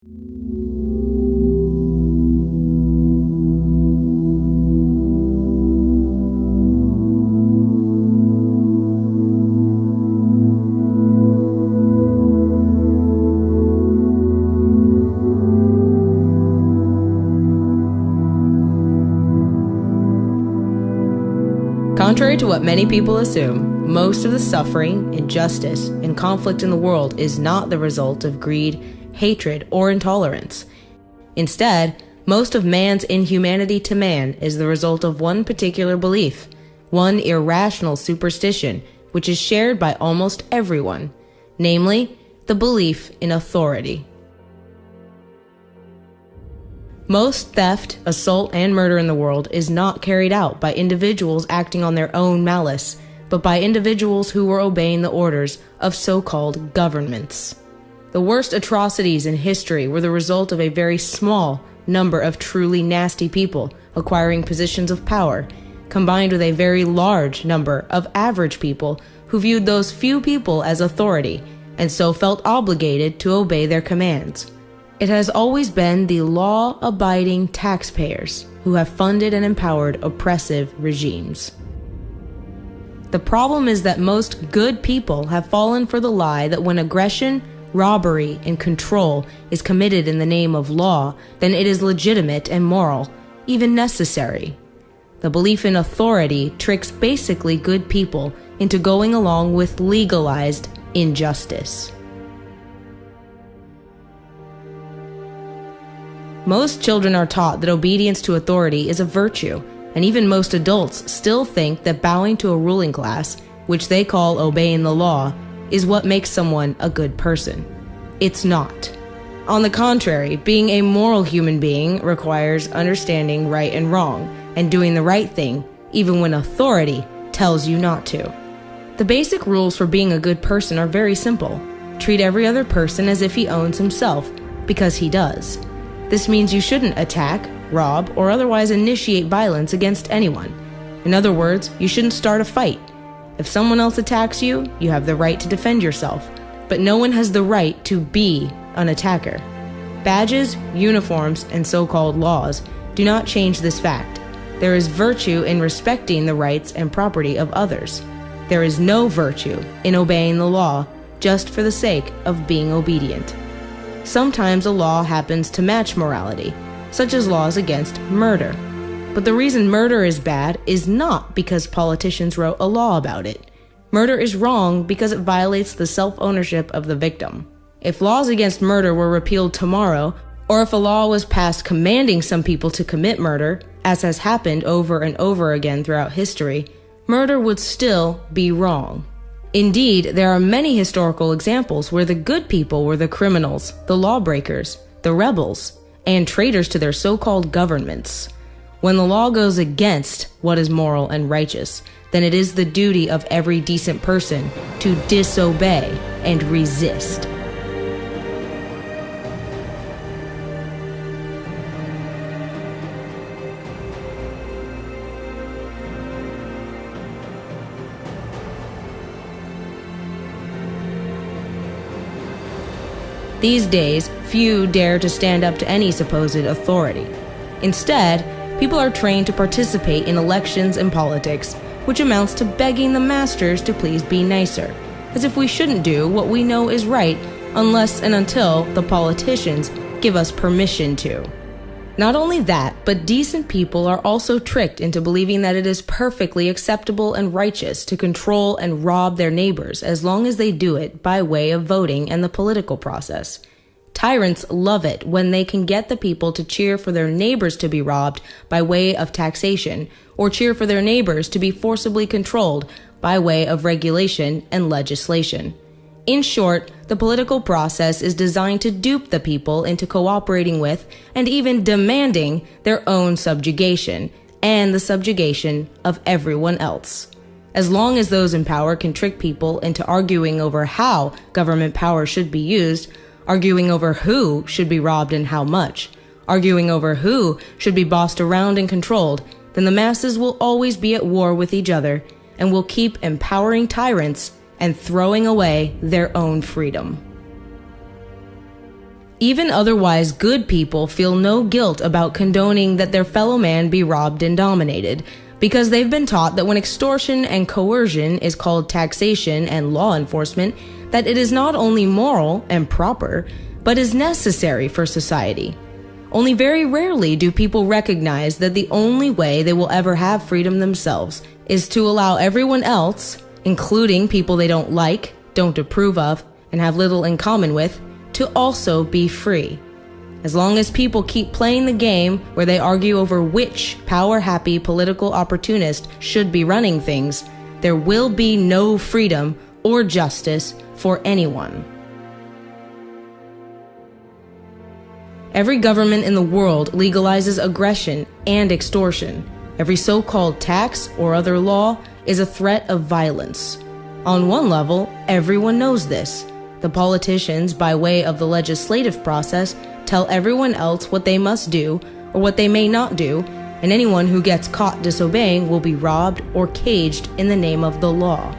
Contrary to what many people assume, most of the suffering, injustice, and conflict in the world is not the result of greed, hatred, or intolerance. Instead, most of man's inhumanity to man is the result of one particular belief, one irrational superstition, which is shared by almost everyone, namely, the belief in authority. Most theft, assault, and murder in the world is not carried out by individuals acting on their own malice, but by individuals who were obeying the orders of so-called governments. The worst atrocities in history were the result of a very small number of truly nasty people acquiring positions of power, combined with a very large number of average people who viewed those few people as authority, and so felt obligated to obey their commands. It has always been the law-abiding taxpayers who have funded and empowered oppressive regimes. The problem is that most good people have fallen for the lie that when aggression, robbery, and control is committed in the name of law, then it is legitimate and moral, even necessary. The belief in authority tricks basically good people into going along with legalized injustice. Most children are taught that obedience to authority is a virtue, and even most adults still think that bowing to a ruling class, which they call obeying the law, is what makes someone a good person. It's not. On the contrary, being a moral human being requires understanding right and wrong, and doing the right thing, even when authority tells you not to. The basic rules for being a good person are very simple. Treat every other person as if he owns himself, because he does. This means you shouldn't attack, rob, or otherwise initiate violence against anyone. In other words, you shouldn't start a fight. If someone else attacks you, you have the right to defend yourself, but no one has the right to be an attacker. Badges, uniforms, and so-called laws do not change this fact. There is virtue in respecting the rights and property of others. There is no virtue in obeying the law just for the sake of being obedient. Sometimes a law happens to match morality, such as laws against murder. But the reason murder is bad is not because politicians wrote a law about it. Murder is wrong because it violates the self-ownership of the victim. If laws against murder were repealed tomorrow, or if a law was passed commanding some people to commit murder, as has happened over and over again throughout history, murder would still be wrong. Indeed, there are many historical examples where the good people were the criminals, the lawbreakers, the rebels, and traitors to their so-called governments. When the law goes against what is moral and righteous, then it is the duty of every decent person to disobey and resist. These days, few dare to stand up to any supposed authority. Instead, people are trained to participate in elections and politics, which amounts to begging the masters to please be nicer, as if we shouldn't do what we know is right unless and until the politicians give us permission to. Not only that, but decent people are also tricked into believing that it is perfectly acceptable and righteous to control and rob their neighbors as long as they do it by way of voting and the political process. Tyrants love it when they can get the people to cheer for their neighbors to be robbed by way of taxation, or cheer for their neighbors to be forcibly controlled by way of regulation and legislation. In short, the political process is designed to dupe the people into cooperating with and even demanding their own subjugation and the subjugation of everyone else. As long as those in power can trick people into arguing over how government power should be used, arguing over who should be robbed and how much, arguing over who should be bossed around and controlled, then the masses will always be at war with each other and will keep empowering tyrants and throwing away their own freedom. Even otherwise good people feel no guilt about condoning that their fellow man be robbed and dominated, because they've been taught that when extortion and coercion is called taxation and law enforcement, that it is not only moral and proper, but is necessary for society. Only very rarely do people recognize that the only way they will ever have freedom themselves is to allow everyone else, including people they don't like, don't approve of, and have little in common with, to also be free. As long as people keep playing the game where they argue over which power-happy political opportunist should be running things, there will be no freedom or justice for anyone. Every government in the world legalizes aggression and extortion. Every so-called tax or other law is a threat of violence. On one level, everyone knows this. The politicians, by way of the legislative process, tell everyone else what they must do or what they may not do, and anyone who gets caught disobeying will be robbed or caged in the name of the law.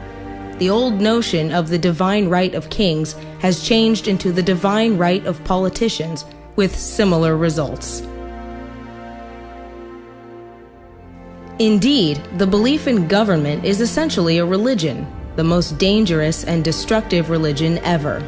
The old notion of the divine right of kings has changed into the divine right of politicians, with similar results. Indeed, the belief in government is essentially a religion, the most dangerous and destructive religion ever.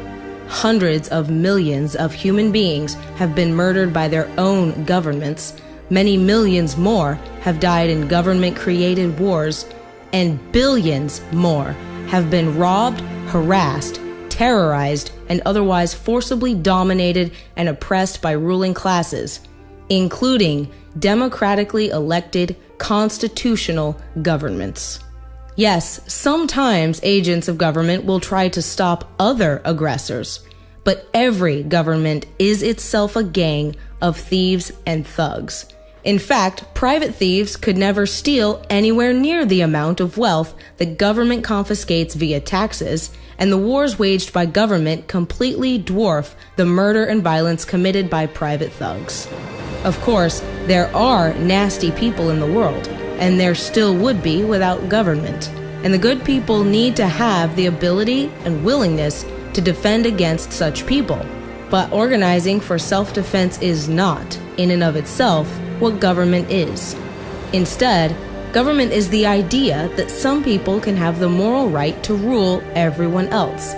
Hundreds of millions of human beings have been murdered by their own governments, many millions more have died in government-created wars, and billions more have been robbed, harassed, terrorized, and otherwise forcibly dominated and oppressed by ruling classes, including democratically elected constitutional governments. Yes, sometimes agents of government will try to stop other aggressors, but every government is itself a gang of thieves and thugs. In fact, private thieves could never steal anywhere near the amount of wealth that government confiscates via taxes, and the wars waged by government completely dwarf the murder and violence committed by private thugs. Of course, there are nasty people in the world, and there still would be without government. And the good people need to have the ability and willingness to defend against such people. But organizing for self-defense is not, in and of itself, what government is. Instead, government is the idea that some people can have the moral right to rule everyone else,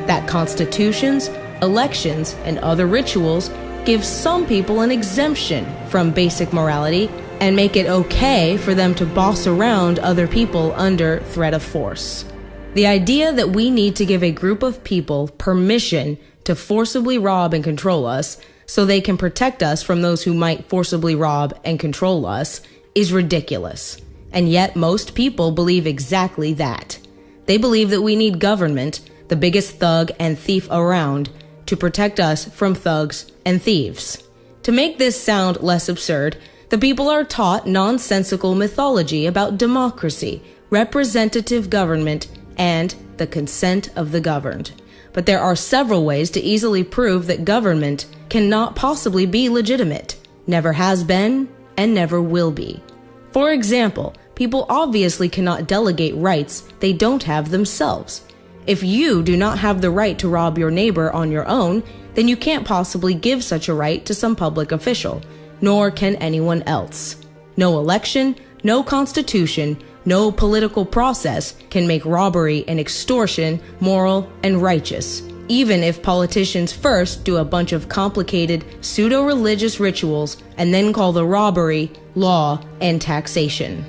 that constitutions, elections, and other rituals give some people an exemption from basic morality and make it okay for them to boss around other people under threat of force. The idea that we need to give a group of people permission to forcibly rob and control us so they can protect us from those who might forcibly rob and control us is ridiculous. And yet most people believe exactly that. They believe that we need government, the biggest thug and thief around, to protect us from thugs and thieves. To make this sound less absurd, the people are taught nonsensical mythology about democracy, representative government, and the consent of the governed. But there are several ways to easily prove that government cannot possibly be legitimate, never has been, and never will be. For example, people obviously cannot delegate rights they don't have themselves. If you do not have the right to rob your neighbor on your own, then you can't possibly give such a right to some public official, nor can anyone else. No election, no constitution, no political process can make robbery and extortion moral and righteous, even if politicians first do a bunch of complicated pseudo-religious rituals and then call the robbery law and taxation.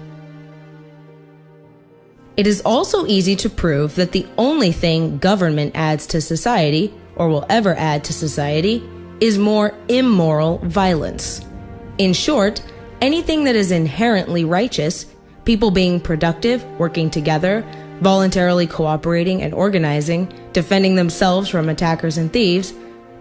It is also easy to prove that the only thing government adds to society, or will ever add to society, is more immoral violence. In short, anything that is inherently righteous, people being productive, working together, voluntarily cooperating and organizing, defending themselves from attackers and thieves,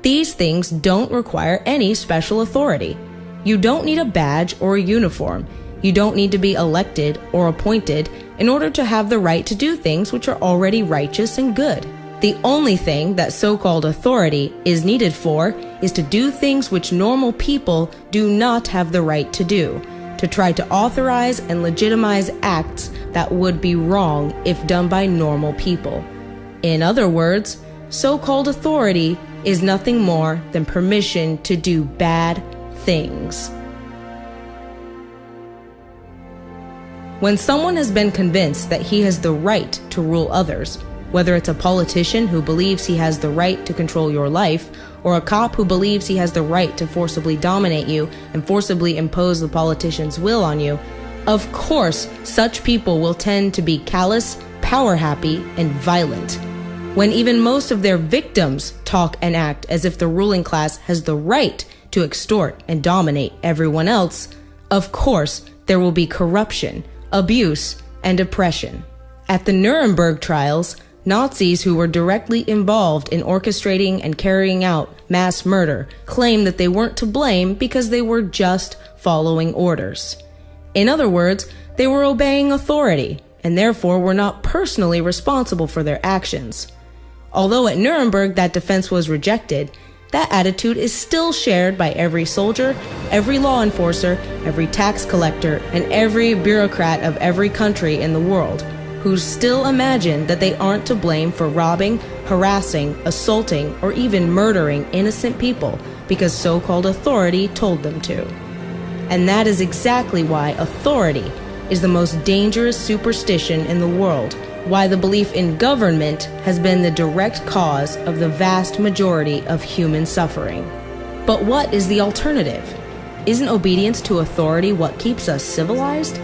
these things don't require any special authority. You don't need a badge or a uniform. You don't need to be elected or appointed in order to have the right to do things which are already righteous and good. The only thing that so-called authority is needed for is to do things which normal people do not have the right to do, to try to authorize and legitimize acts that would be wrong if done by normal people. In other words, so-called authority is nothing more than permission to do bad things. When someone has been convinced that he has the right to rule others, whether it's a politician who believes he has the right to control your life, or a cop who believes he has the right to forcibly dominate you and forcibly impose the politician's will on you, of course, such people will tend to be callous, power-happy, and violent. When even most of their victims talk and act as if the ruling class has the right to extort and dominate everyone else, of course, there will be corruption, abuse, and oppression. At the Nuremberg trials, Nazis who were directly involved in orchestrating and carrying out mass murder claimed that they weren't to blame because they were just following orders. In other words, they were obeying authority and therefore were not personally responsible for their actions. Although at Nuremberg that defense was rejected, that attitude is still shared by every soldier, every law enforcer, every tax collector, and every bureaucrat of every country in the world, who still imagine that they aren't to blame for robbing, harassing, assaulting, or even murdering innocent people because so-called authority told them to. And that is exactly why authority is the most dangerous superstition in the world, why the belief in government has been the direct cause of the vast majority of human suffering. But what is the alternative? Isn't obedience to authority what keeps us civilized?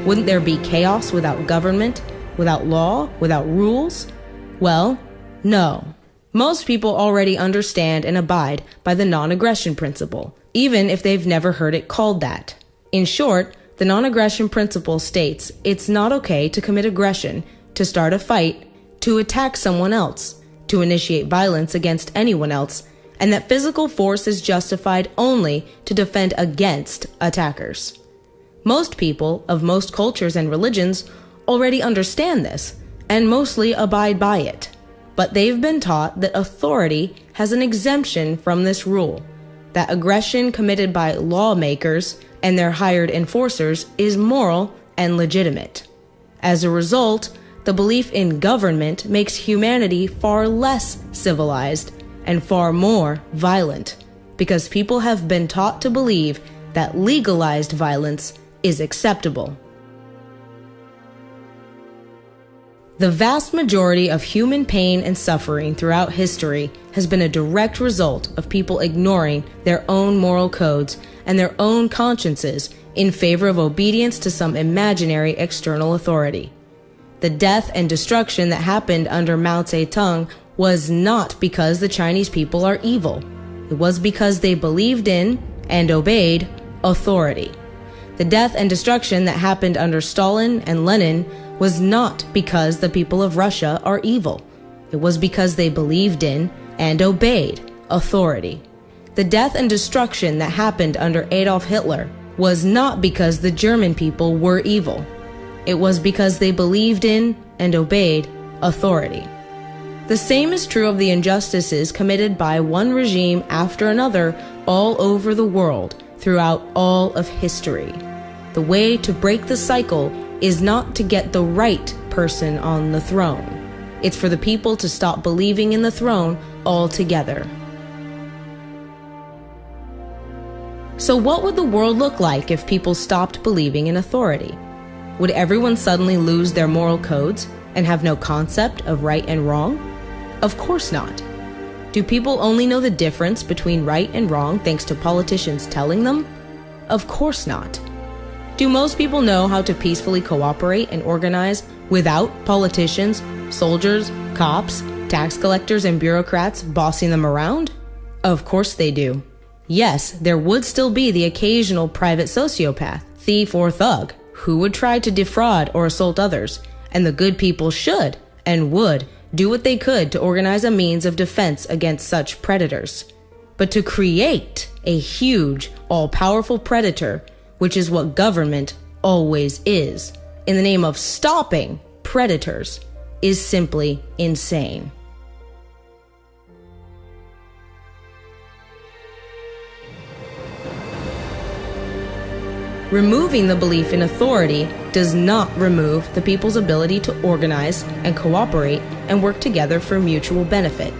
Wouldn't there be chaos without government, without law, without rules? Well, no. Most people already understand and abide by the non-aggression principle, even if they've never heard it called that. In short, the non-aggression principle states it's not okay to commit aggression, to start a fight, to attack someone else, to initiate violence against anyone else, and that physical force is justified only to defend against attackers. Most people of most cultures and religions already understand this and mostly abide by it, but they've been taught that authority has an exemption from this rule, that aggression committed by lawmakers and their hired enforcers is moral and legitimate. As a result, the belief in government makes humanity far less civilized and far more violent, because people have been taught to believe that legalized violence is acceptable. The vast majority of human pain and suffering throughout history has been a direct result of people ignoring their own moral codes and their own consciences in favor of obedience to some imaginary external authority. The death and destruction that happened under Mao Zedong was not because the Chinese people are evil. It was because they believed in and obeyed authority. The death and destruction that happened under Stalin and Lenin was not because the people of Russia are evil. It was because they believed in and obeyed authority. The death and destruction that happened under Adolf Hitler was not because the German people were evil. It was because they believed in and obeyed authority. The same is true of the injustices committed by one regime after another all over the world throughout all of history. The way to break the cycle is not to get the right person on the throne. It's for the people to stop believing in the throne altogether. So what would the world look like if people stopped believing in authority? Would everyone suddenly lose their moral codes and have no concept of right and wrong? Of course not. Do people only know the difference between right and wrong thanks to politicians telling them? Of course not. Do most people know how to peacefully cooperate and organize without politicians, soldiers, cops, tax collectors, and bureaucrats bossing them around? Of course they do. Yes, there would still be the occasional private sociopath, thief, or thug who would try to defraud or assault others, and the good people should and would do what they could to organize a means of defense against such predators. But to create a huge, all-powerful predator, which is what government always is, in the name of stopping predators, is simply insane. Removing the belief in authority does not remove the people's ability to organize and cooperate and work together for mutual benefit.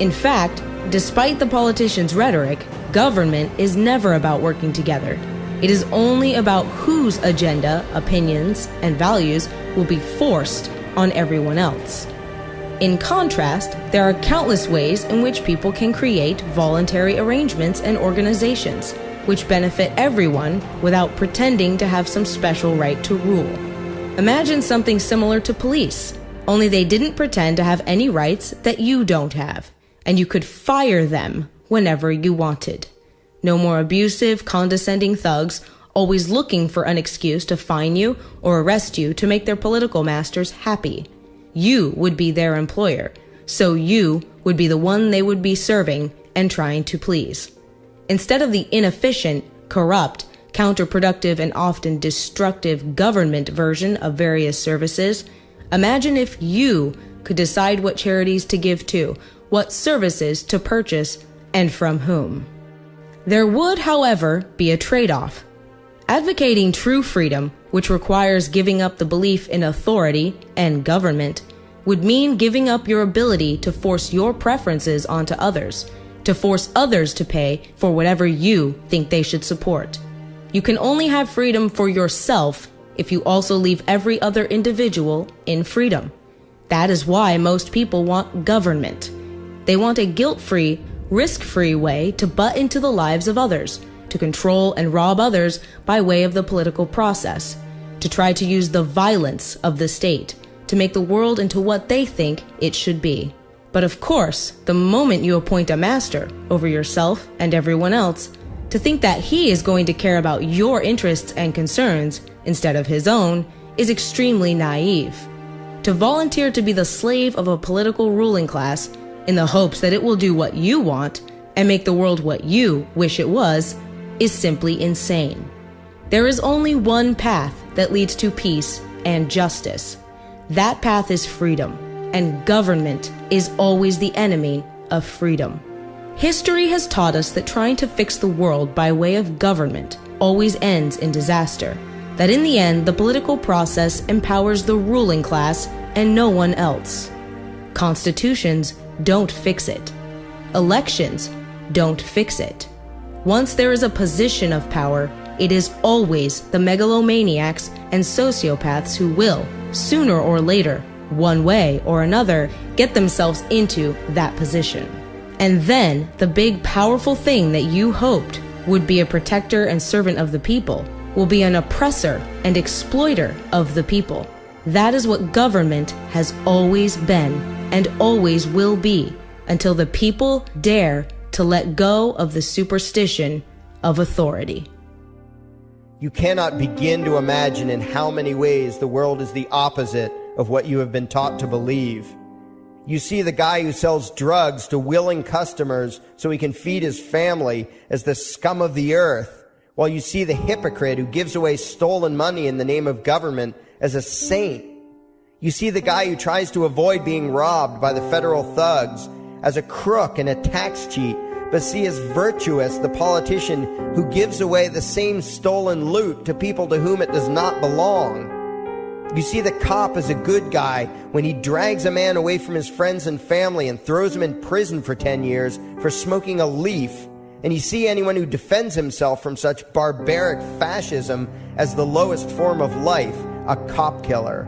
In fact, Despite the politicians' rhetoric, government is never about working together. It is only about whose agenda, opinions, and values will be forced on everyone else. In contrast, there are countless ways in which people can create voluntary arrangements and organizations, which benefit everyone without pretending to have some special right to rule. Imagine something similar to police, only they didn't pretend to have any rights that you don't have, and you could fire them whenever you wanted. No more abusive, condescending thugs always looking for an excuse to fine you or arrest you to make their political masters happy. You would be their employer, so you would be the one they would be serving and trying to please. Instead of the inefficient, corrupt, counterproductive, and often destructive government version of various services, imagine if you could decide what charities to give to, what services to purchase, and from whom. There would, however, be a trade-off. Advocating true freedom, which requires giving up the belief in authority and government, would mean giving up your ability to force your preferences onto others, to force others to pay for whatever you think they should support. You can only have freedom for yourself if you also leave every other individual in freedom. That is why most people want government. They want a guilt-free, risk-free way to butt into the lives of others, to control and rob others by way of the political process, to try to use the violence of the state to make the world into what they think it should be. But of course, the moment you appoint a master over yourself and everyone else, to think that he is going to care about your interests and concerns instead of his own is extremely naive. To volunteer to be the slave of a political ruling class in the hopes that it will do what you want and make the world what you wish it was is simply insane. There is only one path that leads to peace and justice. That path is freedom, and government is always the enemy of freedom. History has taught us that trying to fix the world by way of government always ends in disaster, that in the end the political process empowers the ruling class and no one else. Constitutions don't fix it. Elections don't fix it. Once there is a position of power, it is always the megalomaniacs and sociopaths who will, sooner or later, one way or another, get themselves into that position. And then the big powerful thing that you hoped would be a protector and servant of the people will be an oppressor and exploiter of the people. That is what government has always been and always will be until the people dare to let go of the superstition of authority. You cannot begin to imagine in how many ways the world is the opposite of what you have been taught to believe. You see the guy who sells drugs to willing customers so he can feed his family as the scum of the earth, while you see the hypocrite who gives away stolen money in the name of government as a saint. You see the guy who tries to avoid being robbed by the federal thugs as a crook and a tax cheat, but see as virtuous the politician who gives away the same stolen loot to people to whom it does not belong. You see the cop as a good guy when he drags a man away from his friends and family and throws him in prison for 10 years for smoking a leaf, and you see anyone who defends himself from such barbaric fascism as the lowest form of life, a cop killer.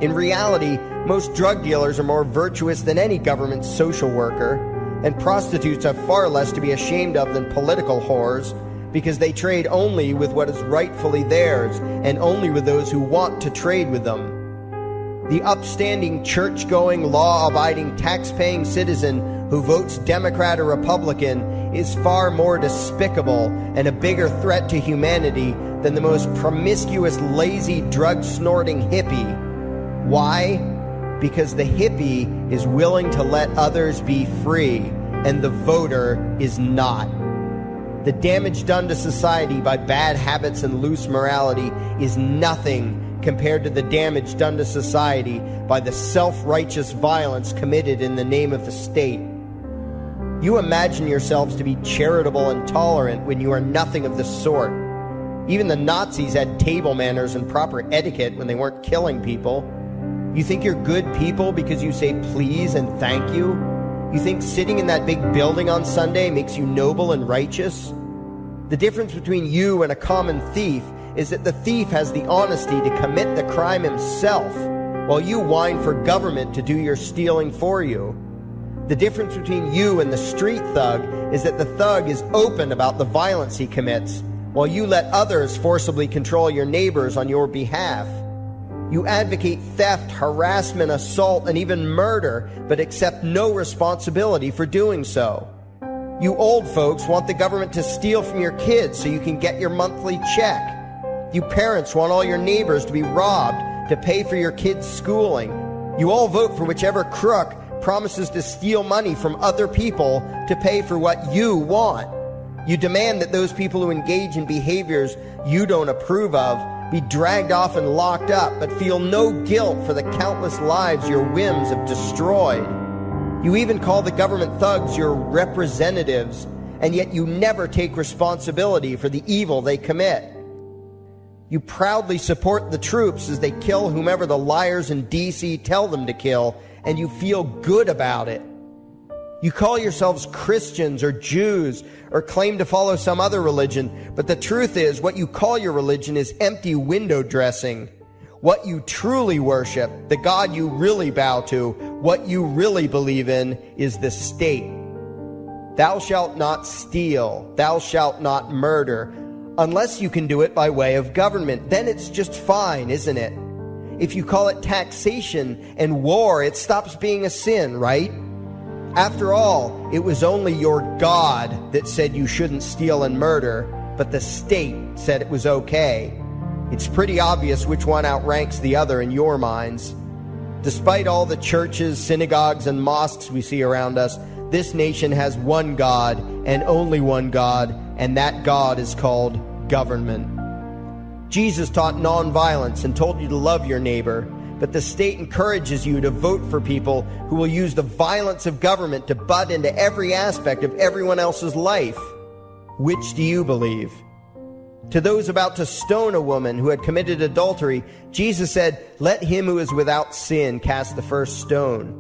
In reality, most drug dealers are more virtuous than any government social worker, and prostitutes have far less to be ashamed of than political whores, because they trade only with what is rightfully theirs, and only with those who want to trade with them. The upstanding, church-going, law-abiding, tax-paying citizen who votes Democrat or Republican is far more despicable and a bigger threat to humanity than the most promiscuous, lazy, drug-snorting hippie. Why? Because the hippie is willing to let others be free, and the voter is not. The damage done to society by bad habits and loose morality is nothing compared to the damage done to society by the self-righteous violence committed in the name of the state. You imagine yourselves to be charitable and tolerant when you are nothing of the sort. Even the Nazis had table manners and proper etiquette when they weren't killing people. You think you're good people because you say please and thank you? You think sitting in that big building on Sunday makes you noble and righteous? The difference between you and a common thief is that the thief has the honesty to commit the crime himself, while you whine for government to do your stealing for you. The difference between you and the street thug is that the thug is open about the violence he commits, while you let others forcibly control your neighbors on your behalf. You advocate theft, harassment, assault, and even murder, but accept no responsibility for doing so. You old folks want the government to steal from your kids so you can get your monthly check. You parents want all your neighbors to be robbed to pay for your kids' schooling. You all vote for whichever crook promises to steal money from other people to pay for what you want. You demand that those people who engage in behaviors you don't approve of be dragged off and locked up, but feel no guilt for the countless lives your whims have destroyed. You even call the government thugs your representatives, and yet you never take responsibility for the evil they commit. You proudly support the troops as they kill whomever the liars in D.C. tell them to kill, and you feel good about it. You call yourselves Christians or Jews or claim to follow some other religion, but the truth is what you call your religion is empty window dressing. What you truly worship, the God you really bow to, what you really believe in is the state. Thou shalt not steal, thou shalt not murder, unless you can do it by way of government. Then it's just fine, isn't it? If you call it taxation and war, it stops being a sin, right? After all, it was only your God that said you shouldn't steal and murder, but the state said it was okay. It's pretty obvious which one outranks the other in your minds. Despite all the churches, synagogues, and mosques we see around us, this nation has one God and only one God, and that God is called government. Jesus taught nonviolence and told you to love your neighbor, but the state encourages you to vote for people who will use the violence of government to butt into every aspect of everyone else's life. Which do you believe? To those about to stone a woman who had committed adultery, Jesus said, "Let him who is without sin cast the first stone."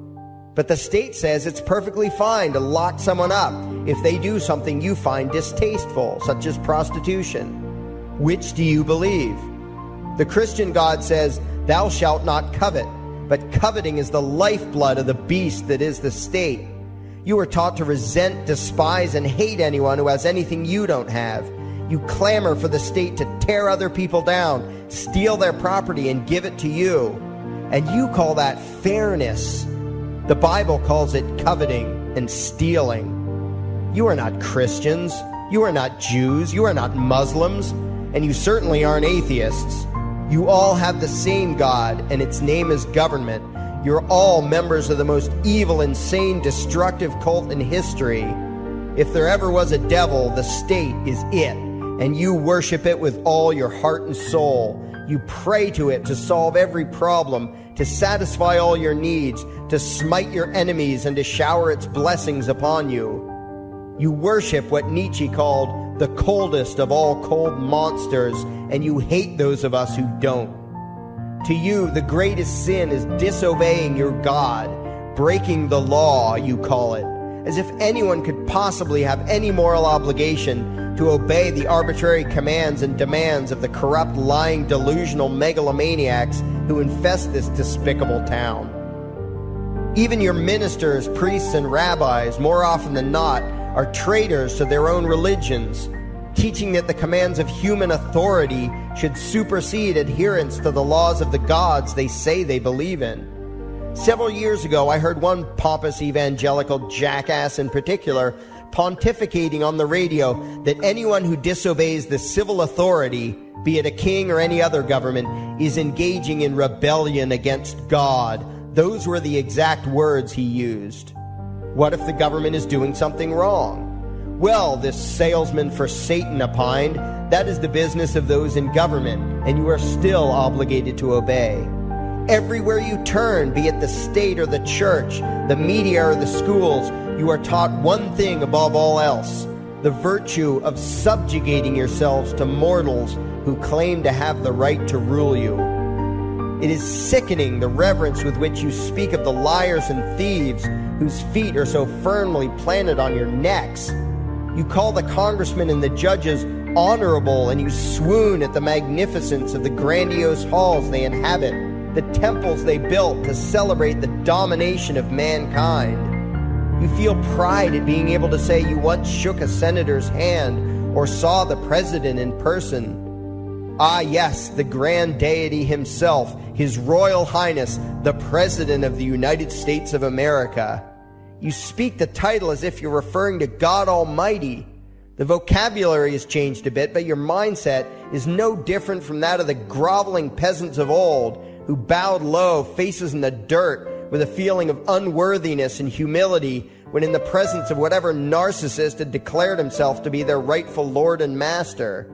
But the state says it's perfectly fine to lock someone up if they do something you find distasteful, such as prostitution. Which do you believe? The Christian God says, "Thou shalt not covet," but coveting is the lifeblood of the beast that is the state. You are taught to resent, despise, and hate anyone who has anything you don't have. You clamor for the state to tear other people down, steal their property, and give it to you. And you call that fairness. The Bible calls it coveting and stealing. You are not Christians. You are not Jews. You are not Muslims. And you certainly aren't atheists. You all have the same God, and its name is government. You're all members of the most evil, insane, destructive cult in history. If there ever was a devil, the state is it, and you worship it with all your heart and soul. You pray to it to solve every problem, to satisfy all your needs, to smite your enemies, and to shower its blessings upon you. You worship what Nietzsche called the coldest of all cold monsters, and you hate those of us who don't. To you, the greatest sin is disobeying your God, breaking the law, you call it, as if anyone could possibly have any moral obligation to obey the arbitrary commands and demands of the corrupt, lying, delusional megalomaniacs who infest this despicable town. Even your ministers, priests, and rabbis, more often than not, are traitors to their own religions, teaching that the commands of human authority should supersede adherence to the laws of the gods they say they believe in. Several years ago, I heard one pompous evangelical jackass in particular pontificating on the radio that anyone who disobeys the civil authority, be it a king or any other government, is engaging in rebellion against God. Those were the exact words he used. What if the government is doing something wrong? Well, this salesman for Satan opined, that is the business of those in government, and you are still obligated to obey. Everywhere you turn, be it the state or the church, the media or the schools, you are taught one thing above all else, the virtue of subjugating yourselves to mortals who claim to have the right to rule you. It is sickening the reverence with which you speak of the liars and thieves whose feet are so firmly planted on your necks. You call the congressmen and the judges honorable, and you swoon at the magnificence of the grandiose halls they inhabit, the temples they built to celebrate the domination of mankind. You feel pride at being able to say you once shook a senator's hand or saw the president in person. Ah, yes, the grand deity himself, His Royal Highness, the President of the United States of America. You speak the title as if you're referring to God Almighty. The vocabulary has changed a bit, but your mindset is no different from that of the groveling peasants of old who bowed low, faces in the dirt, with a feeling of unworthiness and humility when in the presence of whatever narcissist had declared himself to be their rightful lord and master.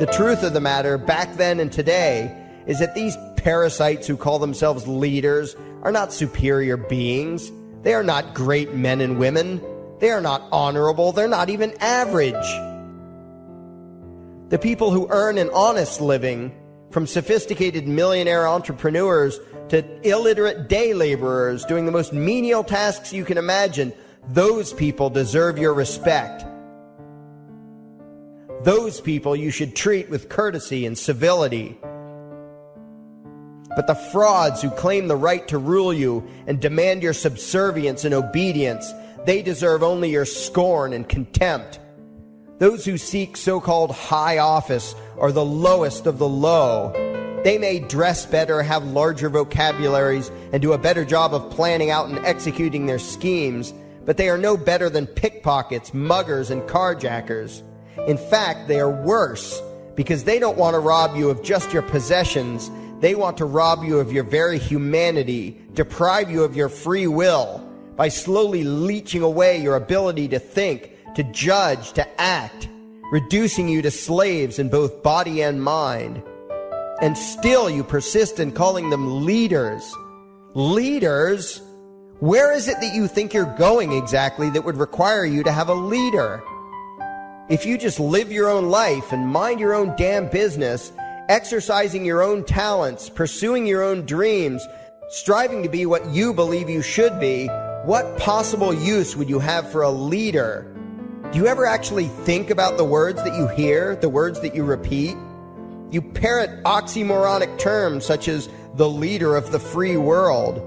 The truth of the matter, back then and today, is that these parasites who call themselves leaders are not superior beings. They are not great men and women. They are not honorable. They're not even average. The people who earn an honest living, from sophisticated millionaire entrepreneurs to illiterate day laborers doing the most menial tasks you can imagine, those people deserve your respect. Those people you should treat with courtesy and civility. But the frauds who claim the right to rule you and demand your subservience and obedience, they deserve only your scorn and contempt. Those who seek so-called high office are the lowest of the low. They may dress better, have larger vocabularies, and do a better job of planning out and executing their schemes, but they are no better than pickpockets, muggers, and carjackers. In fact, they are worse, because they don't want to rob you of just your possessions. They want to rob you of your very humanity, deprive you of your free will, by slowly leeching away your ability to think, to judge, to act, reducing you to slaves in both body and mind. And still you persist in calling them leaders. Leaders? Where is it that you think you're going exactly that would require you to have a leader? If you just live your own life and mind your own damn business, exercising your own talents, pursuing your own dreams, striving to be what you believe you should be, what possible use would you have for a leader? Do you ever actually think about the words that you hear, the words that you repeat? You parrot oxymoronic terms such as the leader of the free world,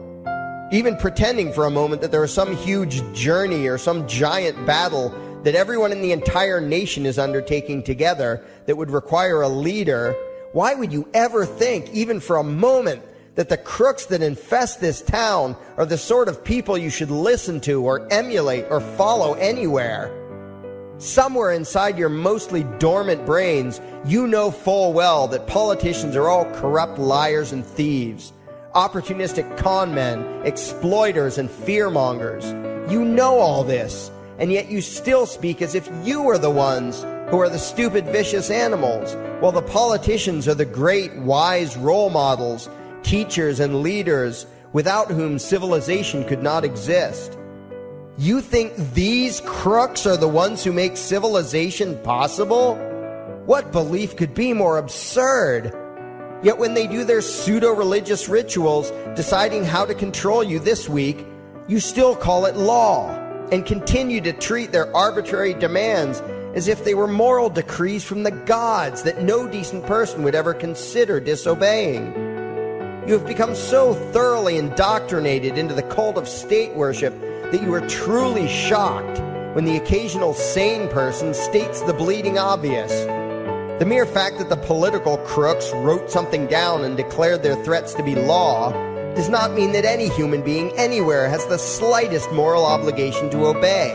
even pretending for a moment that there is some huge journey or some giant battle that everyone in the entire nation is undertaking together that would require a leader. Why would you ever think, even for a moment, that the crooks that infest this town are the sort of people you should listen to or emulate or follow anywhere? Somewhere inside your mostly dormant brains, you know full well that politicians are all corrupt liars and thieves, opportunistic con men, exploiters, and fearmongers. You know all this, and yet you still speak as if you are the ones who are the stupid, vicious animals, while the politicians are the great, wise role models, teachers, and leaders without whom civilization could not exist. You think these crooks are the ones who make civilization possible? What belief could be more absurd? Yet when they do their pseudo-religious rituals, deciding how to control you this week, you still call it law, and continue to treat their arbitrary demands as if they were moral decrees from the gods that no decent person would ever consider disobeying. You have become so thoroughly indoctrinated into the cult of state worship that you are truly shocked when the occasional sane person states the bleeding obvious. The mere fact that the political crooks wrote something down and declared their threats to be law does not mean that any human being anywhere has the slightest moral obligation to obey.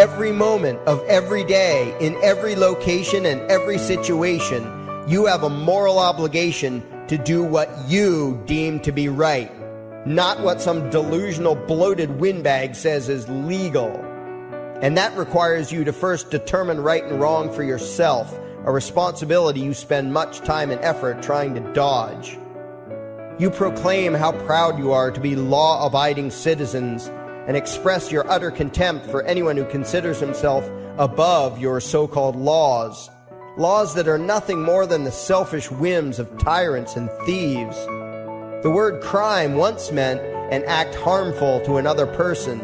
Every moment of every day, in every location and every situation, you have a moral obligation to do what you deem to be right, not what some delusional bloated windbag says is legal. And that requires you to first determine right and wrong for yourself, a responsibility you spend much time and effort trying to dodge. You proclaim how proud you are to be law-abiding citizens and express your utter contempt for anyone who considers himself above your so-called laws, laws that are nothing more than the selfish whims of tyrants and thieves. The word crime once meant an act harmful to another person.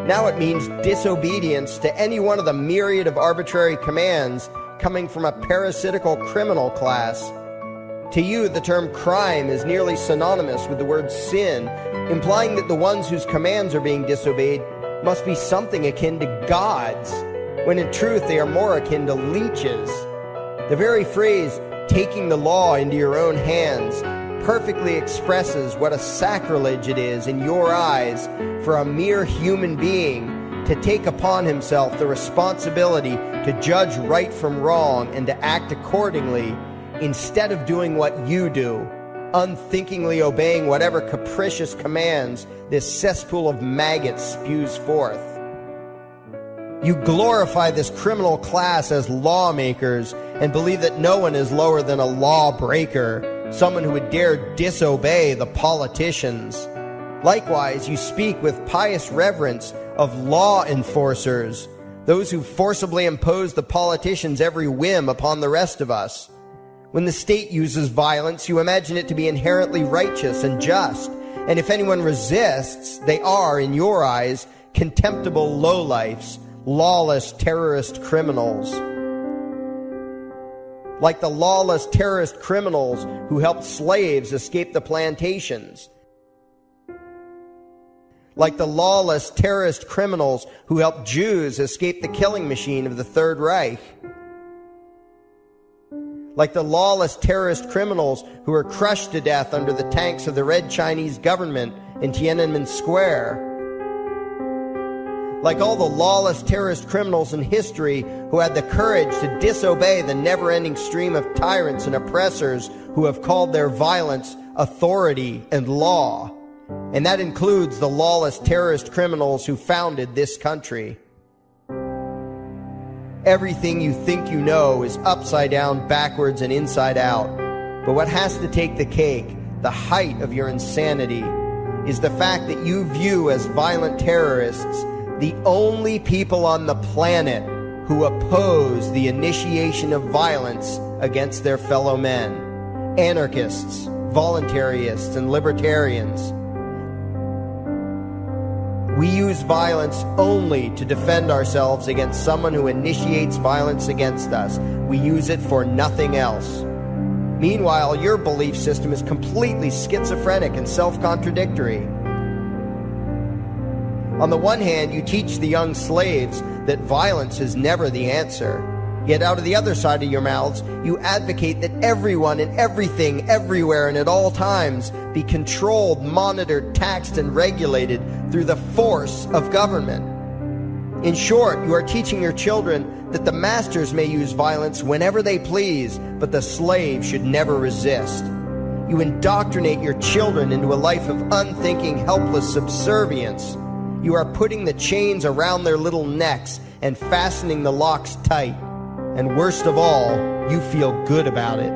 Now it means disobedience to any one of the myriad of arbitrary commands coming from a parasitical criminal class. To you, the term crime is nearly synonymous with the word sin, implying that the ones whose commands are being disobeyed must be something akin to gods, when in truth they are more akin to leeches. The very phrase, taking the law into your own hands, perfectly expresses what a sacrilege it is in your eyes for a mere human being to take upon himself the responsibility to judge right from wrong and to act accordingly, instead of doing what you do, unthinkingly obeying whatever capricious commands this cesspool of maggots spews forth. You glorify this criminal class as lawmakers and believe that no one is lower than a lawbreaker, someone who would dare disobey the politicians. Likewise, you speak with pious reverence of law enforcers, those who forcibly impose the politicians' every whim upon the rest of us. When the state uses violence, you imagine it to be inherently righteous and just, and if anyone resists, they are, in your eyes, contemptible lowlifes, lawless terrorist criminals. Like the lawless terrorist criminals who helped slaves escape the plantations. Like the lawless terrorist criminals who helped Jews escape the killing machine of the Third Reich. Like the lawless terrorist criminals who were crushed to death under the tanks of the Red Chinese government in Tiananmen Square. Like all the lawless terrorist criminals in history who had the courage to disobey the never-ending stream of tyrants and oppressors who have called their violence authority and law. And that includes the lawless terrorist criminals who founded this country. Everything you think you know is upside down, backwards, and inside out. But what has to take the cake, the height of your insanity, is the fact that you view as violent terrorists the only people on the planet who oppose the initiation of violence against their fellow men. Anarchists, voluntarists, and libertarians. We use violence only to defend ourselves against someone who initiates violence against us. We use it for nothing else. Meanwhile, your belief system is completely schizophrenic and self-contradictory. On the one hand, you teach the young slaves that violence is never the answer. Yet out of the other side of your mouths, you advocate that everyone and everything, everywhere and at all times be controlled, monitored, taxed, and regulated through the force of government. In short, you are teaching your children that the masters may use violence whenever they please, but the slave should never resist. You indoctrinate your children into a life of unthinking, helpless subservience. You are putting the chains around their little necks and fastening the locks tight. And worst of all, you feel good about it.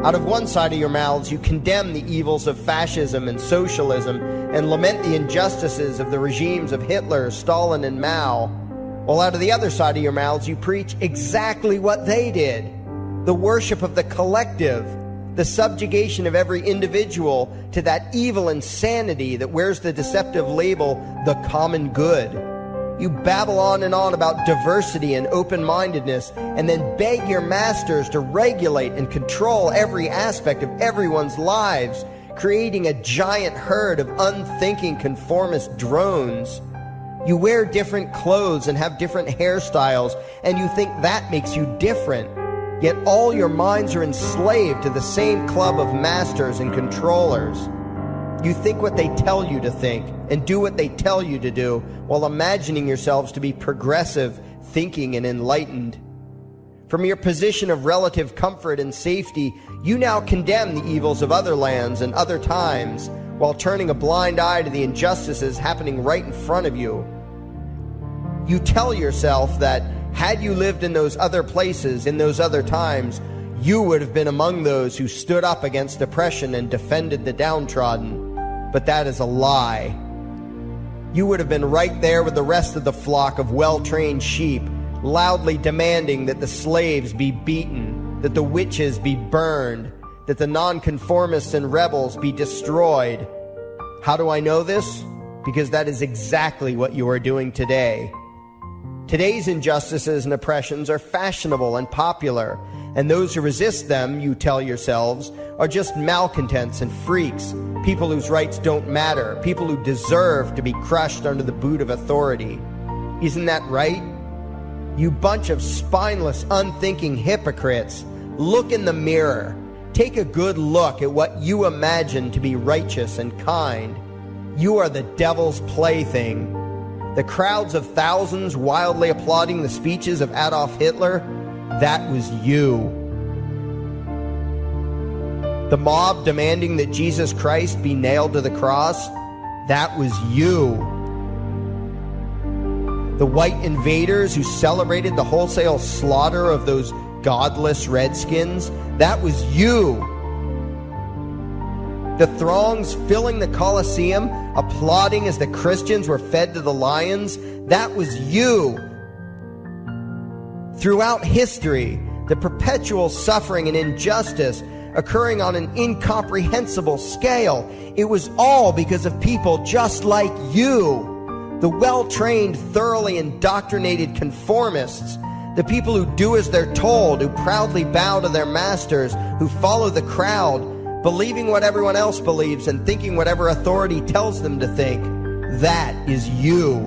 Out of one side of your mouths, you condemn the evils of fascism and socialism and lament the injustices of the regimes of Hitler, Stalin, and Mao. While out of the other side of your mouths, you preach exactly what they did. The worship of the collective, the subjugation of every individual to that evil insanity that wears the deceptive label, the common good. You babble on and on about diversity and open-mindedness, and then beg your masters to regulate and control every aspect of everyone's lives, creating a giant herd of unthinking conformist drones. You wear different clothes and have different hairstyles, and you think that makes you different. Yet all your minds are enslaved to the same club of masters and controllers. You think what they tell you to think and do what they tell you to do while imagining yourselves to be progressive, thinking, and enlightened. From your position of relative comfort and safety, you now condemn the evils of other lands and other times while turning a blind eye to the injustices happening right in front of you. You tell yourself that had you lived in those other places, in those other times, you would have been among those who stood up against oppression and defended the downtrodden. But that is a lie. You would have been right there with the rest of the flock of well-trained sheep, loudly demanding that the slaves be beaten, that the witches be burned, that the nonconformists and rebels be destroyed. How do I know this? Because that is exactly what you are doing today. Today's injustices and oppressions are fashionable and popular, and those who resist them, you tell yourselves, are just malcontents and freaks, people whose rights don't matter, people who deserve to be crushed under the boot of authority. Isn't that right? You bunch of spineless, unthinking hypocrites. Look in the mirror. Take a good look at what you imagine to be righteous and kind. You are the devil's plaything. The crowds of thousands wildly applauding the speeches of Adolf Hitler, that was you. The mob demanding that Jesus Christ be nailed to the cross, that was you. The white invaders who celebrated the wholesale slaughter of those godless redskins, that was you. The throngs filling the Colosseum, applauding as the Christians were fed to the lions, that was you. Throughout history, the perpetual suffering and injustice occurring on an incomprehensible scale, it was all because of people just like you. The well-trained, thoroughly indoctrinated conformists, the people who do as they're told, who proudly bow to their masters, who follow the crowd, believing what everyone else believes and thinking whatever authority tells them to think. That is you.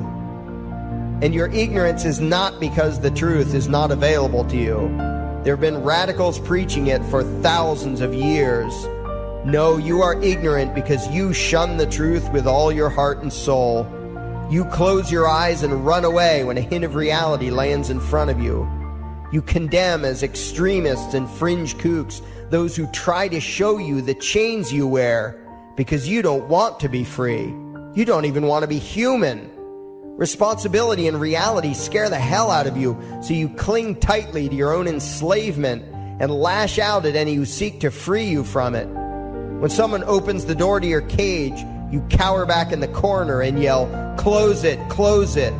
And your ignorance is not because the truth is not available to you. There have been radicals preaching it for thousands of years. No, you are ignorant because you shun the truth with all your heart and soul. You close your eyes and run away when a hint of reality lands in front of you. You condemn as extremists and fringe kooks those who try to show you the chains you wear because you don't want to be free. You don't even want to be human. Responsibility and reality scare the hell out of you, so you cling tightly to your own enslavement and lash out at any who seek to free you from it. When someone opens the door to your cage, you cower back in the corner and yell, "Close it, close it."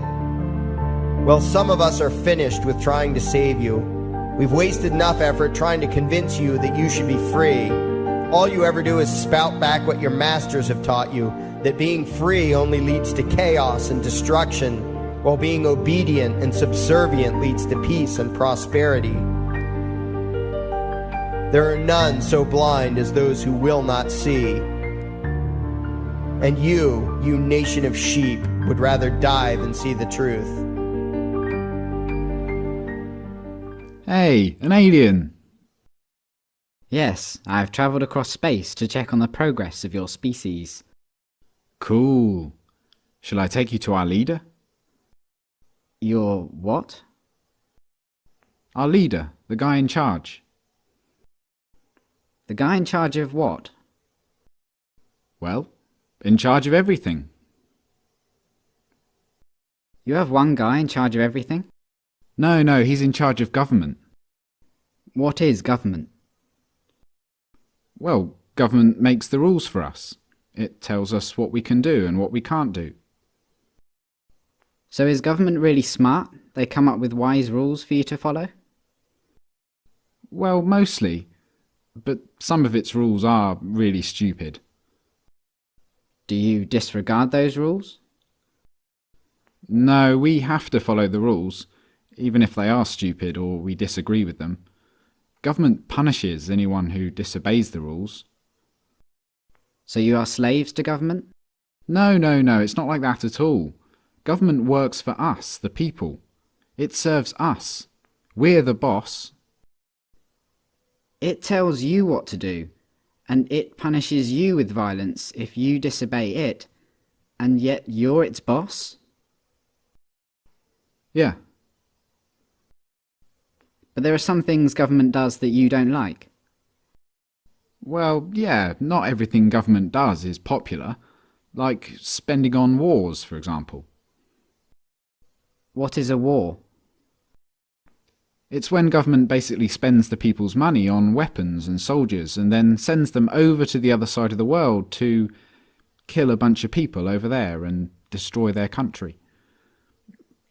Well, some of us are finished with trying to save you. We've wasted enough effort trying to convince you that you should be free. All you ever do is spout back what your masters have taught you, that being free only leads to chaos and destruction, while being obedient and subservient leads to peace and prosperity. There are none so blind as those who will not see. And you nation of sheep, would rather die than see the truth. Hey, an alien! Yes, I've travelled across space to check on the progress of your species. Cool. Shall I take you to our leader? Your what? Our leader, the guy in charge. The guy in charge of what? Well, in charge of everything. You have one guy in charge of everything? No, he's in charge of government. What is government? Well, government makes the rules for us. It tells us what we can do and what we can't do. So is government really smart? They come up with wise rules for you to follow? Well, mostly. But some of its rules are really stupid. Do you disregard those rules? No, we have to follow the rules, even if they are stupid or we disagree with them. Government punishes anyone who disobeys the rules. So you are slaves to government? No, it's not like that at all. Government works for us, the people. It serves us. We're the boss. It tells you what to do, and it punishes you with violence if you disobey it, and yet you're its boss? Yeah. But there are some things government does that you don't like. Well, yeah, not everything government does is popular. Like spending on wars, for example. What is a war? It's when government basically spends the people's money on weapons and soldiers and then sends them over to the other side of the world to kill a bunch of people over there and destroy their country.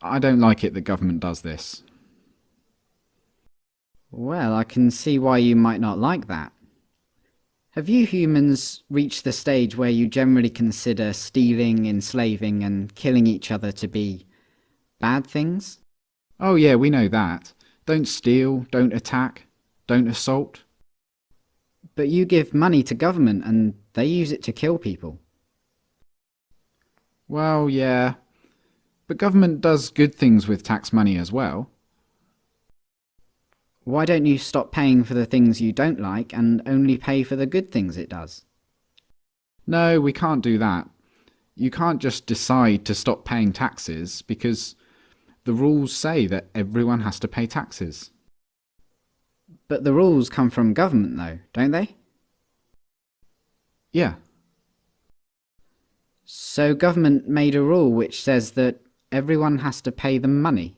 I don't like it that government does this. Well, I can see why you might not like that. Have you humans reached the stage where you generally consider stealing, enslaving, and killing each other to be bad things? Oh yeah, we know that. Don't steal, don't attack, don't assault. But you give money to government and they use it to kill people. Well, yeah. But government does good things with tax money as well. Why don't you stop paying for the things you don't like and only pay for the good things it does? No, we can't do that. You can't just decide to stop paying taxes because the rules say that everyone has to pay taxes. But the rules come from government though, don't they? Yeah. So government made a rule which says that everyone has to pay them money.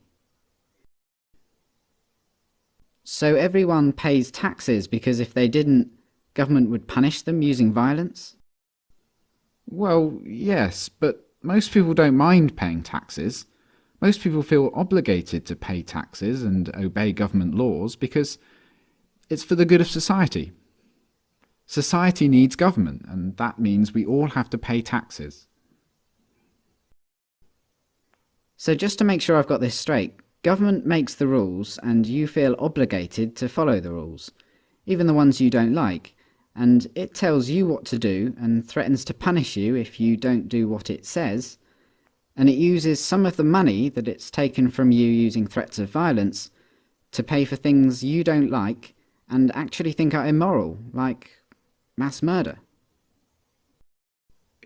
So everyone pays taxes because if they didn't, government would punish them using violence? Well, yes, but most people don't mind paying taxes. Most people feel obligated to pay taxes and obey government laws because it's for the good of society. Society needs government, and that means we all have to pay taxes. So just to make sure I've got this straight, government makes the rules and you feel obligated to follow the rules, even the ones you don't like, and it tells you what to do and threatens to punish you if you don't do what it says, and it uses some of the money that it's taken from you using threats of violence to pay for things you don't like and actually think are immoral, like mass murder.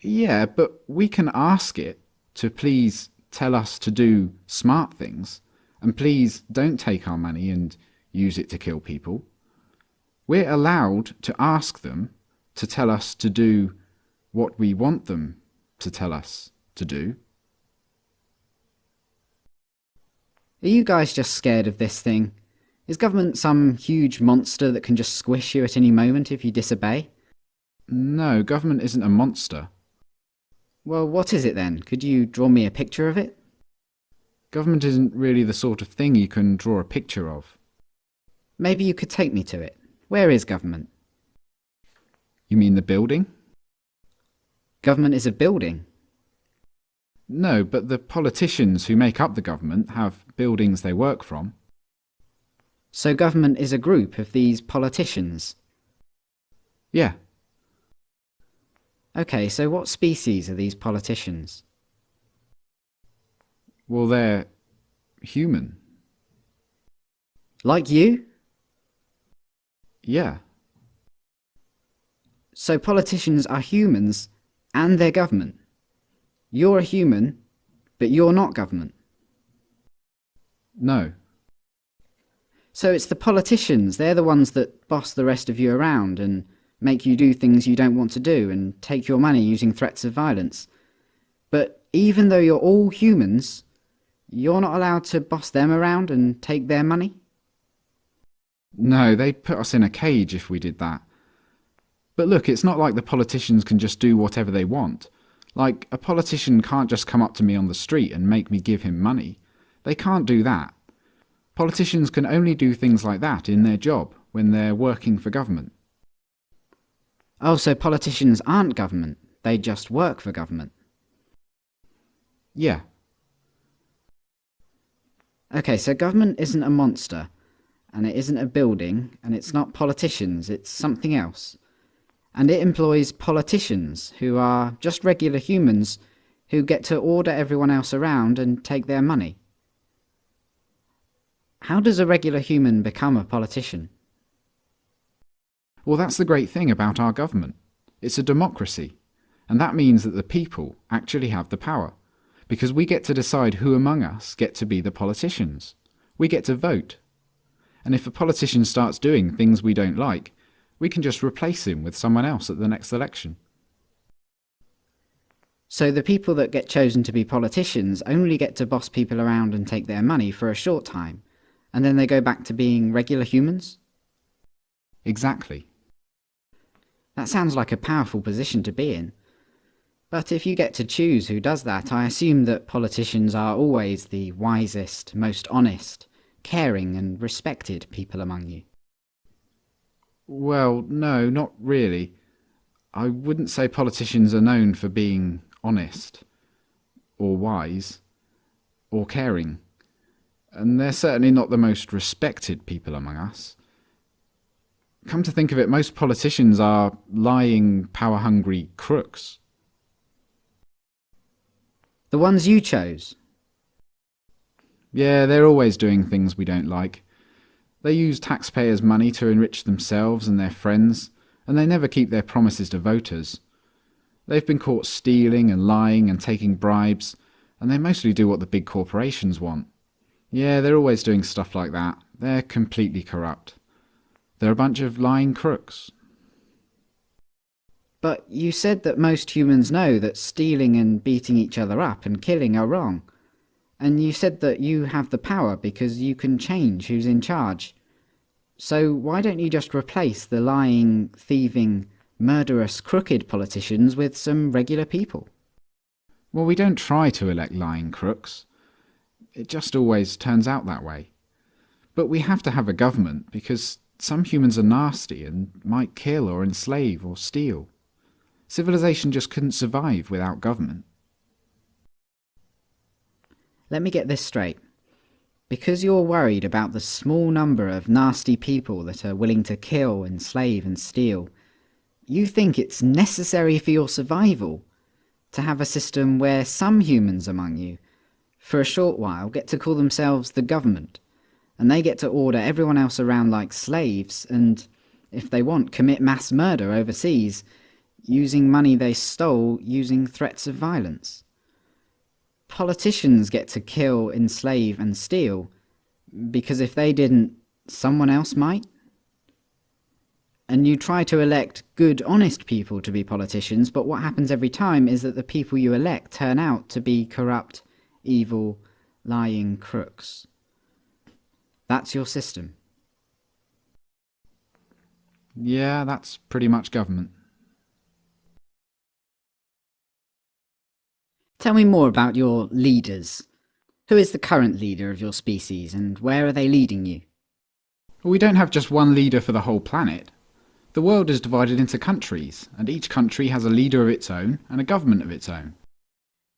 Yeah, but we can ask it to please tell us to do smart things, and please don't take our money and use it to kill people. We're allowed to ask them to tell us to do what we want them to tell us to do. Are you guys just scared of this thing? Is government some huge monster that can just squish you at any moment if you disobey? No, government isn't a monster. Well, what is it then? Could you draw me a picture of it? Government isn't really the sort of thing you can draw a picture of. Maybe you could take me to it. Where is government? You mean the building? Government is a building. No, but the politicians who make up the government have buildings they work from. So government is a group of these politicians. Yeah. Okay, so what species are these politicians? Well, they're human. Like you? Yeah. So politicians are humans and they're government. You're a human, but you're not government. No. So it's the politicians, they're the ones that boss the rest of you around and make you do things you don't want to do and take your money using threats of violence. But even though you're all humans, you're not allowed to boss them around and take their money? No, they'd put us in a cage if we did that. But look, it's not like the politicians can just do whatever they want. Like, a politician can't just come up to me on the street and make me give him money. They can't do that. Politicians can only do things like that in their job, when they're working for government. Oh, so politicians aren't government, they just work for government. Yeah. Okay, so government isn't a monster, and it isn't a building, and it's not politicians, it's something else. And it employs politicians, who are just regular humans, who get to order everyone else around and take their money. How does a regular human become a politician? Well, that's the great thing about our government. It's a democracy, and that means that the people actually have the power, because we get to decide who among us get to be the politicians. We get to vote. And if a politician starts doing things we don't like, we can just replace him with someone else at the next election. So the people that get chosen to be politicians only get to boss people around and take their money for a short time, and then they go back to being regular humans? Exactly. That sounds like a powerful position to be in. But if you get to choose who does that, I assume that politicians are always the wisest, most honest, caring and respected people among you. Well, no, not really. I wouldn't say politicians are known for being honest, or wise, or caring. And they're certainly not the most respected people among us. Come to think of it, most politicians are lying, power-hungry crooks. The ones you chose. Yeah, they're always doing things we don't like. They use taxpayers' money to enrich themselves and their friends, and they never keep their promises to voters. They've been caught stealing and lying and taking bribes, and they mostly do what the big corporations want. Yeah, they're always doing stuff like that. They're completely corrupt. They're a bunch of lying crooks. But you said that most humans know that stealing and beating each other up and killing are wrong. And you said that you have the power because you can change who's in charge. So why don't you just replace the lying, thieving, murderous, crooked politicians with some regular people? Well, we don't try to elect lying crooks. It just always turns out that way. But we have to have a government because some humans are nasty and might kill or enslave or steal. Civilization just couldn't survive without government. Let me get this straight. Because you're worried about the small number of nasty people that are willing to kill, enslave and steal, you think it's necessary for your survival to have a system where some humans among you, for a short while, get to call themselves the government, and they get to order everyone else around like slaves and, if they want, commit mass murder overseas, using money they stole using threats of violence. Politicians get to kill, enslave and steal because if they didn't, someone else might. And you try to elect good, honest people to be politicians, but what happens every time is that the people you elect turn out to be corrupt, evil, lying crooks. That's your system. Yeah, that's pretty much government. Tell me more about your leaders. Who is the current leader of your species, and where are they leading you? Well, we don't have just one leader for the whole planet. The world is divided into countries, and each country has a leader of its own and a government of its own.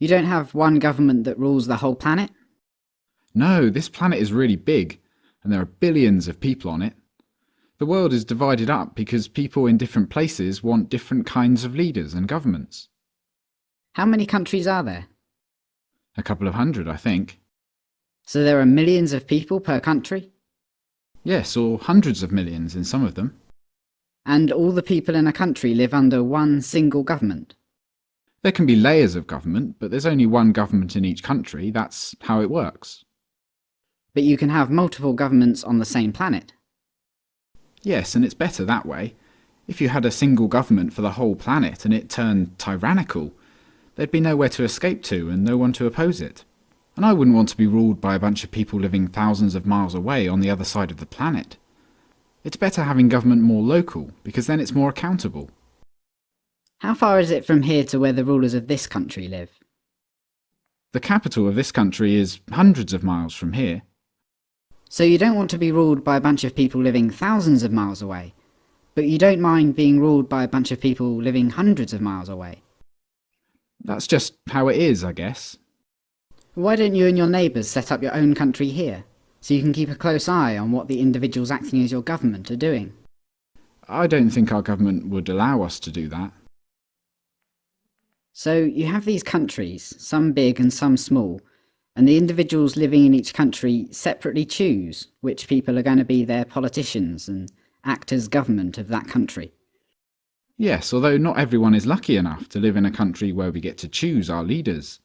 You don't have one government that rules the whole planet? No, this planet is really big, and there are billions of people on it. The world is divided up because people in different places want different kinds of leaders and governments. How many countries are there? A couple of hundred, I think. So there are millions of people per country? Yes, or hundreds of millions in some of them. And all the people in a country live under one single government? There can be layers of government, but there's only one government in each country. That's how it works. But you can have multiple governments on the same planet? Yes, and it's better that way. If you had a single government for the whole planet and it turned tyrannical, there'd be nowhere to escape to and no one to oppose it. And I wouldn't want to be ruled by a bunch of people living thousands of miles away on the other side of the planet. It's better having government more local, because then it's more accountable. How far is it from here to where the rulers of this country live? The capital of this country is hundreds of miles from here. So you don't want to be ruled by a bunch of people living thousands of miles away, but you don't mind being ruled by a bunch of people living hundreds of miles away? That's just how it is, I guess. Why don't you and your neighbours set up your own country here, so you can keep a close eye on what the individuals acting as your government are doing? I don't think our government would allow us to do that. So you have these countries, some big and some small, and the individuals living in each country separately choose which people are going to be their politicians and act as government of that country. Yes, although not everyone is lucky enough to live in a country where we get to choose our leaders.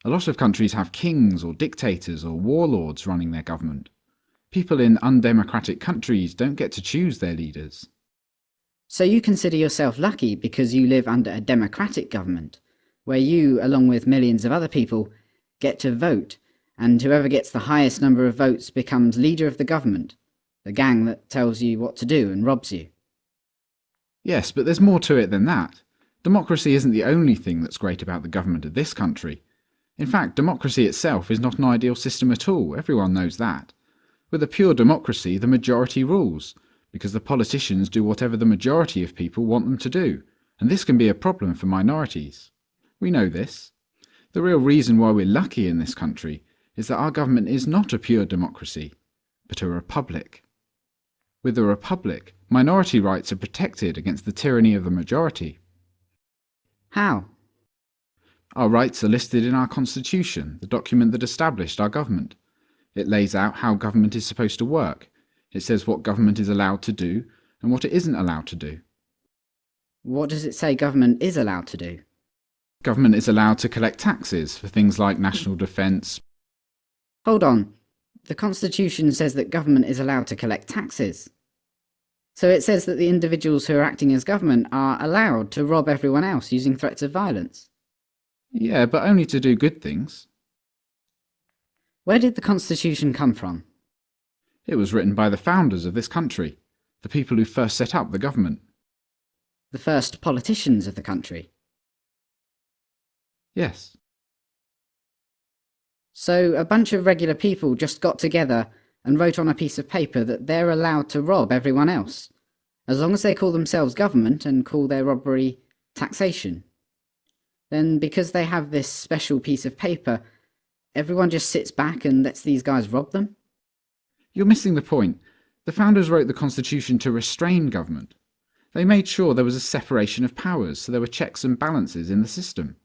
A lot of countries have kings or dictators or warlords running their government. People in undemocratic countries don't get to choose their leaders. So you consider yourself lucky because you live under a democratic government, where you, along with millions of other people, get to vote, and whoever gets the highest number of votes becomes leader of the government, the gang that tells you what to do and robs you. Yes, but there's more to it than that. Democracy isn't the only thing that's great about the government of this country. In fact, democracy itself is not an ideal system at all, everyone knows that. With a pure democracy, the majority rules, because the politicians do whatever the majority of people want them to do, and this can be a problem for minorities. We know this. The real reason why we're lucky in this country is that our government is not a pure democracy, but a republic. With a republic, minority rights are protected against the tyranny of the majority. How? Our rights are listed in our constitution, the document that established our government. It lays out how government is supposed to work. It says what government is allowed to do and what it isn't allowed to do. What does it say government is allowed to do? Government is allowed to collect taxes for things like national defence. Hold on. The Constitution says that government is allowed to collect taxes. So it says that the individuals who are acting as government are allowed to rob everyone else using threats of violence. Yeah, but only to do good things. Where did the Constitution come from? It was written by the founders of this country, the people who first set up the government. The first politicians of the country. Yes. So a bunch of regular people just got together and wrote on a piece of paper that they're allowed to rob everyone else, as long as they call themselves government and call their robbery taxation. Then, because they have this special piece of paper, everyone just sits back and lets these guys rob them? You're missing the point. The founders wrote the Constitution to restrain government. They made sure there was a separation of powers, so there were checks and balances in the system.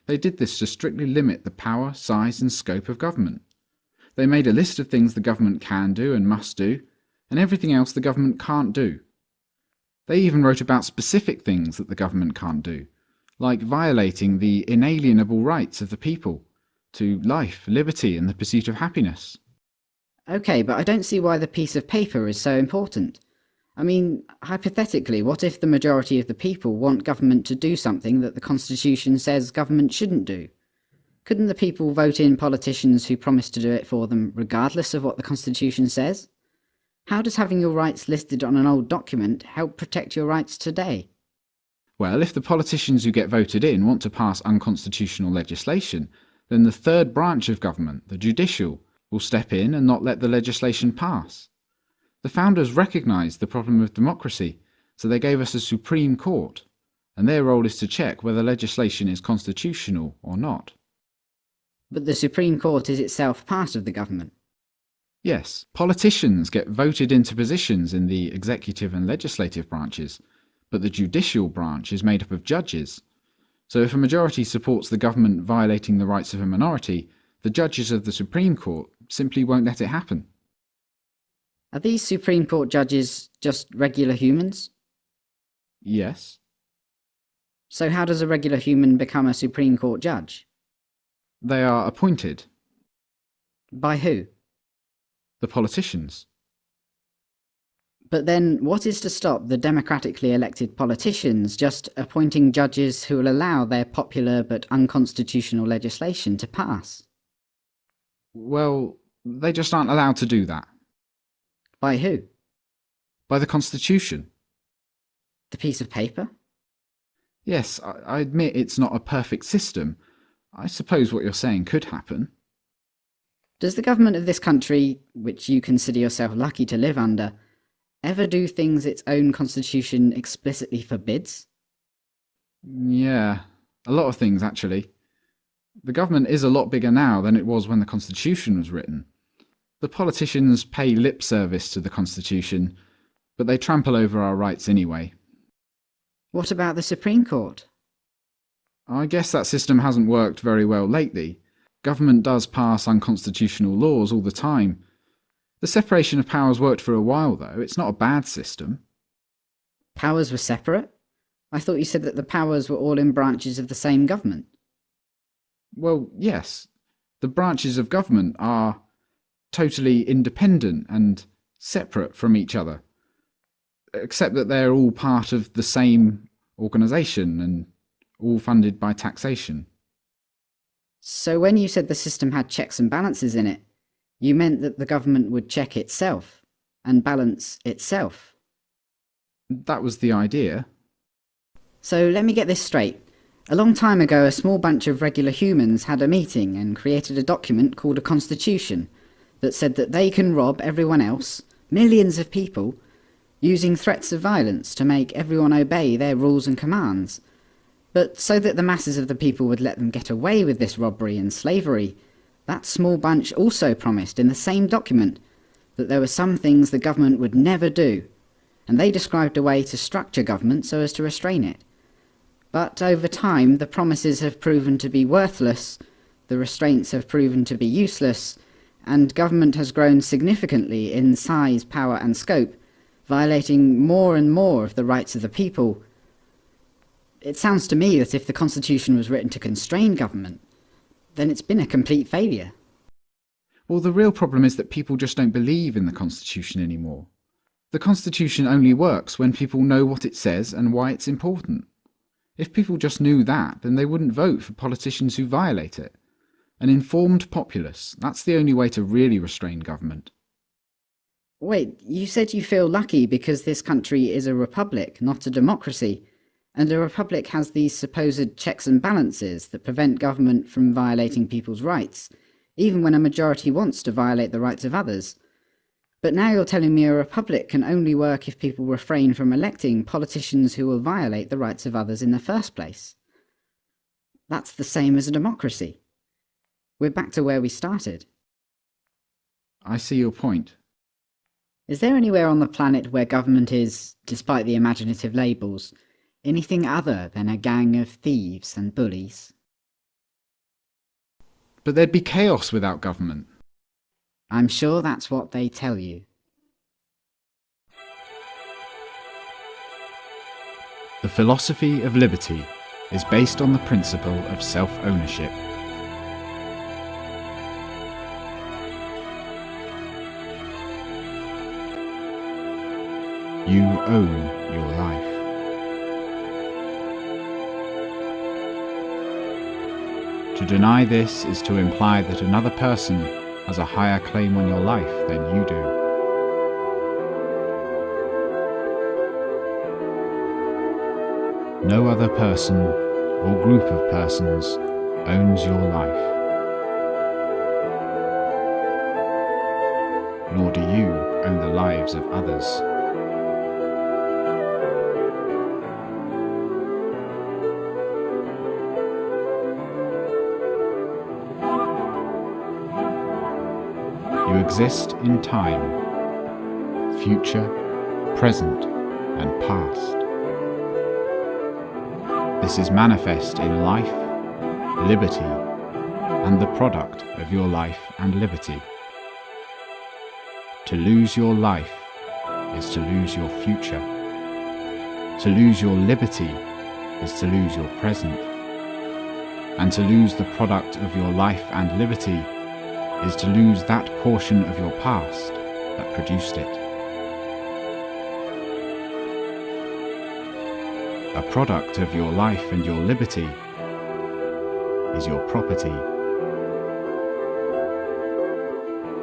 They did this to strictly limit the power, size and scope of government. They made a list of things the government can do and must do, and everything else the government can't do. They even wrote about specific things that the government can't do, like violating the inalienable rights of the people to life, liberty and the pursuit of happiness. Okay, but I don't see why the piece of paper is so important. I mean, hypothetically, what if the majority of the people want government to do something that the Constitution says government shouldn't do? Couldn't the people vote in politicians who promise to do it for them, regardless of what the Constitution says? How does having your rights listed on an old document help protect your rights today? Well, if the politicians who get voted in want to pass unconstitutional legislation, then the third branch of government, the judicial, will step in and not let the legislation pass. The founders recognised the problem of democracy, so they gave us a Supreme Court, and their role is to check whether legislation is constitutional or not. But the Supreme Court is itself part of the government. Yes, politicians get voted into positions in the executive and legislative branches, but the judicial branch is made up of judges. So if a majority supports the government violating the rights of a minority, the judges of the Supreme Court simply won't let it happen. Are these Supreme Court judges just regular humans? Yes. So how does a regular human become a Supreme Court judge? They are appointed. By who? The politicians. But then, what is to stop the democratically elected politicians just appointing judges who will allow their popular but unconstitutional legislation to pass? Well, they just aren't allowed to do that. By who? By the Constitution. The piece of paper? Yes, I admit it's not a perfect system. I suppose what you're saying could happen. Does the government of this country, which you consider yourself lucky to live under, ever do things its own constitution explicitly forbids? Yeah, a lot of things actually. The government is a lot bigger now than it was when the Constitution was written. The politicians pay lip service to the Constitution, but they trample over our rights anyway. What about the Supreme Court? I guess that system hasn't worked very well lately. Government does pass unconstitutional laws all the time. The separation of powers worked for a while, though. It's not a bad system. Powers were separate? I thought you said that the powers were all in branches of the same government. Well, yes. The branches of government are totally independent and separate from each other, except that they're all part of the same organisation and all funded by taxation. So when you said the system had checks and balances in it, you meant that the government would check itself and balance itself. That was the idea. So let me get this straight. A long time ago, a small bunch of regular humans had a meeting and created a document called a constitution that said that they can rob everyone else, millions of people, using threats of violence to make everyone obey their rules and commands. But so that the masses of the people would let them get away with this robbery and slavery, that small bunch also promised in the same document that there were some things the government would never do, and they described a way to structure government so as to restrain it. But over time, the promises have proven to be worthless, the restraints have proven to be useless, and government has grown significantly in size, power and scope, violating more and more of the rights of the people. It sounds to me that if the Constitution was written to constrain government, then it's been a complete failure. Well, the real problem is that people just don't believe in the Constitution anymore. The Constitution only works when people know what it says and why it's important. If people just knew that, then they wouldn't vote for politicians who violate it. An informed populace, that's the only way to really restrain government. Wait, you said you feel lucky because this country is a republic, not a democracy, and a republic has these supposed checks and balances that prevent government from violating people's rights, even when a majority wants to violate the rights of others. But now you're telling me a republic can only work if people refrain from electing politicians who will violate the rights of others in the first place. That's the same as a democracy. We're back to where we started. I see your point. Is there anywhere on the planet where government is, despite the imaginative labels, anything other than a gang of thieves and bullies? But there'd be chaos without government. I'm sure that's what they tell you. The philosophy of liberty is based on the principle of self-ownership. You own your life. To deny this is to imply that another person has a higher claim on your life than you do. No other person or group of persons owns your life. Nor do you own the lives of others. You exist in time, future, present, and past. This is manifest in life, liberty, and the product of your life and liberty. To lose your life is to lose your future. To lose your liberty is to lose your present. And to lose the product of your life and liberty is to lose that portion of your past that produced it. A product of your life and your liberty is your property.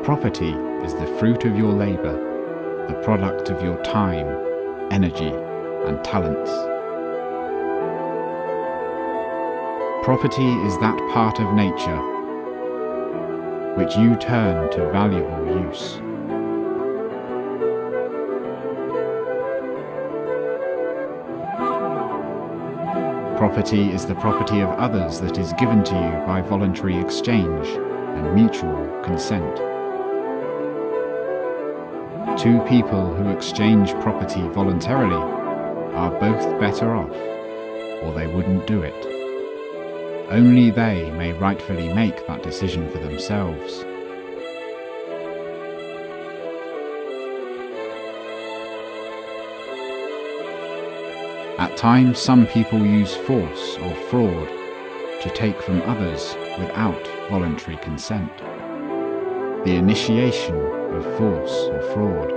Property is the fruit of your labour, the product of your time, energy, and talents. Property is that part of nature which you turn to valuable use. Property is the property of others that is given to you by voluntary exchange and mutual consent. Two people who exchange property voluntarily are both better off, or they wouldn't do it. Only they may rightfully make that decision for themselves. At times, some people use force or fraud to take from others without voluntary consent. The initiation of force or fraud.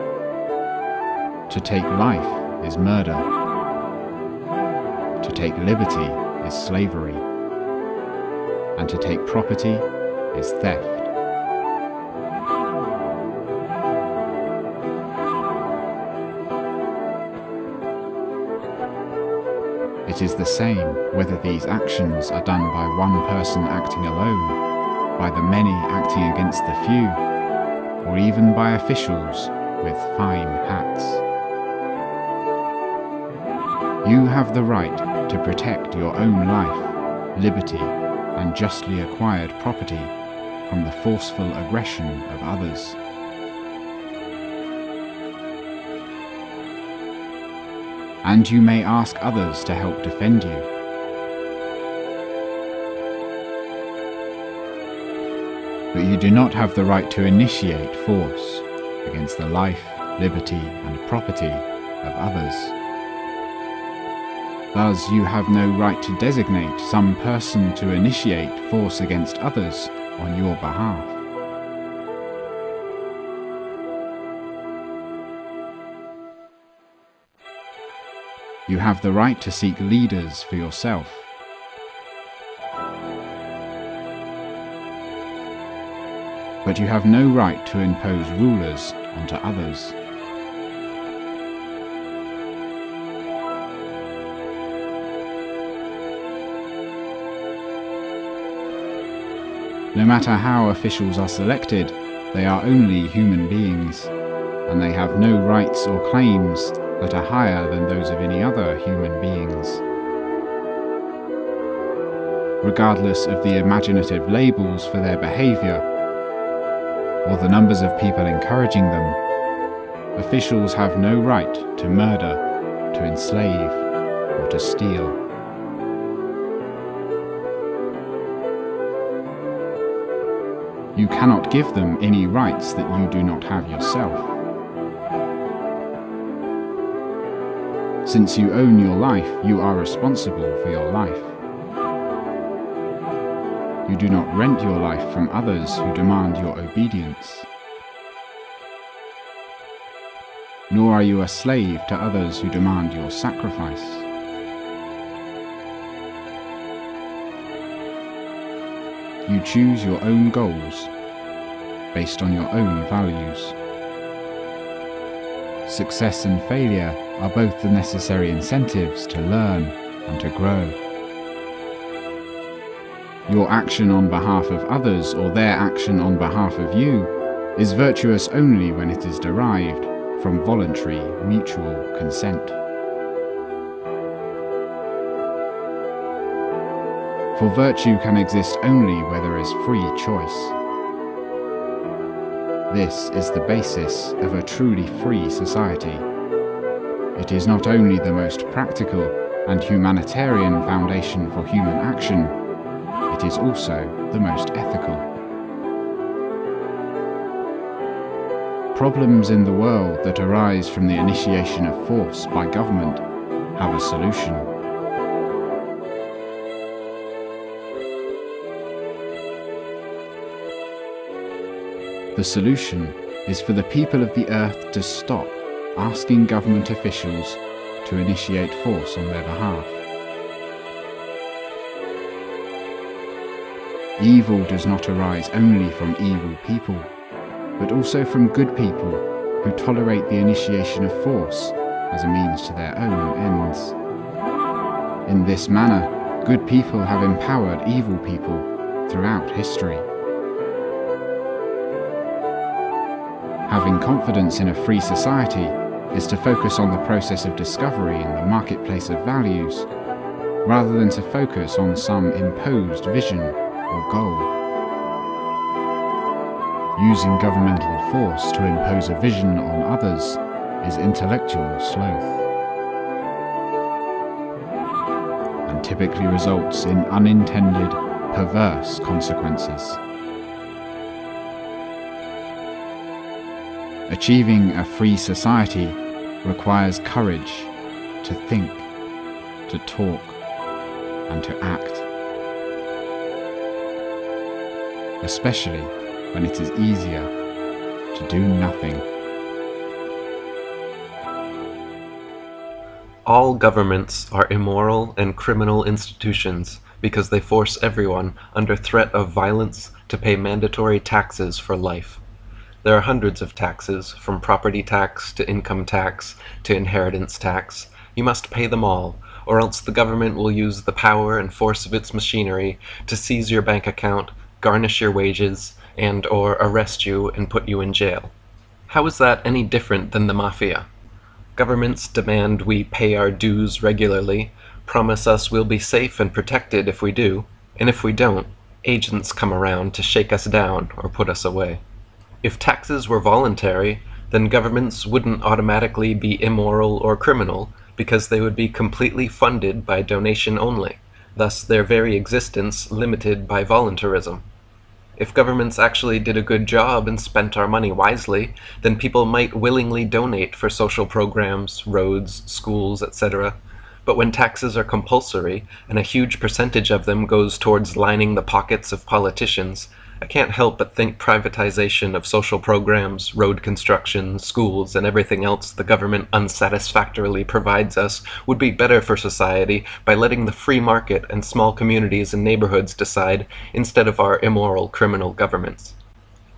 To take life is murder. To take liberty is slavery. And to take property is theft. It is the same whether these actions are done by one person acting alone, by the many acting against the few, or even by officials with fine hats. You have the right to protect your own life, liberty, and justly acquired property from the forceful aggression of others. And you may ask others to help defend you. But you do not have the right to initiate force against the life, liberty, and property of others. Thus, you have no right to designate some person to initiate force against others on your behalf. You have the right to seek leaders for yourself. But you have no right to impose rulers onto others. No matter how officials are selected, they are only human beings, and they have no rights or claims that are higher than those of any other human beings. Regardless of the imaginative labels for their behavior, or the numbers of people encouraging them, officials have no right to murder, to enslave, or to steal. You cannot give them any rights that you do not have yourself. Since you own your life, you are responsible for your life. You do not rent your life from others who demand your obedience. Nor are you a slave to others who demand your sacrifice. You choose your own goals based on your own values. Success and failure are both the necessary incentives to learn and to grow. Your action on behalf of others or their action on behalf of you is virtuous only when it is derived from voluntary mutual consent. For virtue can exist only where there is free choice. This is the basis of a truly free society. It is not only the most practical and humanitarian foundation for human action, it is also the most ethical. Problems in the world that arise from the initiation of force by government have a solution. The solution is for the people of the earth to stop asking government officials to initiate force on their behalf. Evil does not arise only from evil people, but also from good people who tolerate the initiation of force as a means to their own ends. In this manner, good people have empowered evil people throughout history. Having confidence in a free society is to focus on the process of discovery in the marketplace of values, rather than to focus on some imposed vision or goal. Using governmental force to impose a vision on others is intellectual sloth, and typically results in unintended, perverse consequences. Achieving a free society requires courage to think, to talk, and to act, especially when it is easier to do nothing. All governments are immoral and criminal institutions because they force everyone under threat of violence to pay mandatory taxes for life. There are hundreds of taxes, from property tax to income tax to inheritance tax. You must pay them all, or else the government will use the power and force of its machinery to seize your bank account, garnish your wages, and/or arrest you and put you in jail. How is that any different than the mafia? Governments demand we pay our dues regularly, promise us we'll be safe and protected if we do, and if we don't, agents come around to shake us down or put us away. If taxes were voluntary, then governments wouldn't automatically be immoral or criminal because they would be completely funded by donation only, thus their very existence limited by voluntarism. If governments actually did a good job and spent our money wisely, then people might willingly donate for social programs, roads, schools, etc. But when taxes are compulsory, and a huge percentage of them goes towards lining the pockets of politicians, I can't help but think privatization of social programs, road construction, schools, and everything else the government unsatisfactorily provides us would be better for society by letting the free market and small communities and neighborhoods decide instead of our immoral criminal governments.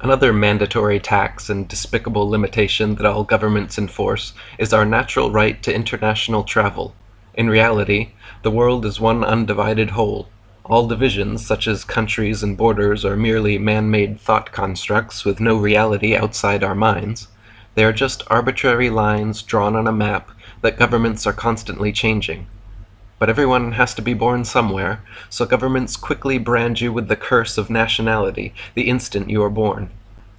Another mandatory tax and despicable limitation that all governments enforce is our natural right to international travel. In reality, the world is one undivided whole. All divisions, such as countries and borders, are merely man-made thought constructs with no reality outside our minds. They are just arbitrary lines drawn on a map that governments are constantly changing. But everyone has to be born somewhere, so governments quickly brand you with the curse of nationality the instant you are born.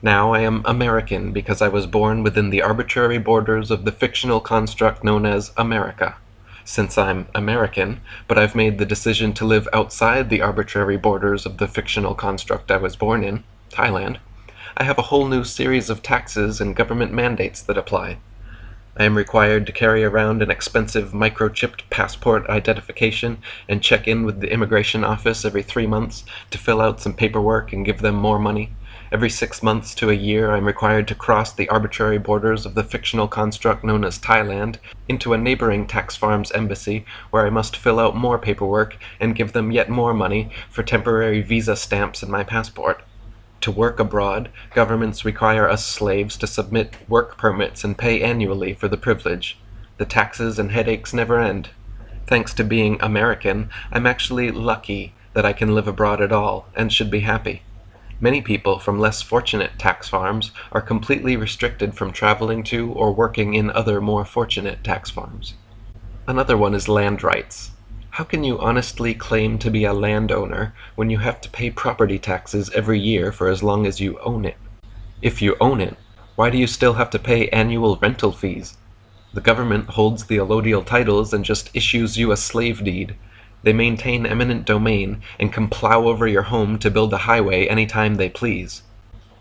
Now I am American because I was born within the arbitrary borders of the fictional construct known as America. Since I'm American, but I've made the decision to live outside the arbitrary borders of the fictional construct I was born in, Thailand, I have a whole new series of taxes and government mandates that apply. I am required to carry around an expensive microchipped passport identification and check in with the immigration office every 3 months to fill out some paperwork and give them more money. Every 6 months to a year, I'm required to cross the arbitrary borders of the fictional construct known as Thailand into a neighboring tax farm's embassy, where I must fill out more paperwork and give them yet more money for temporary visa stamps in my passport. To work abroad, governments require us slaves to submit work permits and pay annually for the privilege. The taxes and headaches never end. Thanks to being American, I'm actually lucky that I can live abroad at all, and should be happy. Many people from less fortunate tax farms are completely restricted from traveling to or working in other more fortunate tax farms. Another one is land rights. How can you honestly claim to be a landowner when you have to pay property taxes every year for as long as you own it? If you own it, why do you still have to pay annual rental fees? The government holds the allodial titles and just issues you a slave deed. They maintain eminent domain and can plow over your home to build a highway anytime they please.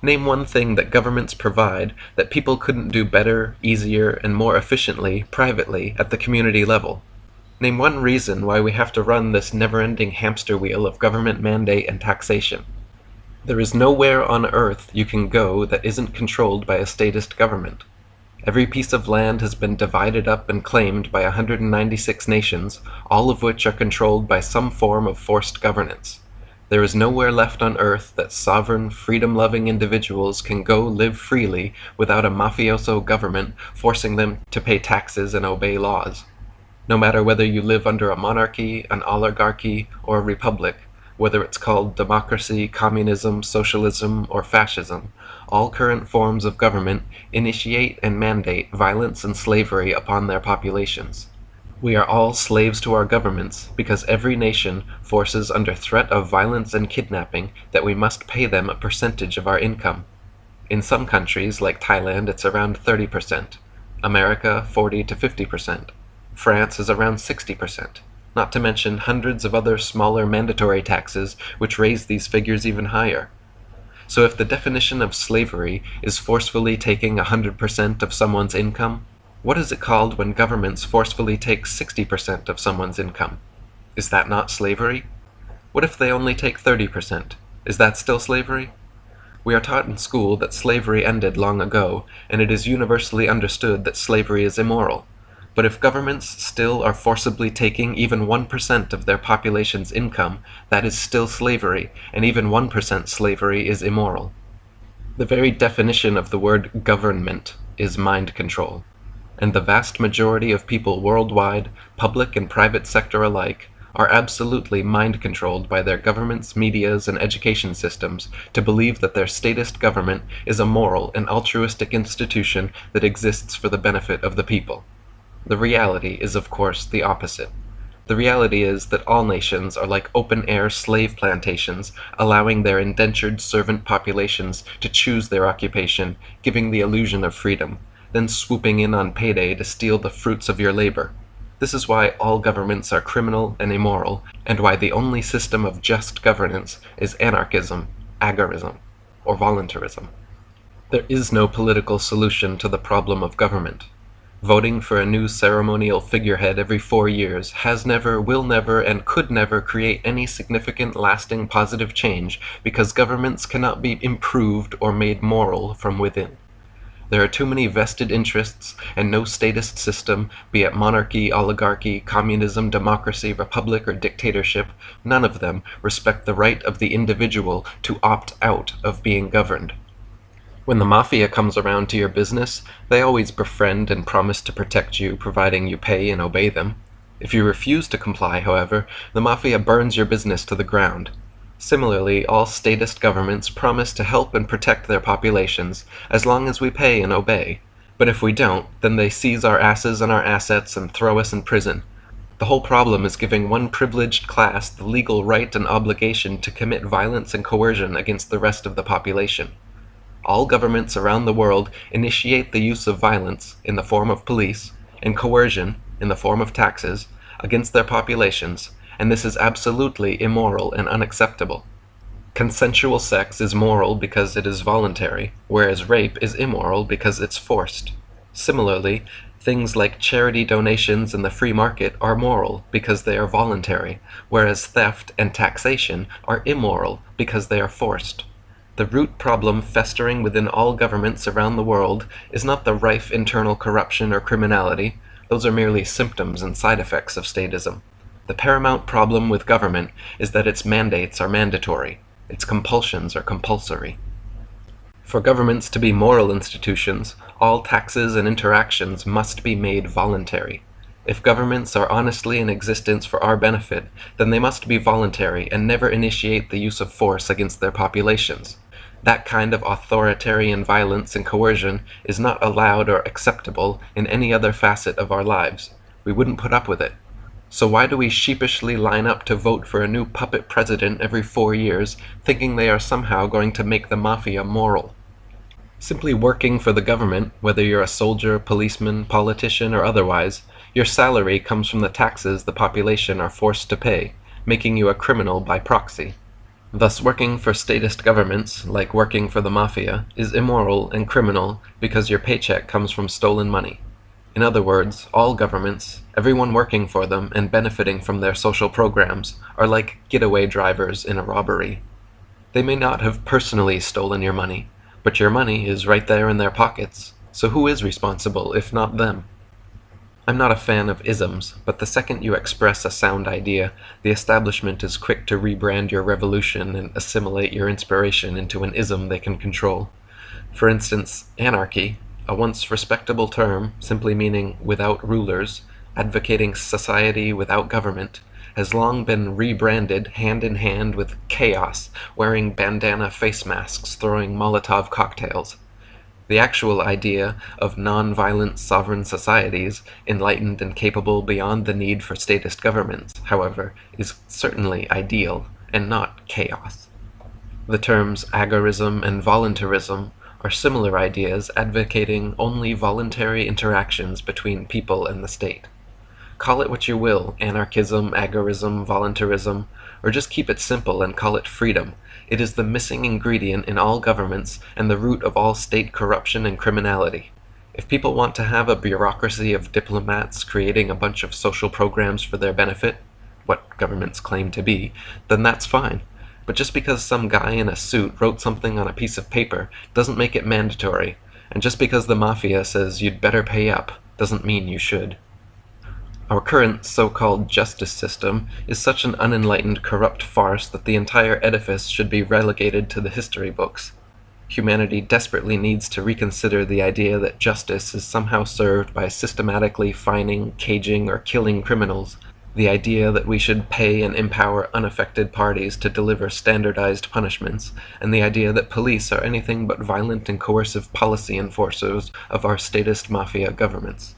Name one thing that governments provide that people couldn't do better, easier, and more efficiently privately at the community level. Name one reason why we have to run this never-ending hamster wheel of government mandate and taxation. There is nowhere on earth you can go that isn't controlled by a statist government. Every piece of land has been divided up and claimed by 196 nations, all of which are controlled by some form of forced governance. There is nowhere left on earth that sovereign, freedom-loving individuals can go live freely without a mafioso government forcing them to pay taxes and obey laws. No matter whether you live under a monarchy, an oligarchy, or a republic, whether it's called democracy, communism, socialism, or fascism, all current forms of government initiate and mandate violence and slavery upon their populations. We are all slaves to our governments because every nation forces under threat of violence and kidnapping that we must pay them a percentage of our income. In some countries, like Thailand, it's around 30%. America, 40 to 50%. France is around 60%. Not to mention hundreds of other smaller mandatory taxes which raise these figures even higher. So if the definition of slavery is forcefully taking 100% of someone's income, what is it called when governments forcefully take 60% of someone's income? Is that not slavery? What if they only take 30%? Is that still slavery? We are taught in school that slavery ended long ago, and it is universally understood that slavery is immoral. But if governments still are forcibly taking even 1% of their population's income, that is still slavery, and even 1% slavery is immoral. The very definition of the word government is mind control, and the vast majority of people worldwide, public and private sector alike, are absolutely mind controlled by their governments, medias, and education systems to believe that their statist government is a moral and altruistic institution that exists for the benefit of the people. The reality is, of course, the opposite. The reality is that all nations are like open-air slave plantations, allowing their indentured servant populations to choose their occupation, giving the illusion of freedom, then swooping in on payday to steal the fruits of your labor. This is why all governments are criminal and immoral, and why the only system of just governance is anarchism, agorism, or voluntarism. There is no political solution to the problem of government. Voting for a new ceremonial figurehead every 4 years has never, will never, and could never create any significant, lasting, positive change because governments cannot be improved or made moral from within. There are too many vested interests, and no statist system, be it monarchy, oligarchy, communism, democracy, republic, or dictatorship, none of them respect the right of the individual to opt out of being governed. When the mafia comes around to your business, they always befriend and promise to protect you, providing you pay and obey them. If you refuse to comply, however, the mafia burns your business to the ground. Similarly, all statist governments promise to help and protect their populations, as long as we pay and obey. But if we don't, then they seize our asses and our assets and throw us in prison. The whole problem is giving one privileged class the legal right and obligation to commit violence and coercion against the rest of the population. All governments around the world initiate the use of violence in the form of police and coercion in the form of taxes against their populations, and this is absolutely immoral and unacceptable. Consensual sex is moral because it is voluntary, whereas rape is immoral because it's forced. Similarly, things like charity donations and the free market are moral because they are voluntary, whereas theft and taxation are immoral because they are forced. The root problem festering within all governments around the world is not the rife internal corruption or criminality. Those are merely symptoms and side effects of statism. The paramount problem with government is that its mandates are mandatory, its compulsions are compulsory. For governments to be moral institutions, all taxes and interactions must be made voluntary. If governments are honestly in existence for our benefit, then they must be voluntary and never initiate the use of force against their populations. That kind of authoritarian violence and coercion is not allowed or acceptable in any other facet of our lives. We wouldn't put up with it. So why do we sheepishly line up to vote for a new puppet president every 4 years, thinking they are somehow going to make the mafia moral? Simply working for the government, whether you're a soldier, policeman, politician, or otherwise, your salary comes from the taxes the population are forced to pay, making you a criminal by proxy. Thus, working for statist governments, like working for the mafia, is immoral and criminal because your paycheck comes from stolen money. In other words, all governments, everyone working for them and benefiting from their social programs, are like getaway drivers in a robbery. They may not have personally stolen your money, but your money is right there in their pockets, so who is responsible if not them? I'm not a fan of isms, but the second you express a sound idea, the establishment is quick to rebrand your revolution and assimilate your inspiration into an ism they can control. For instance, anarchy, a once respectable term simply meaning without rulers, advocating society without government, has long been rebranded hand in hand with chaos, wearing bandana face masks, throwing Molotov cocktails. The actual idea of non-violent sovereign societies, enlightened and capable beyond the need for statist governments, however, is certainly ideal, and not chaos. The terms agorism and voluntarism are similar ideas advocating only voluntary interactions between people and the state. Call it what you will, anarchism, agorism, voluntarism, or just keep it simple and call it freedom. It is the missing ingredient in all governments and the root of all state corruption and criminality. If people want to have a bureaucracy of diplomats creating a bunch of social programs for their benefit, what governments claim to be, then that's fine. But just because some guy in a suit wrote something on a piece of paper doesn't make it mandatory, and just because the mafia says you'd better pay up doesn't mean you should. Our current so-called justice system is such an unenlightened, corrupt farce that the entire edifice should be relegated to the history books. Humanity desperately needs to reconsider the idea that justice is somehow served by systematically fining, caging, or killing criminals, the idea that we should pay and empower unaffected parties to deliver standardized punishments, and the idea that police are anything but violent and coercive policy enforcers of our statist mafia governments.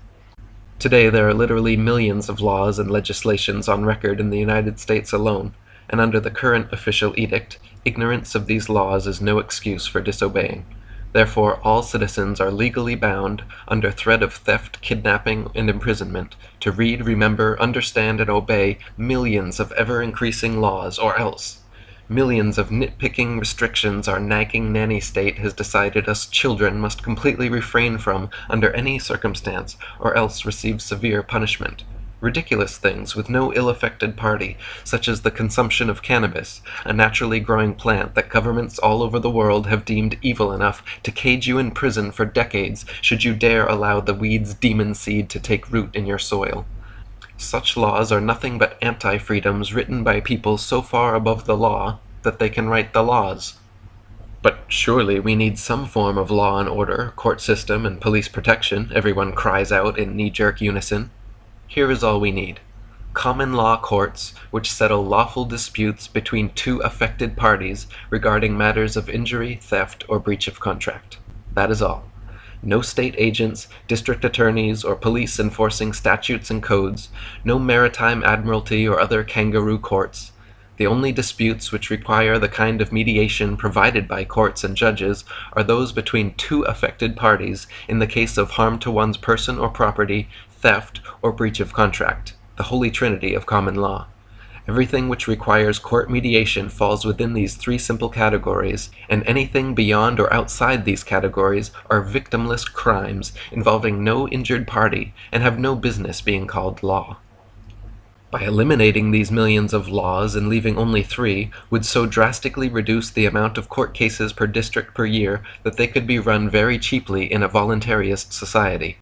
Today there are literally millions of laws and legislations on record in the United States alone, and under the current official edict, ignorance of these laws is no excuse for disobeying. Therefore, all citizens are legally bound, under threat of theft, kidnapping, and imprisonment, to read, remember, understand, and obey millions of ever-increasing laws, or else millions of nitpicking restrictions our nagging nanny state has decided us children must completely refrain from under any circumstance, or else receive severe punishment. Ridiculous things with no ill-affected party, such as the consumption of cannabis, a naturally growing plant that governments all over the world have deemed evil enough to cage you in prison for decades should you dare allow the weed's demon seed to take root in your soil. Such laws are nothing but anti-freedoms written by people so far above the law that they can write the laws. But surely we need some form of law and order, court system, and police protection, everyone cries out in knee-jerk unison. Here is all we need. Common law courts which settle lawful disputes between two affected parties regarding matters of injury, theft, or breach of contract. That is all. No state agents, district attorneys, or police enforcing statutes and codes, no maritime admiralty or other kangaroo courts. The only disputes which require the kind of mediation provided by courts and judges are those between two affected parties in the case of harm to one's person or property, theft, or breach of contract, the holy trinity of common law. Everything which requires court mediation falls within these three simple categories, and anything beyond or outside these categories are victimless crimes involving no injured party and have no business being called law. By eliminating these millions of laws and leaving only 3 would so drastically reduce the amount of court cases per district per year that they could be run very cheaply in a voluntarist society.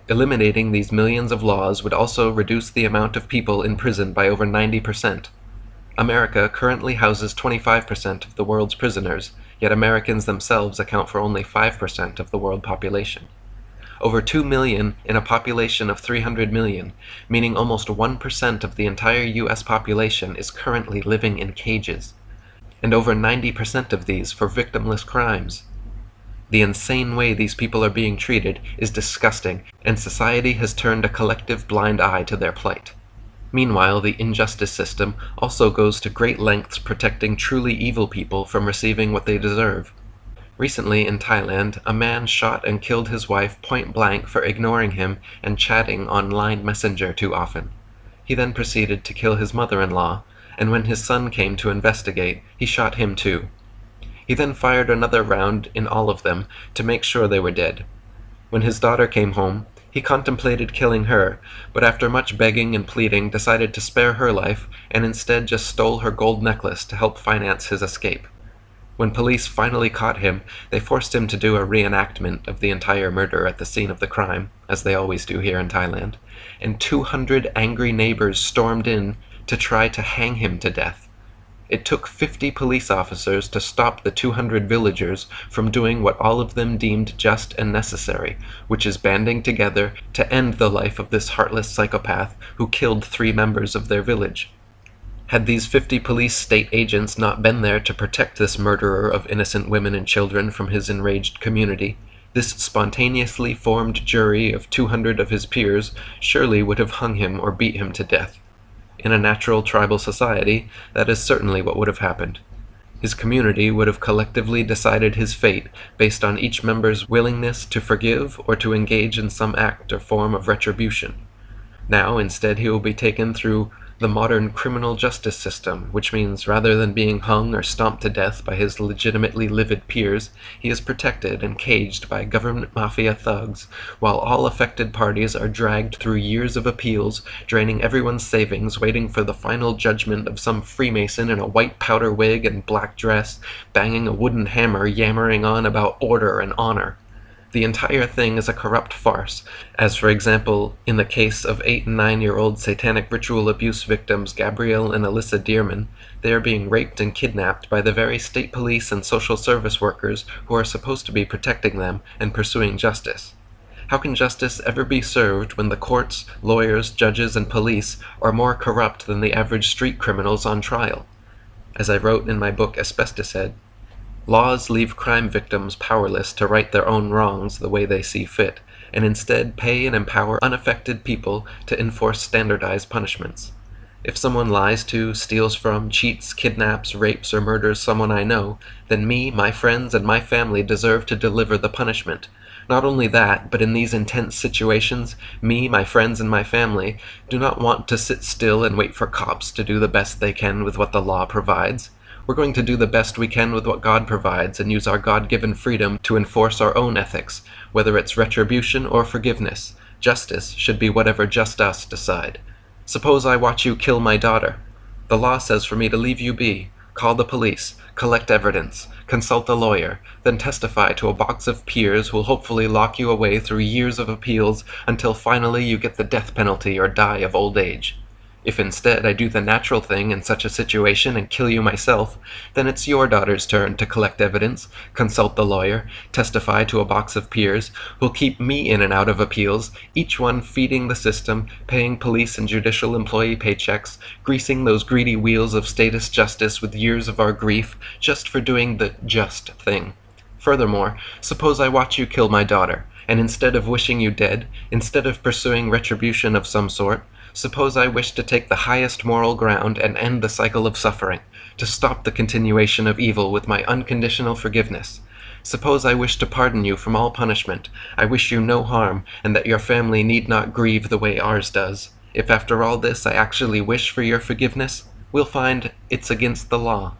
Eliminating these millions of laws would also reduce the amount of people in prison by over 90%. America currently houses 25% of the world's prisoners, yet Americans themselves account for only 5% of the world population. Over 2 million in a population of 300 million, meaning almost 1% of the entire US population is currently living in cages, and over 90% of these for victimless crimes. The insane way these people are being treated is disgusting, and society has turned a collective blind eye to their plight. Meanwhile, the injustice system also goes to great lengths protecting truly evil people from receiving what they deserve. Recently, in Thailand, a man shot and killed his wife point blank for ignoring him and chatting on Line Messenger too often. He then proceeded to kill his mother-in-law, and when his son came to investigate, he shot him too. He then fired another round in all of them to make sure they were dead. When his daughter came home, he contemplated killing her, but after much begging and pleading decided to spare her life and instead just stole her gold necklace to help finance his escape. When police finally caught him, they forced him to do a reenactment of the entire murder at the scene of the crime, as they always do here in Thailand, and 200 angry neighbors stormed in to try to hang him to death. It took 50 police officers to stop the 200 villagers from doing what all of them deemed just and necessary, which is banding together to end the life of this heartless psychopath who killed 3 members of their village. Had these 50 police state agents not been there to protect this murderer of innocent women and children from his enraged community, this spontaneously formed jury of 200 of his peers surely would have hung him or beat him to death. In a natural tribal society, that is certainly what would have happened. His community would have collectively decided his fate based on each member's willingness to forgive or to engage in some act or form of retribution. Now, instead, he will be taken through the modern criminal justice system, which means rather than being hung or stomped to death by his legitimately livid peers, he is protected and caged by government mafia thugs, while all affected parties are dragged through years of appeals, draining everyone's savings, waiting for the final judgment of some Freemason in a white powder wig and black dress, banging a wooden hammer, yammering on about order and honor. The entire thing is a corrupt farce, as for example, in the case of 8 and 9-year-old satanic ritual abuse victims Gabrielle and Alyssa Dearman. They are being raped and kidnapped by the very state police and social service workers who are supposed to be protecting them and pursuing justice. How can justice ever be served when the courts, lawyers, judges, and police are more corrupt than the average street criminals on trial? As I wrote in my book Asbestos, laws leave crime victims powerless to right their own wrongs the way they see fit, and instead pay and empower unaffected people to enforce standardized punishments. If someone lies to, steals from, cheats, kidnaps, rapes, or murders someone I know, then me, my friends, and my family deserve to deliver the punishment. Not only that, but in these intense situations, me, my friends, and my family do not want to sit still and wait for cops to do the best they can with what the law provides. We're going to do the best we can with what God provides and use our God-given freedom to enforce our own ethics, whether it's retribution or forgiveness. Justice should be whatever just us decide. Suppose I watch you kill my daughter. The law says for me to leave you be, call the police, collect evidence, consult a lawyer, then testify to a box of peers who will hopefully lock you away through years of appeals until finally you get the death penalty or die of old age. If instead I do the natural thing in such a situation and kill you myself, then it's your daughter's turn to collect evidence, consult the lawyer, testify to a box of peers, who'll keep me in and out of appeals, each one feeding the system, paying police and judicial employee paychecks, greasing those greedy wheels of statist justice with years of our grief, just for doing the just thing. Furthermore, suppose I watch you kill my daughter, and instead of wishing you dead, instead of pursuing retribution of some sort, suppose I wish to take the highest moral ground and end the cycle of suffering, to stop the continuation of evil with my unconditional forgiveness. Suppose I wish to pardon you from all punishment. I wish you no harm, and that your family need not grieve the way ours does. If after all this I actually wish for your forgiveness, we'll find it's against the law.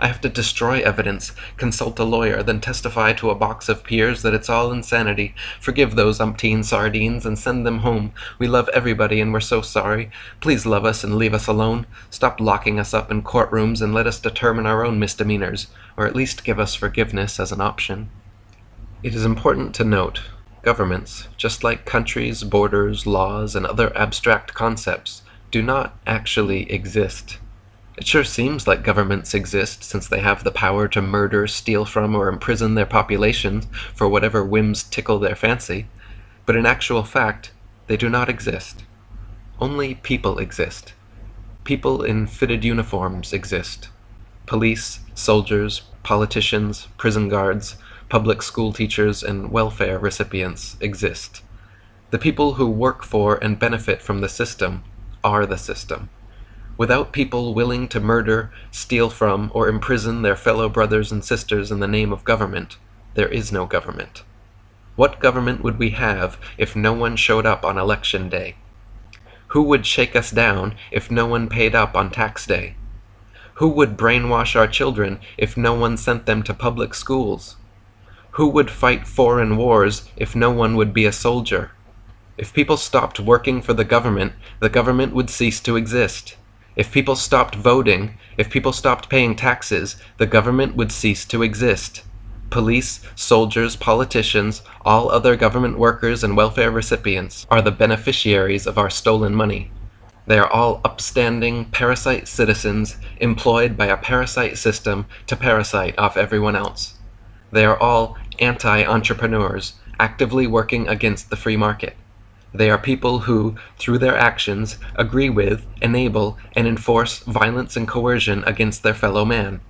I have to destroy evidence, consult a lawyer, then testify to a box of peers that it's all insanity. Forgive those umpteen sardines and send them home. We love everybody and we're so sorry. Please love us and leave us alone. Stop locking us up in courtrooms and let us determine our own misdemeanors, or at least give us forgiveness as an option. It is important to note, governments, just like countries, borders, laws, and other abstract concepts, do not actually exist. It sure seems like governments exist since they have the power to murder, steal from, or imprison their populations for whatever whims tickle their fancy, but in actual fact, they do not exist. Only people exist. People in fitted uniforms exist. Police, soldiers, politicians, prison guards, public school teachers, and welfare recipients exist. The people who work for and benefit from the system are the system. Without people willing to murder, steal from, or imprison their fellow brothers and sisters in the name of government, there is no government. What government would we have if no one showed up on election day? Who would shake us down if no one paid up on tax day? Who would brainwash our children if no one sent them to public schools? Who would fight foreign wars if no one would be a soldier? If people stopped working for the government would cease to exist. If people stopped voting, if people stopped paying taxes, the government would cease to exist. Police, soldiers, politicians, all other government workers and welfare recipients are the beneficiaries of our stolen money. They are all upstanding, parasite citizens employed by a parasite system to parasite off everyone else. They are all anti-entrepreneurs, actively working against the free market. They are people who, through their actions, agree with, enable, and enforce violence and coercion against their fellow man.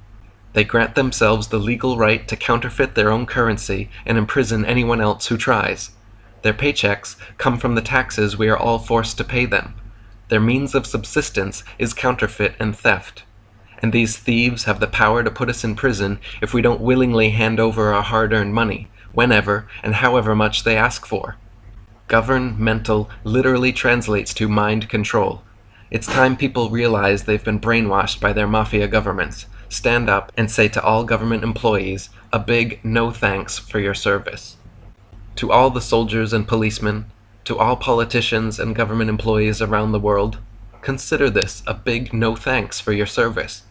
They grant themselves the legal right to counterfeit their own currency and imprison anyone else who tries. Their paychecks come from the taxes we are all forced to pay them. Their means of subsistence is counterfeit and theft. And these thieves have the power to put us in prison if we don't willingly hand over our hard-earned money, whenever and however much they ask for. Governmental literally translates to mind control. It's time people realize they've been brainwashed by their mafia governments. Stand up and say to all government employees a big no thanks for your service. To all the soldiers and policemen, to all politicians and government employees around the world, consider this a big no thanks for your service.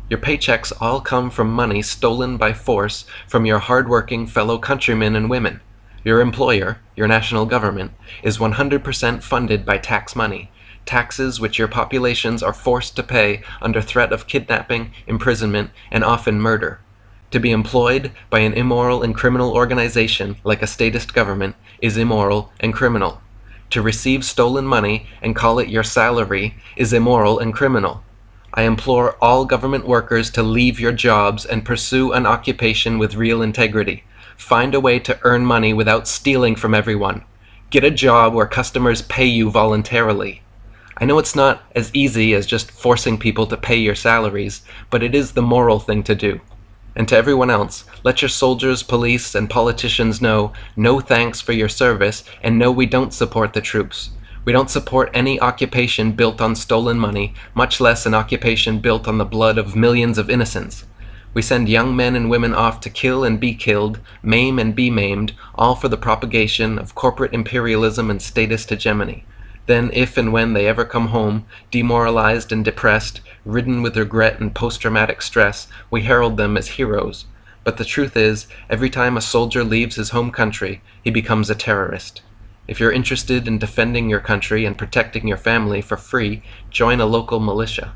Your paychecks all come from money stolen by force from your hardworking fellow countrymen and women. Your employer, your national government, is 100% funded by tax money, taxes which your populations are forced to pay under threat of kidnapping, imprisonment, and often murder. To be employed by an immoral and criminal organization like a statist government is immoral and criminal. To receive stolen money and call it your salary is immoral and criminal. I implore all government workers to leave your jobs and pursue an occupation with real integrity. Find a way to earn money without stealing from everyone. Get a job where customers pay you voluntarily. I know it's not as easy as just forcing people to pay your salaries, but it is the moral thing to do. And to everyone else, let your soldiers, police, and politicians know, no thanks for your service, and no, we don't support the troops. We don't support any occupation built on stolen money, much less an occupation built on the blood of millions of innocents. We send young men and women off to kill and be killed, maim and be maimed, all for the propagation of corporate imperialism and statist hegemony. Then, if and when they ever come home, demoralized and depressed, ridden with regret and post-traumatic stress, we herald them as heroes. But the truth is, every time a soldier leaves his home country, he becomes a terrorist. If you're interested in defending your country and protecting your family for free, join a local militia.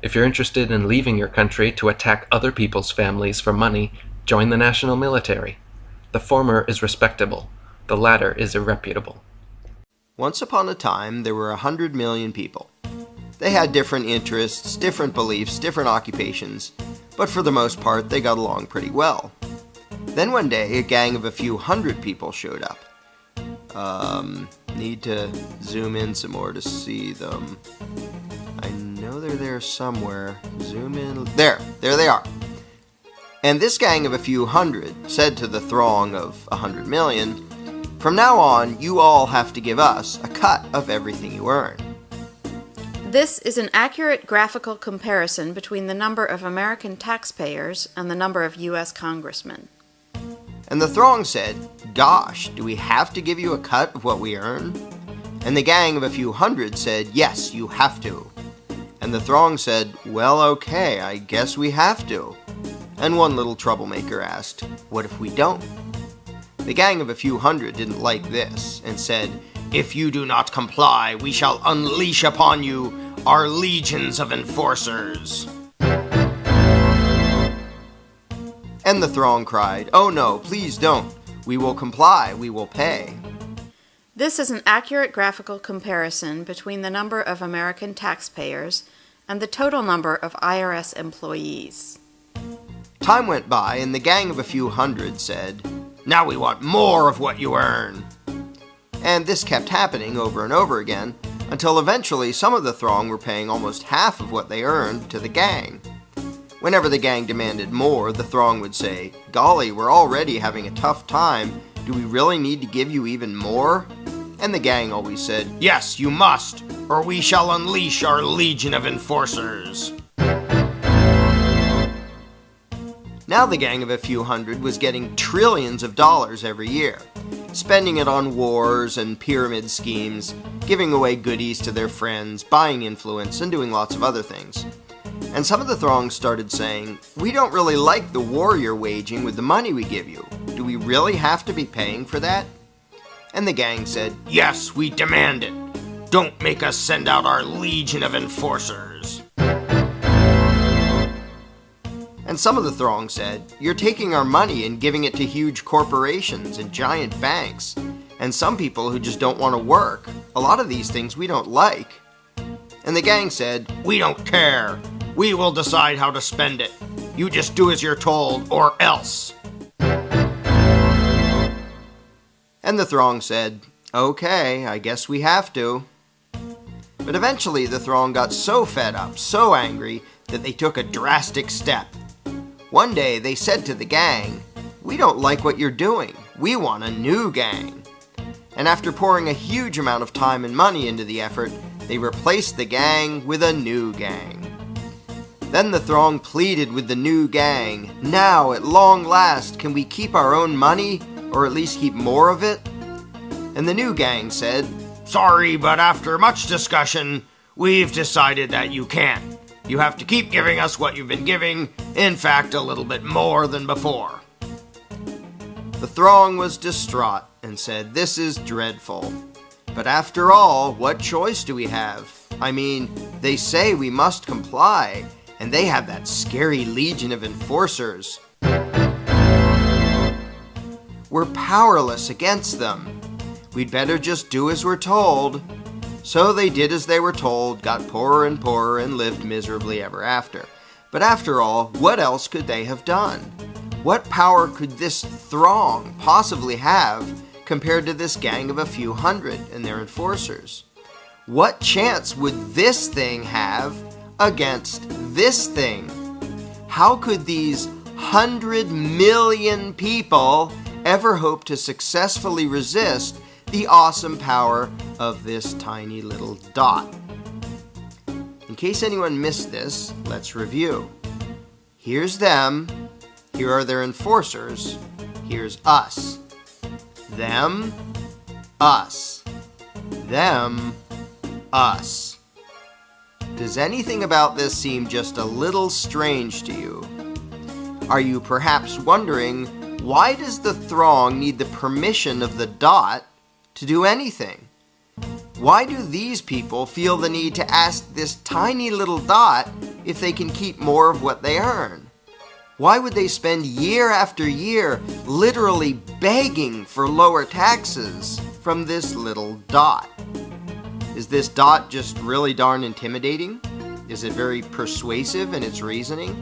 If you're interested in leaving your country to attack other people's families for money, join the national military. The former is respectable. The latter is irreputable. Once upon a time, there were 100 million people. They had different interests, different beliefs, different occupations, but for the most part, they got along pretty well. Then one day, a gang of a few hundred people showed up. Need to zoom in some more to see them. I know they're there somewhere. Zoom in. There they are. And this gang of a few hundred said to the throng of 100 million, "From now on, you all have to give us a cut of everything you earn." This is an accurate graphical comparison between the number of American taxpayers and the number of U.S. congressmen. And the throng said, "Gosh, do we have to give you a cut of what we earn?" And the gang of a few hundred said, "Yes, you have to." And the throng said, "Well, okay, I guess we have to." And one little troublemaker asked, "What if we don't?" The gang of a few hundred didn't like this and said, "If you do not comply, we shall unleash upon you our legions of enforcers." And the throng cried, "Oh no, please don't. We will comply, we will pay." This is an accurate graphical comparison between the number of American taxpayers and the total number of IRS employees. Time went by, and the gang of a few hundred said, "Now we want more of what you earn." And this kept happening over and over again, until eventually some of the throng were paying almost half of what they earned to the gang. Whenever the gang demanded more, the throng would say, "Golly, we're already having a tough time. Do we really need to give you even more?" And the gang always said, "Yes, you must, or we shall unleash our legion of enforcers." Now the gang of a few hundred was getting trillions of dollars every year, spending it on wars and pyramid schemes, giving away goodies to their friends, buying influence, and doing lots of other things. And some of the throng started saying, "We don't really like the war you're waging with the money we give you. Do we really have to be paying for that?" And the gang said, "Yes, we demand it. Don't make us send out our legion of enforcers." And some of the throng said, "You're taking our money and giving it to huge corporations and giant banks, and some people who just don't want to work. A lot of these things we don't like." And the gang said, "We don't care. We will decide how to spend it. You just do as you're told, or else." And the throng said, "Okay, I guess we have to." But eventually the throng got so fed up, so angry, that they took a drastic step. One day they said to the gang, "We don't like what you're doing. We want a new gang." And after pouring a huge amount of time and money into the effort, they replaced the gang with a new gang. Then the throng pleaded with the new gang, "Now, at long last, can we keep our own money, or at least keep more of it?" And the new gang said, "Sorry, but after much discussion, we've decided that you can't. You have to keep giving us what you've been giving, in fact, a little bit more than before." The throng was distraught and said, "This is dreadful. But after all, what choice do we have? I mean, they say we must comply, and they have that scary legion of enforcers. We're powerless against them. We'd better just do as we're told." So they did as they were told, got poorer and poorer, and lived miserably ever after. But after all, what else could they have done? What power could this throng possibly have compared to this gang of a few hundred and their enforcers? What chance would this thing have against this thing? How could these 100 million people ever hope to successfully resist the awesome power of this tiny little dot? In case anyone missed this, let's review. Here's them, here are their enforcers, here's us. Them, us. Them, us. Does anything about this seem just a little strange to you? Are you perhaps wondering, why does the throng need the permission of the dot to do anything? Why do these people feel the need to ask this tiny little dot if they can keep more of what they earn? Why would they spend year after year literally begging for lower taxes from this little dot? Is this dot just really darn intimidating? Is it very persuasive in its reasoning?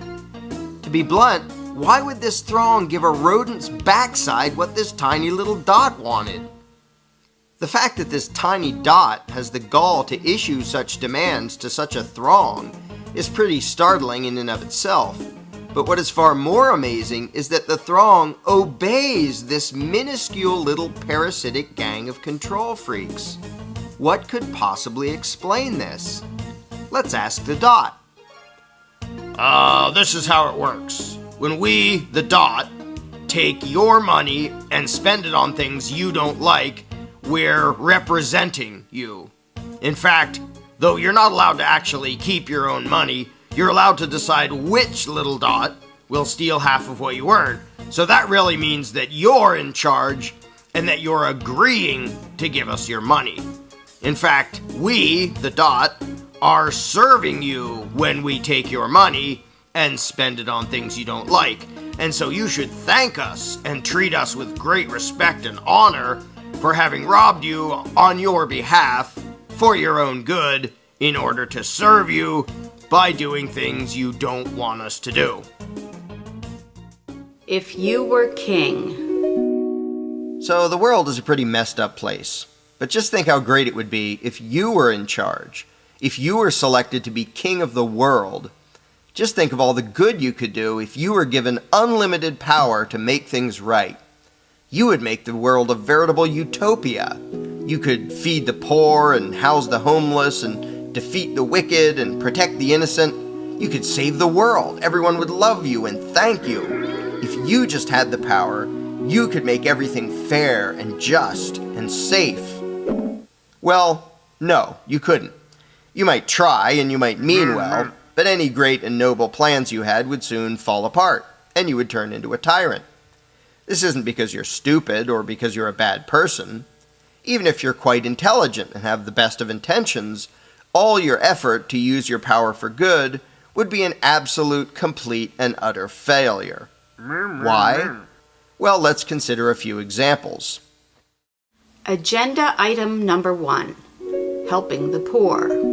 To be blunt, why would this throng give a rodent's backside what this tiny little dot wanted? The fact that this tiny dot has the gall to issue such demands to such a throng is pretty startling in and of itself. But what is far more amazing is that the throng obeys this minuscule little parasitic gang of control freaks. What could possibly explain this? Let's ask the dot. This is how it works. When we, the dot, take your money and spend it on things you don't like, we're representing you. In fact, though you're not allowed to actually keep your own money, you're allowed to decide which little dot will steal half of what you earn. So that really means that you're in charge and that you're agreeing to give us your money. In fact, we, the dot, are serving you when we take your money and spend it on things you don't like. And so you should thank us and treat us with great respect and honor for having robbed you on your behalf for your own good in order to serve you by doing things you don't want us to do. If you were king. So the world is a pretty messed up place. But just think how great it would be if you were in charge, if you were selected to be king of the world. Just think of all the good you could do if you were given unlimited power to make things right. You would make the world a veritable utopia. You could feed the poor and house the homeless and defeat the wicked and protect the innocent. You could save the world. Everyone would love you and thank you. If you just had the power, you could make everything fair and just and safe. Well, no, you couldn't. You might try and you might mean well, but any great and noble plans you had would soon fall apart, and you would turn into a tyrant. This isn't because you're stupid or because you're a bad person. Even if you're quite intelligent and have the best of intentions, all your effort to use your power for good would be an absolute, complete, and utter failure. Why? Well, let's consider a few examples. Agenda item number 1. Helping the poor.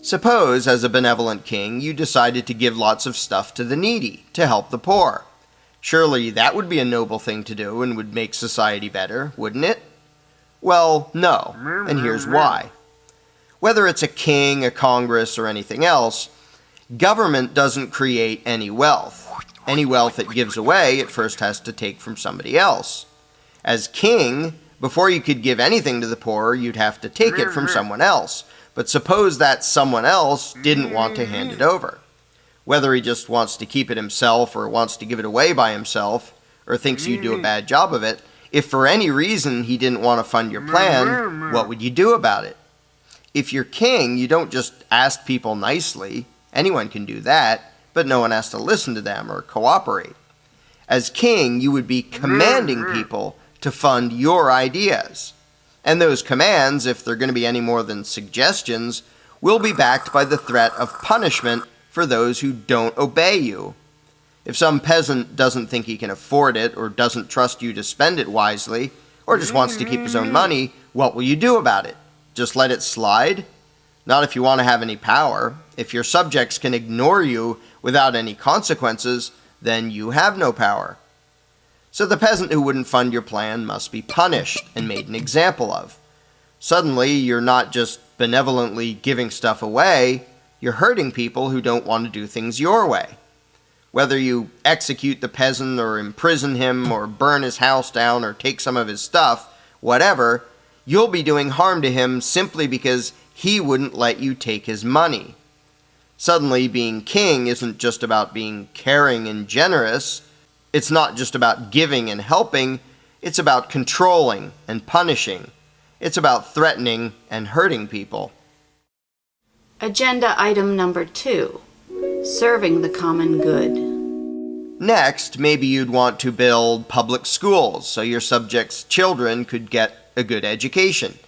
Suppose, as a benevolent king, you decided to give lots of stuff to the needy to help the poor. Surely that would be a noble thing to do and would make society better, wouldn't it? Well, no, and here's why. Whether it's a king, a Congress, or anything else, government doesn't create any wealth. Any wealth it gives away, it first has to take from somebody else. As king, before you could give anything to the poor, you'd have to take it from someone else. But suppose that someone else didn't want to hand it over. Whether he just wants to keep it himself or wants to give it away by himself or thinks you do a bad job of it, if for any reason he didn't want to fund your plan, what would you do about it? If you're king, you don't just ask people nicely. Anyone can do that, but no one has to listen to them or cooperate. As king, you would be commanding people to fund your ideas. And those commands, if they're going to be any more than suggestions, will be backed by the threat of punishment for those who don't obey you. If some peasant doesn't think he can afford it, or doesn't trust you to spend it wisely, or just wants to keep his own money, what will you do about it? Just let it slide? Not if you want to have any power. If your subjects can ignore you without any consequences, then you have no power. So the peasant who wouldn't fund your plan must be punished and made an example of. Suddenly, you're not just benevolently giving stuff away, you're hurting people who don't want to do things your way. Whether you execute the peasant or imprison him or burn his house down or take some of his stuff, whatever, you'll be doing harm to him simply because he wouldn't let you take his money. Suddenly, being king isn't just about being caring and generous. It's not just about giving and helping. It's about controlling and punishing. It's about threatening and hurting people. Agenda item number 2, serving the common good. Next, maybe you'd want to build public schools so your subjects' children could get a good education.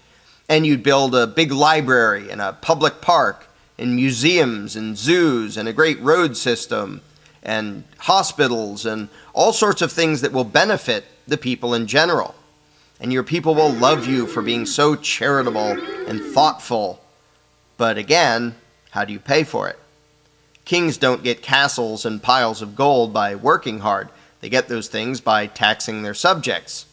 And you'd build a big library and a public park and museums and zoos and a great road system and hospitals and all sorts of things that will benefit the people in general. And your people will love you for being so charitable and thoughtful. But again, how do you pay for it? Kings don't get castles and piles of gold by working hard. They get those things by taxing their subjects.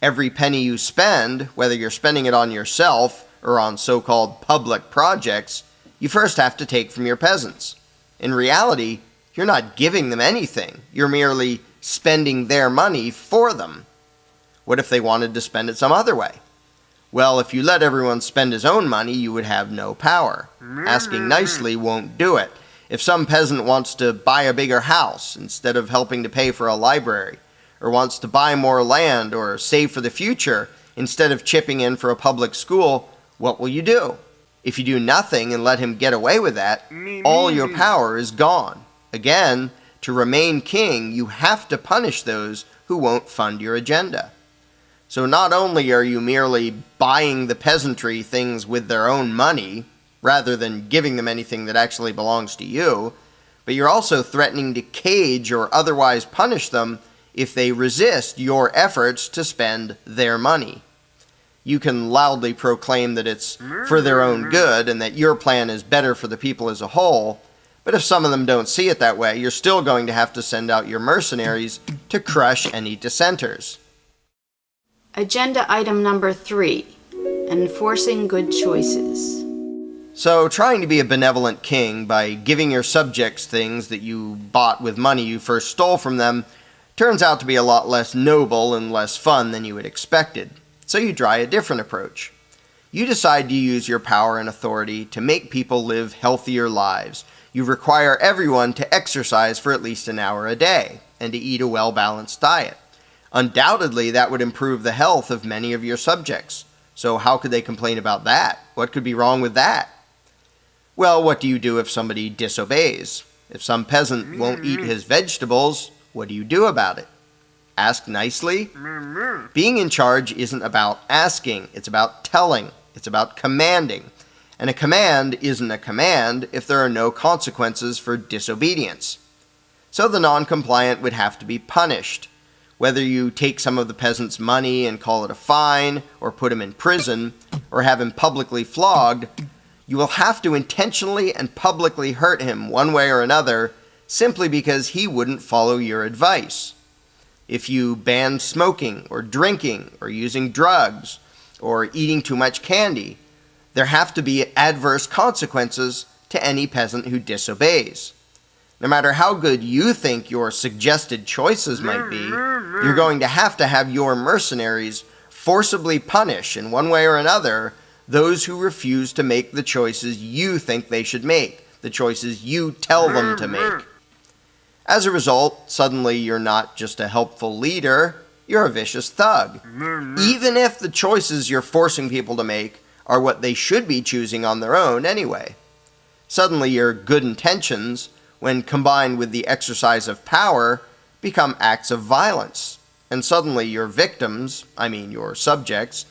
Every penny you spend, whether you're spending it on yourself or on so-called public projects, you first have to take from your peasants. In reality, you're not giving them anything. You're merely spending their money for them. What if they wanted to spend it some other way? Well, if you let everyone spend his own money, you would have no power. Asking nicely won't do it. If some peasant wants to buy a bigger house instead of helping to pay for a library, or wants to buy more land or save for the future instead of chipping in for a public school, what will you do? If you do nothing and let him get away with that, all your power is gone. Again, to remain king, you have to punish those who won't fund your agenda. So not only are you merely buying the peasantry things with their own money, rather than giving them anything that actually belongs to you, but you're also threatening to cage or otherwise punish them if they resist your efforts to spend their money. You can loudly proclaim that it's for their own good and that your plan is better for the people as a whole, but if some of them don't see it that way, you're still going to have to send out your mercenaries to crush any dissenters. Agenda item number 3, enforcing good choices. So, trying to be a benevolent king by giving your subjects things that you bought with money you first stole from them turns out to be a lot less noble and less fun than you had expected. So you try a different approach. You decide to use your power and authority to make people live healthier lives. You require everyone to exercise for at least an hour a day and to eat a well-balanced diet. Undoubtedly, that would improve the health of many of your subjects. So how could they complain about that? What could be wrong with that? Well, what do you do if somebody disobeys? If some peasant won't eat his vegetables, what do you do about it? Ask nicely? Being in charge isn't about asking, it's about telling, it's about commanding. And a command isn't a command if there are no consequences for disobedience. So the non-compliant would have to be punished. Whether you take some of the peasant's money and call it a fine, or put him in prison, or have him publicly flogged, you will have to intentionally and publicly hurt him one way or another simply because he wouldn't follow your advice. If you ban smoking or drinking or using drugs or eating too much candy, there have to be adverse consequences to any peasant who disobeys. No matter how good you think your suggested choices might be, you're going to have your mercenaries forcibly punish in one way or another those who refuse to make the choices you think they should make, the choices you tell them to make. As a result, suddenly you're not just a helpful leader, you're a vicious thug. Even if the choices you're forcing people to make are what they should be choosing on their own anyway. Suddenly your good intentions, when combined with the exercise of power, become acts of violence. And suddenly your victims, your subjects,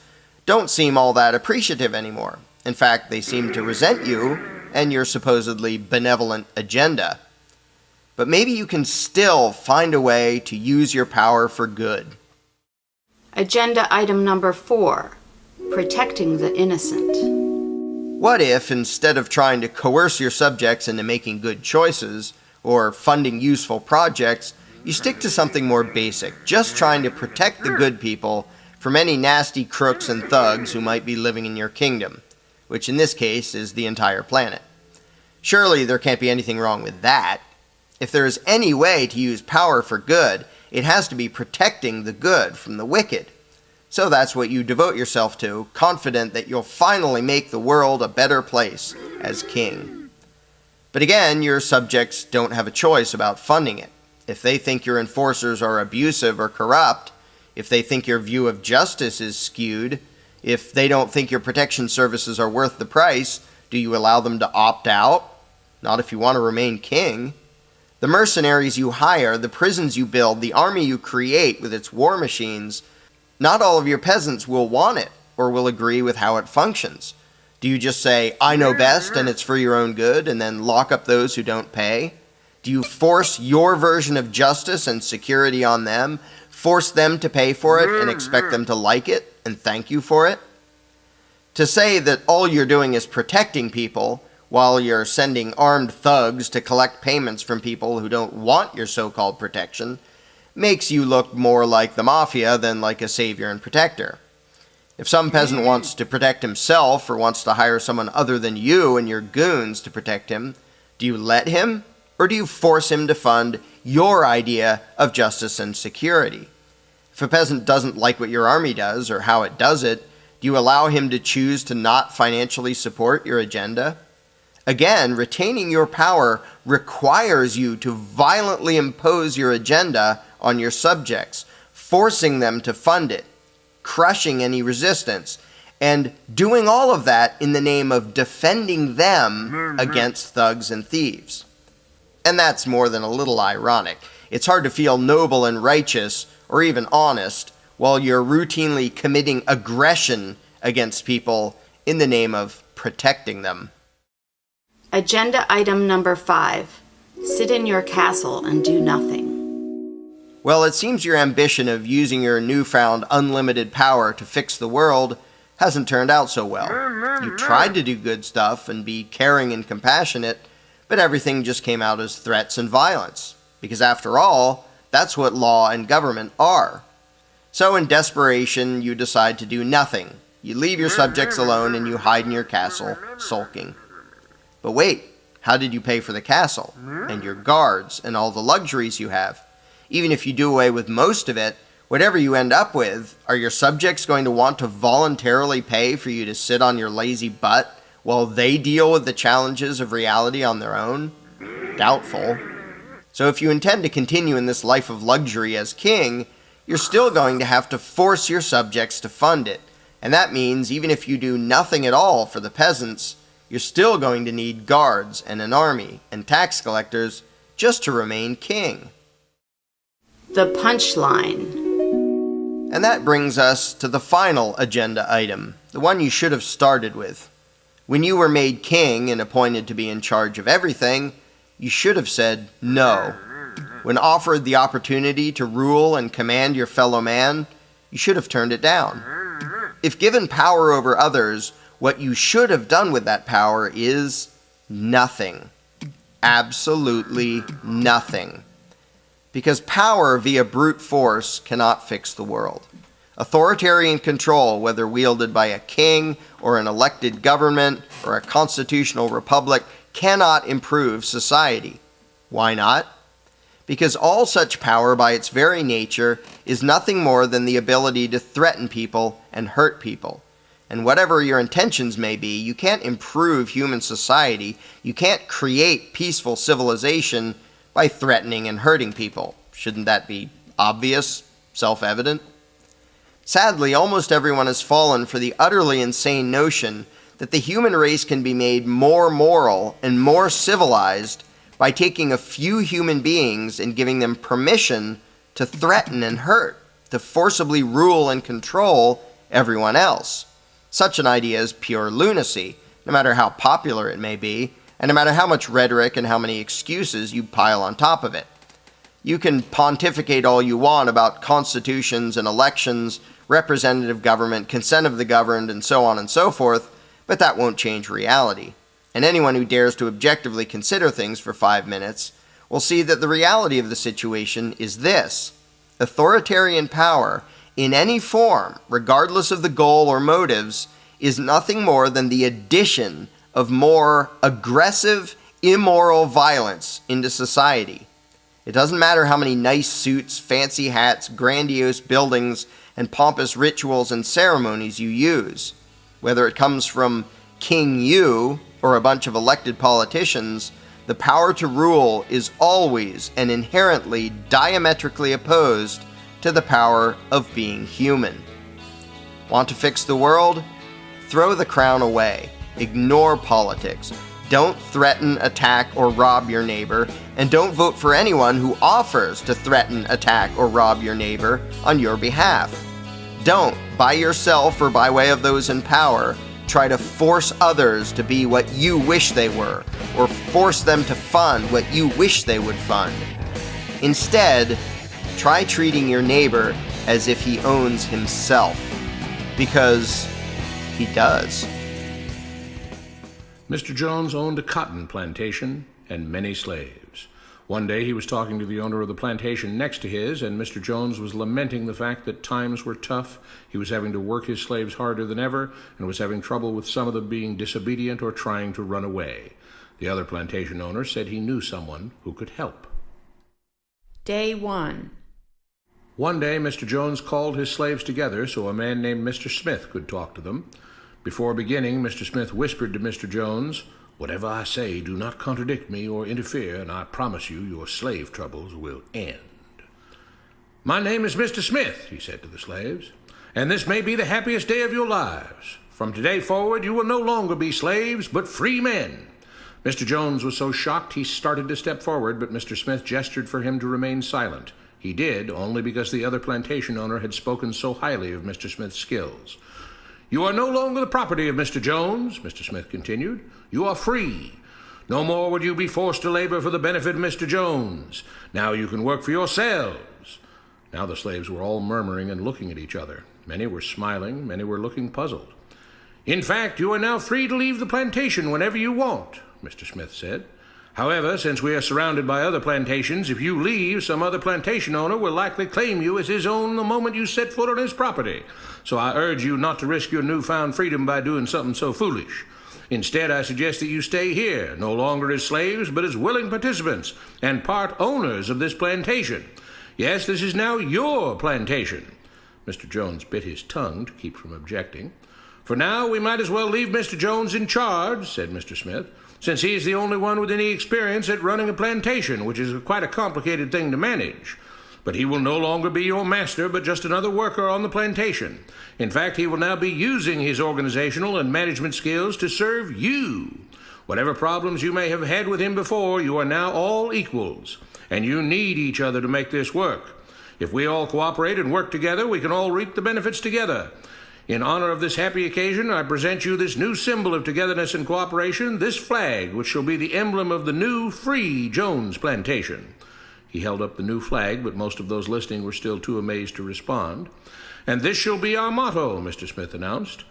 don't seem all that appreciative anymore. In fact, they seem to resent you and your supposedly benevolent agenda. But maybe you can still find a way to use your power for good. Agenda item number 4, protecting the innocent. What if, instead of trying to coerce your subjects into making good choices, or funding useful projects, you stick to something more basic, just trying to protect the good people from any nasty crooks and thugs who might be living in your kingdom, which in this case is the entire planet. Surely there can't be anything wrong with that. If there is any way to use power for good, it has to be protecting the good from the wicked. So that's what you devote yourself to, confident that you'll finally make the world a better place as king. But again, your subjects don't have a choice about funding it. If they think your enforcers are abusive or corrupt, if they think your view of justice is skewed, if they don't think your protection services are worth the price, do you allow them to opt out? Not if you want to remain king. The mercenaries you hire, the prisons you build, the army you create with its war machines, not all of your peasants will want it or will agree with how it functions. Do you just say, I know best and it's for your own good, and then lock up those who don't pay? Do you force your version of justice and security on them, force them to pay for it and expect them to like it and thank you for it? To say that all you're doing is protecting people while you're sending armed thugs to collect payments from people who don't want your so-called protection makes you look more like the mafia than like a savior and protector. If some peasant wants to protect himself or wants to hire someone other than you and your goons to protect him, do you let him, or do you force him to fund your idea of justice and security? If a peasant doesn't like what your army does or how it does it, do you allow him to choose to not financially support your agenda? Again, retaining your power requires you to violently impose your agenda on your subjects, forcing them to fund it, crushing any resistance, and doing all of that in the name of defending them against thugs and thieves. And that's more than a little ironic. It's hard to feel noble and righteous, or even honest, while you're routinely committing aggression against people in the name of protecting them. Agenda item number 5. Sit in your castle and do nothing. Well, it seems your ambition of using your newfound unlimited power to fix the world hasn't turned out so well. You tried to do good stuff and be caring and compassionate, but everything just came out as threats and violence. Because after all, that's what law and government are. So in desperation, you decide to do nothing. You leave your subjects alone and you hide in your castle, sulking. But wait, how did you pay for the castle, and your guards, and all the luxuries you have? Even if you do away with most of it, whatever you end up with, are your subjects going to want to voluntarily pay for you to sit on your lazy butt while they deal with the challenges of reality on their own? Doubtful. So if you intend to continue in this life of luxury as king, you're still going to have to force your subjects to fund it. And that means even if you do nothing at all for the peasants, you're still going to need guards and an army and tax collectors just to remain king. The punchline. And that brings us to the final agenda item, the one you should have started with. When you were made king and appointed to be in charge of everything, you should have said no. When offered the opportunity to rule and command your fellow man, you should have turned it down. If given power over others, what you should have done with that power is nothing. Absolutely nothing. Because power via brute force cannot fix the world. Authoritarian control, whether wielded by a king or an elected government or a constitutional republic, cannot improve society. Why not? Because all such power by its very nature is nothing more than the ability to threaten people and hurt people. And whatever your intentions may be, you can't improve human society, you can't create peaceful civilization by threatening and hurting people. Shouldn't that be obvious, self-evident? Sadly, almost everyone has fallen for the utterly insane notion that the human race can be made more moral and more civilized by taking a few human beings and giving them permission to threaten and hurt, to forcibly rule and control everyone else. Such an idea is pure lunacy, no matter how popular it may be, and no matter how much rhetoric and how many excuses you pile on top of it. You can pontificate all you want about constitutions and elections, representative government, consent of the governed, and so on and so forth, but that won't change reality. And anyone who dares to objectively consider things for 5 minutes will see that the reality of the situation is this: authoritarian power, in any form, regardless of the goal or motives, is nothing more than the addition of more aggressive, immoral violence into society. It doesn't matter how many nice suits, fancy hats, grandiose buildings, and pompous rituals and ceremonies you use. Whether it comes from King You or a bunch of elected politicians, the power to rule is always and inherently diametrically opposed to the power of being human. Want to fix the world? Throw the crown away. Ignore politics. Don't threaten, attack, or rob your neighbor, and don't vote for anyone who offers to threaten, attack, or rob your neighbor on your behalf. Don't, by yourself or by way of those in power, try to force others to be what you wish they were, or force them to fund what you wish they would fund. Instead, try treating your neighbor as if he owns himself, because he does. Mr. Jones owned a cotton plantation and many slaves. One day he was talking to the owner of the plantation next to his, and Mr. Jones was lamenting the fact that times were tough. He was having to work his slaves harder than ever, and was having trouble with some of them being disobedient or trying to run away. The other plantation owner said he knew someone who could help. Day 1. One day Mr. Jones called his slaves together so a man named Mr. Smith could talk to them. Before beginning, Mr. Smith whispered to Mr. Jones, "Whatever I say, do not contradict me or interfere, and I promise you your slave troubles will end." "My name is Mr. Smith," he said to the slaves, "and this may be the happiest day of your lives. From today forward, you will no longer be slaves, but free men." Mr. Jones was so shocked he started to step forward, but Mr. Smith gestured for him to remain silent. He did, only because the other plantation owner had spoken so highly of Mr. Smith's skills. "You are no longer the property of Mr. Jones," Mr. Smith continued. "You are free. No more would you be forced to labor for the benefit of Mr. Jones. Now you can work for yourselves." Now the slaves were all murmuring and looking at each other. Many were smiling, many were looking puzzled. "In fact, you are now free to leave the plantation whenever you want," Mr. Smith said. "However, since we are surrounded by other plantations, if you leave, some other plantation owner will likely claim you as his own the moment you set foot on his property. So I urge you not to risk your newfound freedom by doing something so foolish. Instead, I suggest that you stay here, no longer as slaves, but as willing participants and part owners of this plantation. Yes, this is now your plantation." Mr. Jones bit his tongue to keep from objecting. "For now, we might as well leave Mr. Jones in charge," said Mr. Smith, "since he is the only one with any experience at running a plantation, which is quite a complicated thing to manage. But he will no longer be your master, but just another worker on the plantation. In fact, he will now be using his organizational and management skills to serve you. Whatever problems you may have had with him before, you are now all equals, and you need each other to make this work. If we all cooperate and work together, we can all reap the benefits together. In honor of this happy occasion, I present you this new symbol of togetherness and cooperation, this flag, which shall be the emblem of the new, free Jones plantation." He held up the new flag, but most of those listening were still too amazed to respond. "And this shall be our motto," Mr. Smith announced.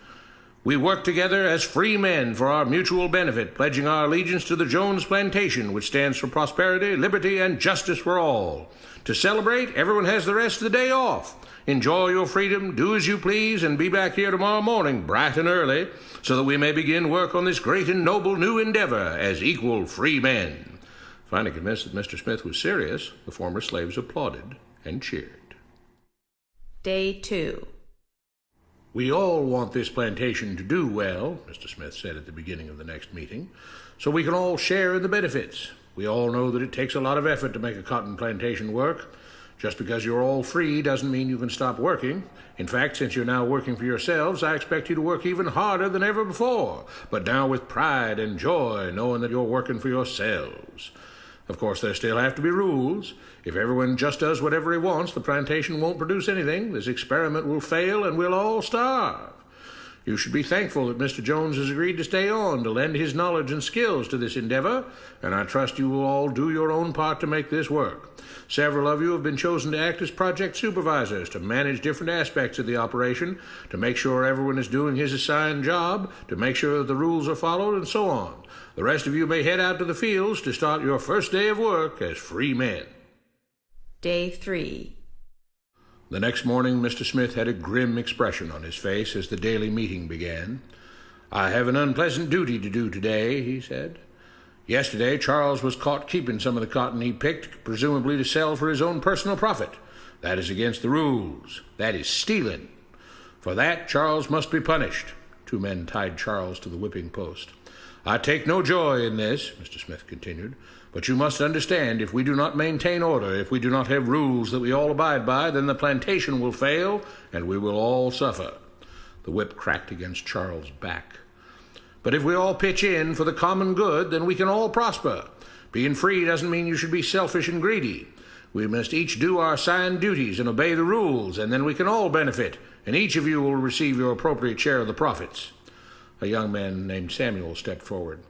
"We work together as free men for our mutual benefit, pledging our allegiance to the Jones plantation, which stands for prosperity, liberty, and justice for all. To celebrate, everyone has the rest of the day off. Enjoy your freedom, do as you please, and be back here tomorrow morning, bright and early, so that we may begin work on this great and noble new endeavor as equal free men." Finally convinced that Mr. Smith was serious, the former slaves applauded and cheered. Day 2. "We all want this plantation to do well," Mr. Smith said at the beginning of the next meeting, "so we can all share in the benefits. We all know that it takes a lot of effort to make a cotton plantation work. Just because you're all free doesn't mean you can stop working. In fact, since you're now working for yourselves, I expect you to work even harder than ever before, but now with pride and joy, knowing that you're working for yourselves. Of course, there still have to be rules. If everyone just does whatever he wants, the plantation won't produce anything. This experiment will fail, and we'll all starve. You should be thankful that Mr. Jones has agreed to stay on to lend his knowledge and skills to this endeavor, and I trust you will all do your own part to make this work. Several of you have been chosen to act as project supervisors to manage different aspects of the operation, to make sure everyone is doing his assigned job, to make sure that the rules are followed, and so on. The rest of you may head out to the fields to start your first day of work as free men. Day 3. The next morning, Mr. Smith had a grim expression on his face as the daily meeting began. "I have an unpleasant duty to do today," he said. "Yesterday, Charles was caught keeping some of the cotton he picked, presumably to sell for his own personal profit. That is against the rules. That is stealing. For that, Charles must be punished." 2 men tied Charles to the whipping post. "I take no joy in this," Mr. Smith continued, "but you must understand, if we do not maintain order, if we do not have rules that we all abide by, then the plantation will fail, and we will all suffer." The whip cracked against Charles' back. "But if we all pitch in for the common good, then we can all prosper. Being free doesn't mean you should be selfish and greedy. We must each do our assigned duties and obey the rules, and then we can all benefit, and each of you will receive your appropriate share of the profits." A young man named Samuel stepped forward.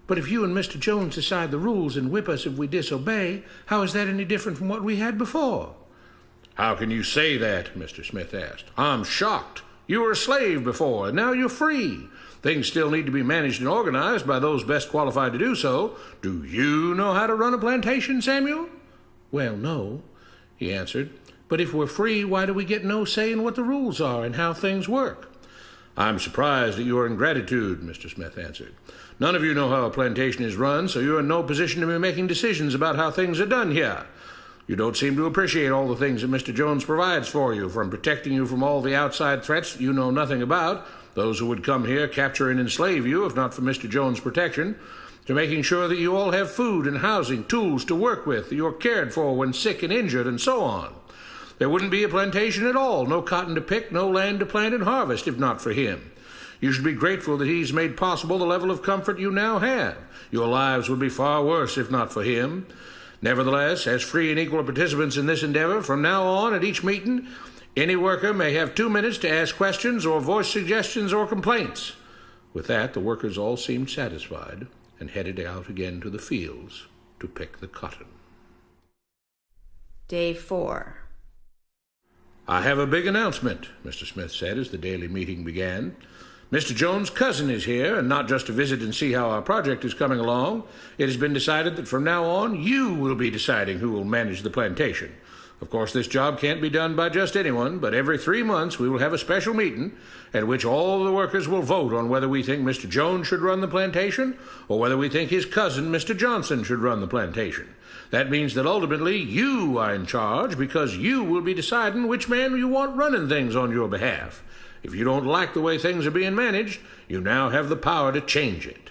"But if you and Mr. Jones decide the rules and whip us if we disobey, how is that any different from what we had before?" "How can you say that?" Mr. Smith asked. "I'm shocked. You were a slave before, and now you're free. Things still need to be managed and organized by those best qualified to do so. Do you know how to run a plantation, Samuel?" "Well, no," he answered. "But if we're free, why do we get no say in what the rules are and how things work?" "I'm surprised at your ingratitude," Mr. Smith answered. "None of you know how a plantation is run, so you're in no position to be making decisions about how things are done here. You don't seem to appreciate all the things that Mr. Jones provides for you, from protecting you from all the outside threats that you know nothing about, those who would come here, capture and enslave you if not for Mr. Jones' protection, to making sure that you all have food and housing, tools to work with, that you're cared for when sick and injured, and so on. There wouldn't be a plantation at all, no cotton to pick, no land to plant and harvest, if not for him. You should be grateful that he's made possible the level of comfort you now have. Your lives would be far worse if not for him. Nevertheless, as free and equal participants in this endeavor, from now on at each meeting, any worker may have 2 minutes to ask questions or voice suggestions or complaints." With that, the workers all seemed satisfied and headed out again to the fields to pick the cotton. Day 4. "I have a big announcement," Mr. Smith said as the daily meeting began. "Mr. Jones' cousin is here, and not just to visit and see how our project is coming along. It has been decided that from now on you will be deciding who will manage the plantation. Of course, this job can't be done by just anyone, but every 3 months we will have a special meeting at which all the workers will vote on whether we think Mr. Jones should run the plantation or whether we think his cousin, Mr. Johnson, should run the plantation. That means that ultimately you are in charge because you will be deciding which man you want running things on your behalf. If you don't like the way things are being managed, you now have the power to change it."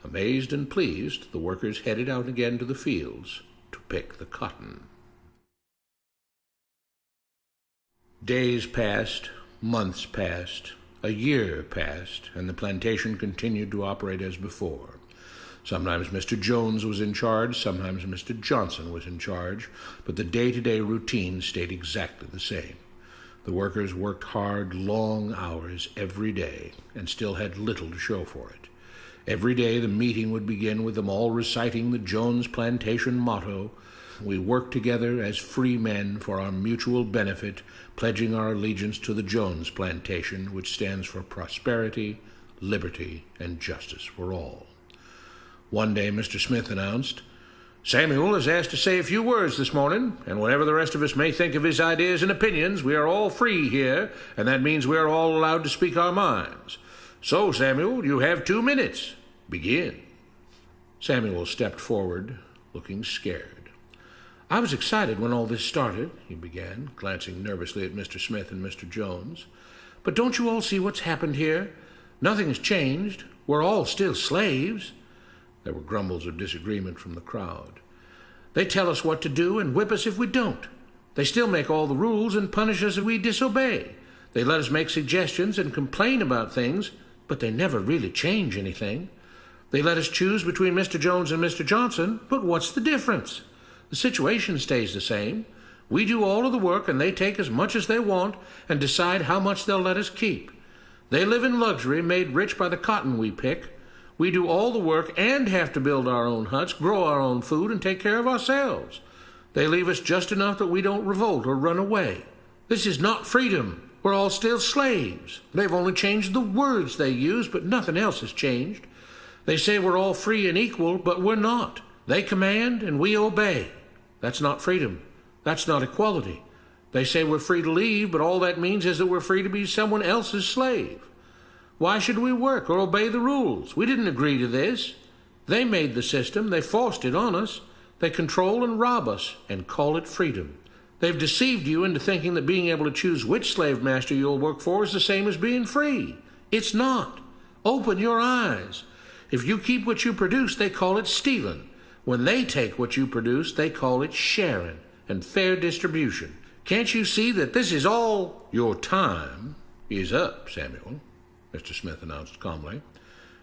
Amazed and pleased, the workers headed out again to the fields to pick the cotton. Days passed, months passed, a year passed, and the plantation continued to operate as before. Sometimes Mr. Jones was in charge, sometimes Mr. Johnson was in charge, but the day-to-day routine stayed exactly the same. The workers worked hard, long hours every day, and still had little to show for it. Every day the meeting would begin with them all reciting the Jones Plantation motto, "We work together as free men for our mutual benefit, pledging our allegiance to the Jones Plantation, which stands for prosperity, liberty, and justice for all." One day Mr. Smith announced, "Samuel is asked to say a few words this morning, and whatever the rest of us may think of his ideas and opinions, we are all free here, and that means we are all allowed to speak our minds. So, Samuel, you have 2 minutes. Begin." Samuel stepped forward, looking scared. "I was excited when all this started," he began, glancing nervously at Mr. Smith and Mr. Jones. "But don't you all see what's happened here? Nothing's changed. We're all still slaves." There were grumbles of disagreement from the crowd. "They tell us what to do and whip us if we don't. They still make all the rules and punish us if we disobey. They let us make suggestions and complain about things, but they never really change anything. They let us choose between Mr. Jones and Mr. Johnson, but what's the difference? The situation stays the same. We do all of the work and they take as much as they want and decide how much they'll let us keep. They live in luxury, made rich by the cotton we pick. We do all the work and have to build our own huts, grow our own food, and take care of ourselves. They leave us just enough that we don't revolt or run away. This is not freedom. We're all still slaves. They've only changed the words they use, but nothing else has changed. They say we're all free and equal, but we're not. They command and we obey. That's not freedom. That's not equality. They say we're free to leave, but all that means is that we're free to be someone else's slave. Why should we work or obey the rules? We didn't agree to this. They made the system. They forced it on us. They control and rob us and call it freedom. They've deceived you into thinking that being able to choose which slave master you'll work for is the same as being free. It's not. Open your eyes. If you keep what you produce, they call it stealing. When they take what you produce, they call it sharing and fair distribution. Can't you see that this is all? Your time is up, Samuel, Mr. Smith announced calmly.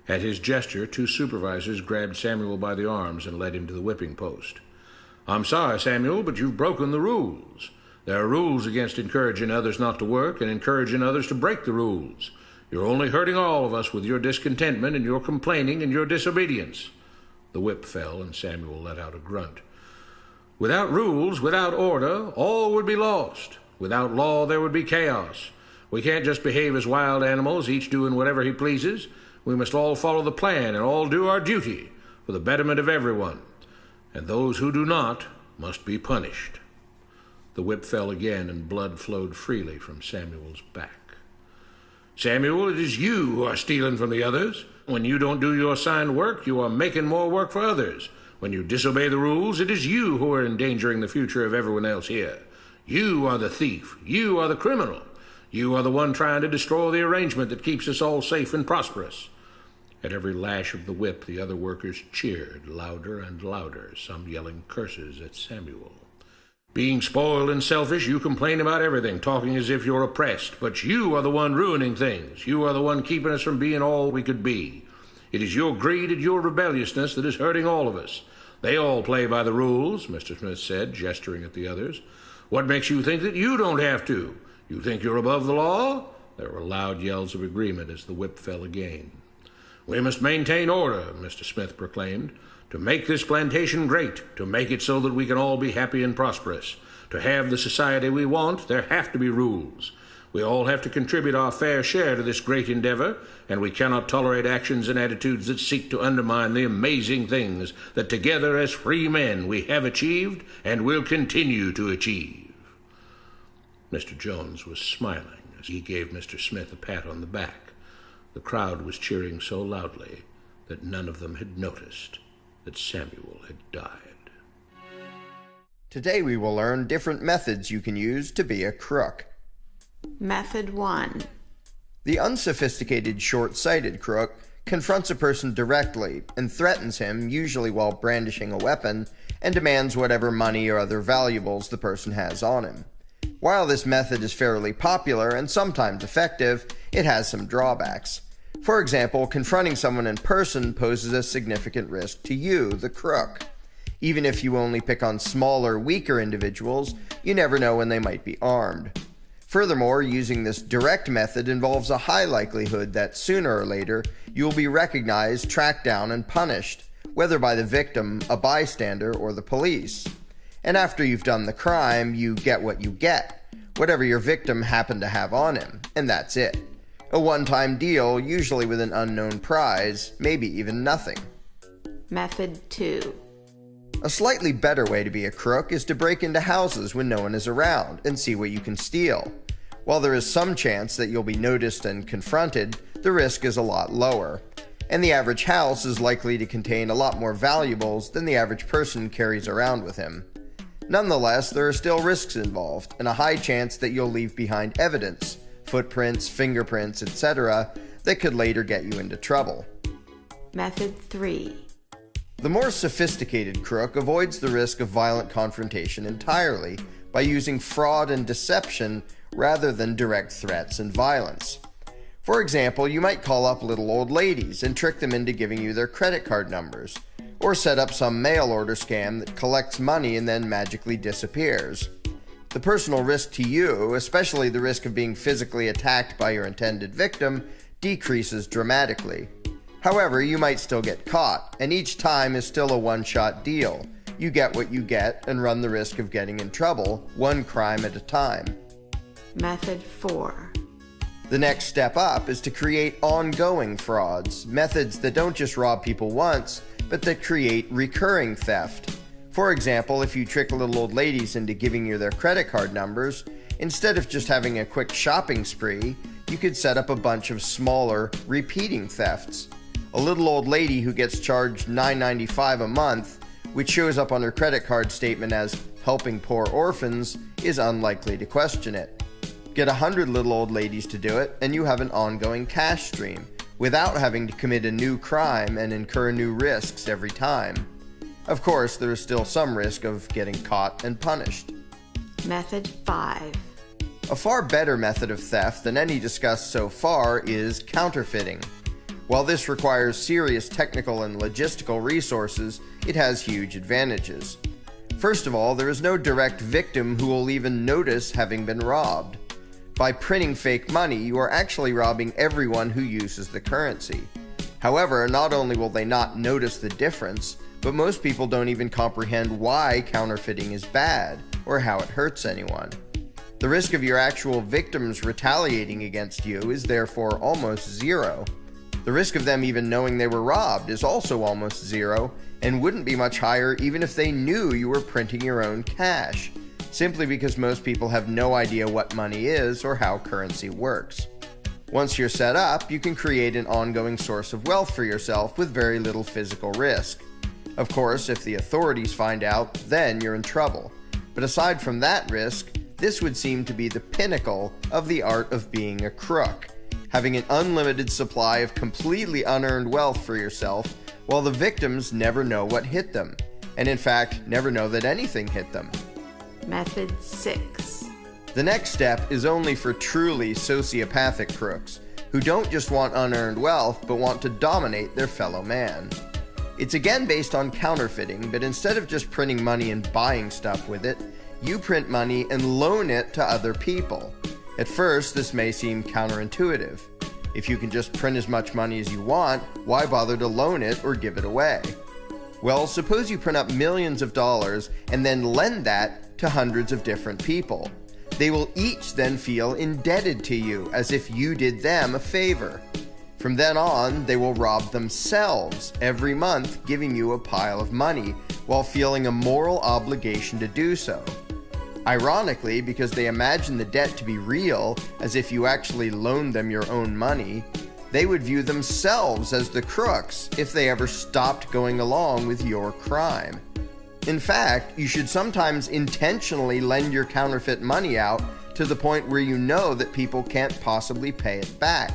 At his gesture, two supervisors grabbed Samuel by the arms and led him to the whipping post. I'm sorry, Samuel, but you've broken the rules. There are rules against encouraging others not to work and encouraging others to break the rules. You're only hurting all of us with your discontentment and your complaining and your disobedience. The whip fell, and Samuel let out a grunt. Without rules, without order, all would be lost. Without law, there would be chaos. We can't just behave as wild animals, each doing whatever he pleases. We must all follow the plan and all do our duty for the betterment of everyone. And those who do not must be punished. The whip fell again, and blood flowed freely from Samuel's back. Samuel, it is you who are stealing from the others. When you don't do your assigned work, you are making more work for others. When you disobey the rules, it is you who are endangering the future of everyone else here. You are the thief. You are the criminal. You are the one trying to destroy the arrangement that keeps us all safe and prosperous. At every lash of the whip, the other workers cheered louder and louder, some yelling curses at Samuel. Being spoiled and selfish, you complain about everything, talking as if you're oppressed. But you are the one ruining things. You are the one keeping us from being all we could be. It is your greed and your rebelliousness that is hurting all of us. They all play by the rules, Mr. Smith said, gesturing at the others. What makes you think that you don't have to? You think you're above the law? There were loud yells of agreement as the whip fell again. We must maintain order, Mr. Smith proclaimed, to make this plantation great, to make it so that we can all be happy and prosperous. To have the society we want, there have to be rules. We all have to contribute our fair share to this great endeavor, and we cannot tolerate actions and attitudes that seek to undermine the amazing things that together as free men we have achieved and will continue to achieve. Mr. Jones was smiling as he gave Mr. Smith a pat on the back. The crowd was cheering so loudly that none of them had noticed that Samuel had died. Today we will learn different methods you can use to be a crook. Method 1. The unsophisticated, short-sighted crook confronts a person directly and threatens him, usually while brandishing a weapon, and demands whatever money or other valuables the person has on him. While this method is fairly popular and sometimes effective, it has some drawbacks. For example, confronting someone in person poses a significant risk to you, the crook. Even if you only pick on smaller, weaker individuals, you never know when they might be armed. Furthermore, using this direct method involves a high likelihood that sooner or later you will be recognized, tracked down, and punished, whether by the victim, a bystander, or the police. And after you've done the crime, you get what you get, whatever your victim happened to have on him, and that's it. A one-time deal, usually with an unknown prize, maybe even nothing. Method 2. A slightly better way to be a crook is to break into houses when no one is around and see what you can steal. While there is some chance that you'll be noticed and confronted, the risk is a lot lower. And the average house is likely to contain a lot more valuables than the average person carries around with him. Nonetheless, there are still risks involved, and a high chance that you'll leave behind evidence, footprints, fingerprints, etc., that could later get you into trouble. Method 3. The more sophisticated crook avoids the risk of violent confrontation entirely by using fraud and deception rather than direct threats and violence. For example, you might call up little old ladies and trick them into giving you their credit card numbers, or set up some mail order scam that collects money and then magically disappears. The personal risk to you, especially the risk of being physically attacked by your intended victim, decreases dramatically. However, you might still get caught, and each time is still a one-shot deal. You get what you get and run the risk of getting in trouble, one crime at a time. Method 4. The next step up is to create ongoing frauds, methods that don't just rob people once, but that create recurring theft. For example, if you trick little old ladies into giving you their credit card numbers, instead of just having a quick shopping spree, you could set up a bunch of smaller, repeating thefts. A little old lady who gets charged $9.95 a month, which shows up on her credit card statement as helping poor orphans, is unlikely to question it. Get 100 little old ladies to do it, and you have an ongoing cash stream, without having to commit a new crime and incur new risks every time. Of course, there is still some risk of getting caught and punished. Method 5. A far better method of theft than any discussed so far is counterfeiting. While this requires serious technical and logistical resources, it has huge advantages. First of all, there is no direct victim who will even notice having been robbed. By printing fake money, you are actually robbing everyone who uses the currency. However, not only will they not notice the difference, but most people don't even comprehend why counterfeiting is bad or how it hurts anyone. The risk of your actual victims retaliating against you is therefore almost zero. The risk of them even knowing they were robbed is also almost zero, and wouldn't be much higher even if they knew you were printing your own cash, simply because most people have no idea what money is or how currency works. Once you're set up, you can create an ongoing source of wealth for yourself with very little physical risk. Of course, if the authorities find out, then you're in trouble. But aside from that risk, this would seem to be the pinnacle of the art of being a crook, having an unlimited supply of completely unearned wealth for yourself, while the victims never know what hit them, and in fact, never know that anything hit them. Method 6. The next step is only for truly sociopathic crooks, who don't just want unearned wealth, but want to dominate their fellow man. It's again based on counterfeiting, but instead of just printing money and buying stuff with it, you print money and loan it to other people. At first, this may seem counterintuitive. If you can just print as much money as you want, why bother to loan it or give it away? Well, suppose you print up millions of dollars and then lend that to hundreds of different people. They will each then feel indebted to you, as if you did them a favor. From then on, they will rob themselves every month, giving you a pile of money, while feeling a moral obligation to do so. Ironically, because they imagine the debt to be real, as if you actually loaned them your own money, they would view themselves as the crooks if they ever stopped going along with your crime. In fact, you should sometimes intentionally lend your counterfeit money out to the point where you know that people can't possibly pay it back.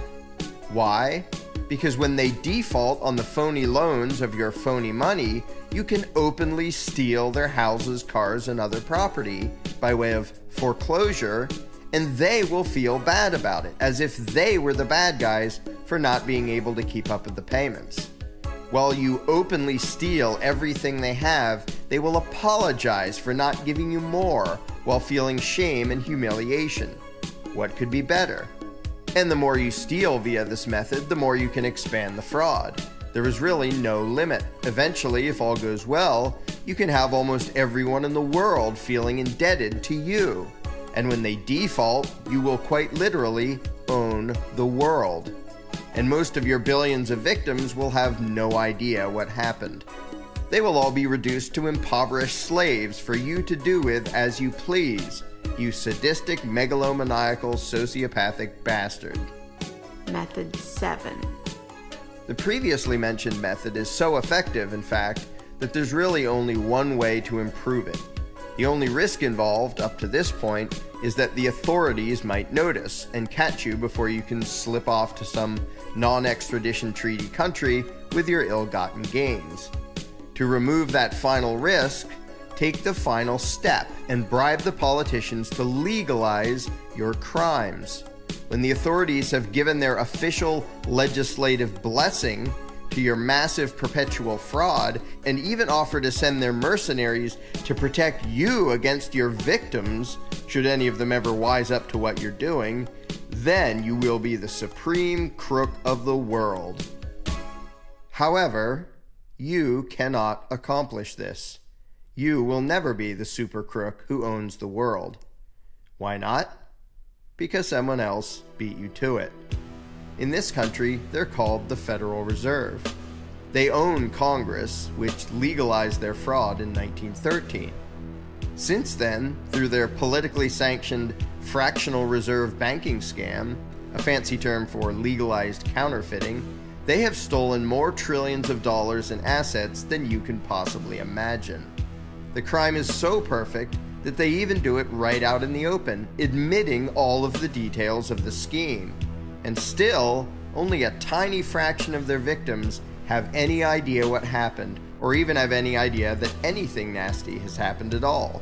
Why? Because when they default on the phony loans of your phony money, you can openly steal their houses, cars, and other property by way of foreclosure, and they will feel bad about it, as if they were the bad guys for not being able to keep up with the payments. While you openly steal everything they have, they will apologize for not giving you more while feeling shame and humiliation. What could be better? And the more you steal via this method, the more you can expand the fraud. There is really no limit. Eventually, if all goes well, you can have almost everyone in the world feeling indebted to you. And when they default, you will quite literally own the world. And most of your billions of victims will have no idea what happened. They will all be reduced to impoverished slaves for you to do with as you please, you sadistic, megalomaniacal, sociopathic bastard. Method 7. The previously mentioned method is so effective, in fact, that there's really only one way to improve it. The only risk involved, up to this point, is that the authorities might notice and catch you before you can slip off to some non-extradition treaty country with your ill-gotten gains. To remove that final risk, take the final step and bribe the politicians to legalize your crimes. When the authorities have given their official legislative blessing to your massive perpetual fraud and even offer to send their mercenaries to protect you against your victims, should any of them ever wise up to what you're doing, then you will be the supreme crook of the world. However, you cannot accomplish this. You will never be the super crook who owns the world. Why not? because someone else beat you to it. In this country, they're called the Federal Reserve. They own Congress, which legalized their fraud in 1913. Since then, through their politically sanctioned fractional reserve banking scam, a fancy term for legalized counterfeiting, they have stolen more trillions of dollars in assets than you can possibly imagine. The crime is so perfect that they even do it right out in the open, admitting all of the details of the scheme. And still, only a tiny fraction of their victims have any idea what happened, or even have any idea that anything nasty has happened at all.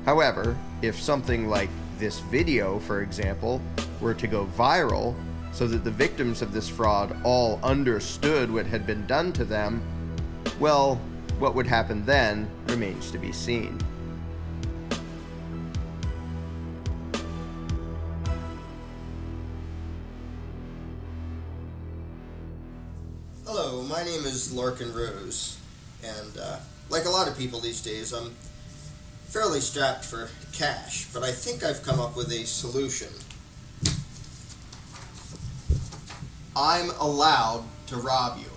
However, if something like this video, for example, were to go viral, so that the victims of this fraud all understood what had been done to them, well, what would happen then remains to be seen. Hello, my name is Larkin Rose, and like a lot of people these days, I'm fairly strapped for cash, but I think I've come up with a solution. I'm allowed to rob you.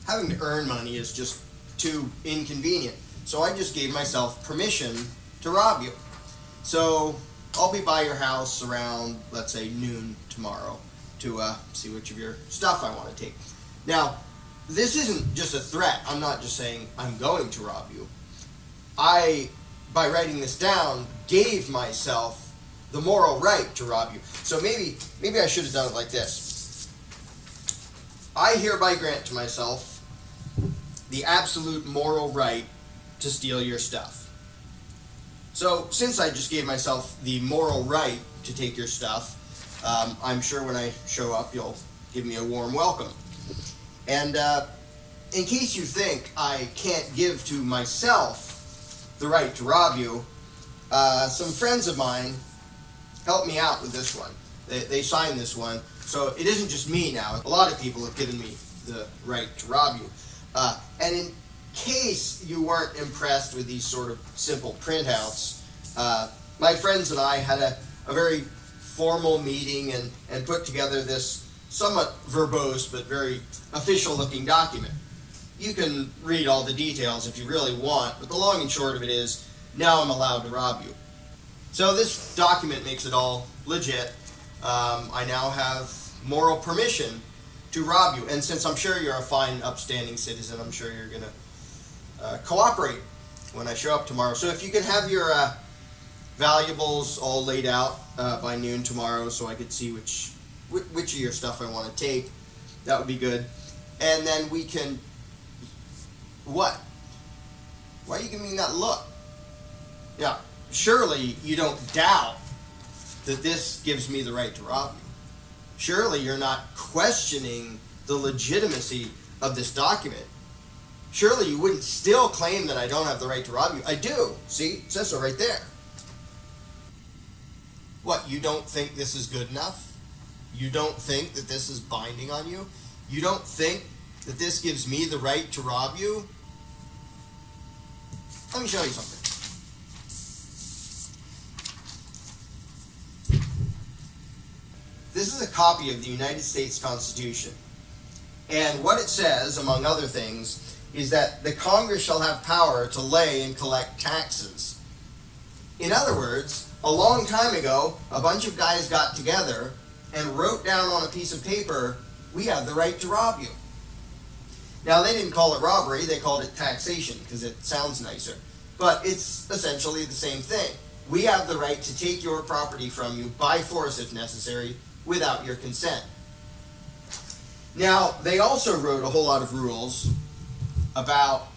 Having to earn money is just too inconvenient, so I just gave myself permission to rob you. So I'll be by your house around, let's say, noon tomorrow to see which of your stuff I want to take. Now, this isn't just a threat. I'm not just saying I'm going to rob you. I, by writing this down, gave myself the moral right to rob you. So maybe I should have done it like this. I hereby grant to myself the absolute moral right to steal your stuff. So since I just gave myself the moral right to take your stuff, I'm sure when I show up you'll give me a warm welcome. And in case you think I can't give to myself the right to rob you, some friends of mine helped me out with this one. They signed this one, so it isn't just me now. A lot of people have given me the right to rob you. And in case you weren't impressed with these sort of simple printouts, my friends and I had a very formal meeting and put together this somewhat verbose but very official looking document. You can read all the details if you really want, but the long and short of it is, now I'm allowed to rob you. So this document makes it all legit. I now have moral permission to rob you, and since I'm sure you're a fine, upstanding citizen, I'm sure you're going to cooperate when I show up tomorrow. So if you could have your valuables all laid out by noon tomorrow so I could see which of your stuff I want to take, that would be good. And then we can... What? Why are you giving me that look? Yeah, surely you don't doubt that this gives me the right to rob you. Surely you're not questioning the legitimacy of this document. Surely you wouldn't still claim that I don't have the right to rob you. I do. See, it says so right there. What, you don't think this is good enough? You don't think that this is binding on you? You don't think that this gives me the right to rob you? Let me show you something. This is a copy of the United States Constitution. And what it says, among other things, is that the Congress shall have power to lay and collect taxes. In other words, a long time ago, a bunch of guys got together and wrote down on a piece of paper, we have the right to rob you. Now, they didn't call it robbery, they called it taxation, because it sounds nicer. But it's essentially the same thing. We have the right to take your property from you by force, if necessary, without your consent. Now, they also wrote a whole lot of rules about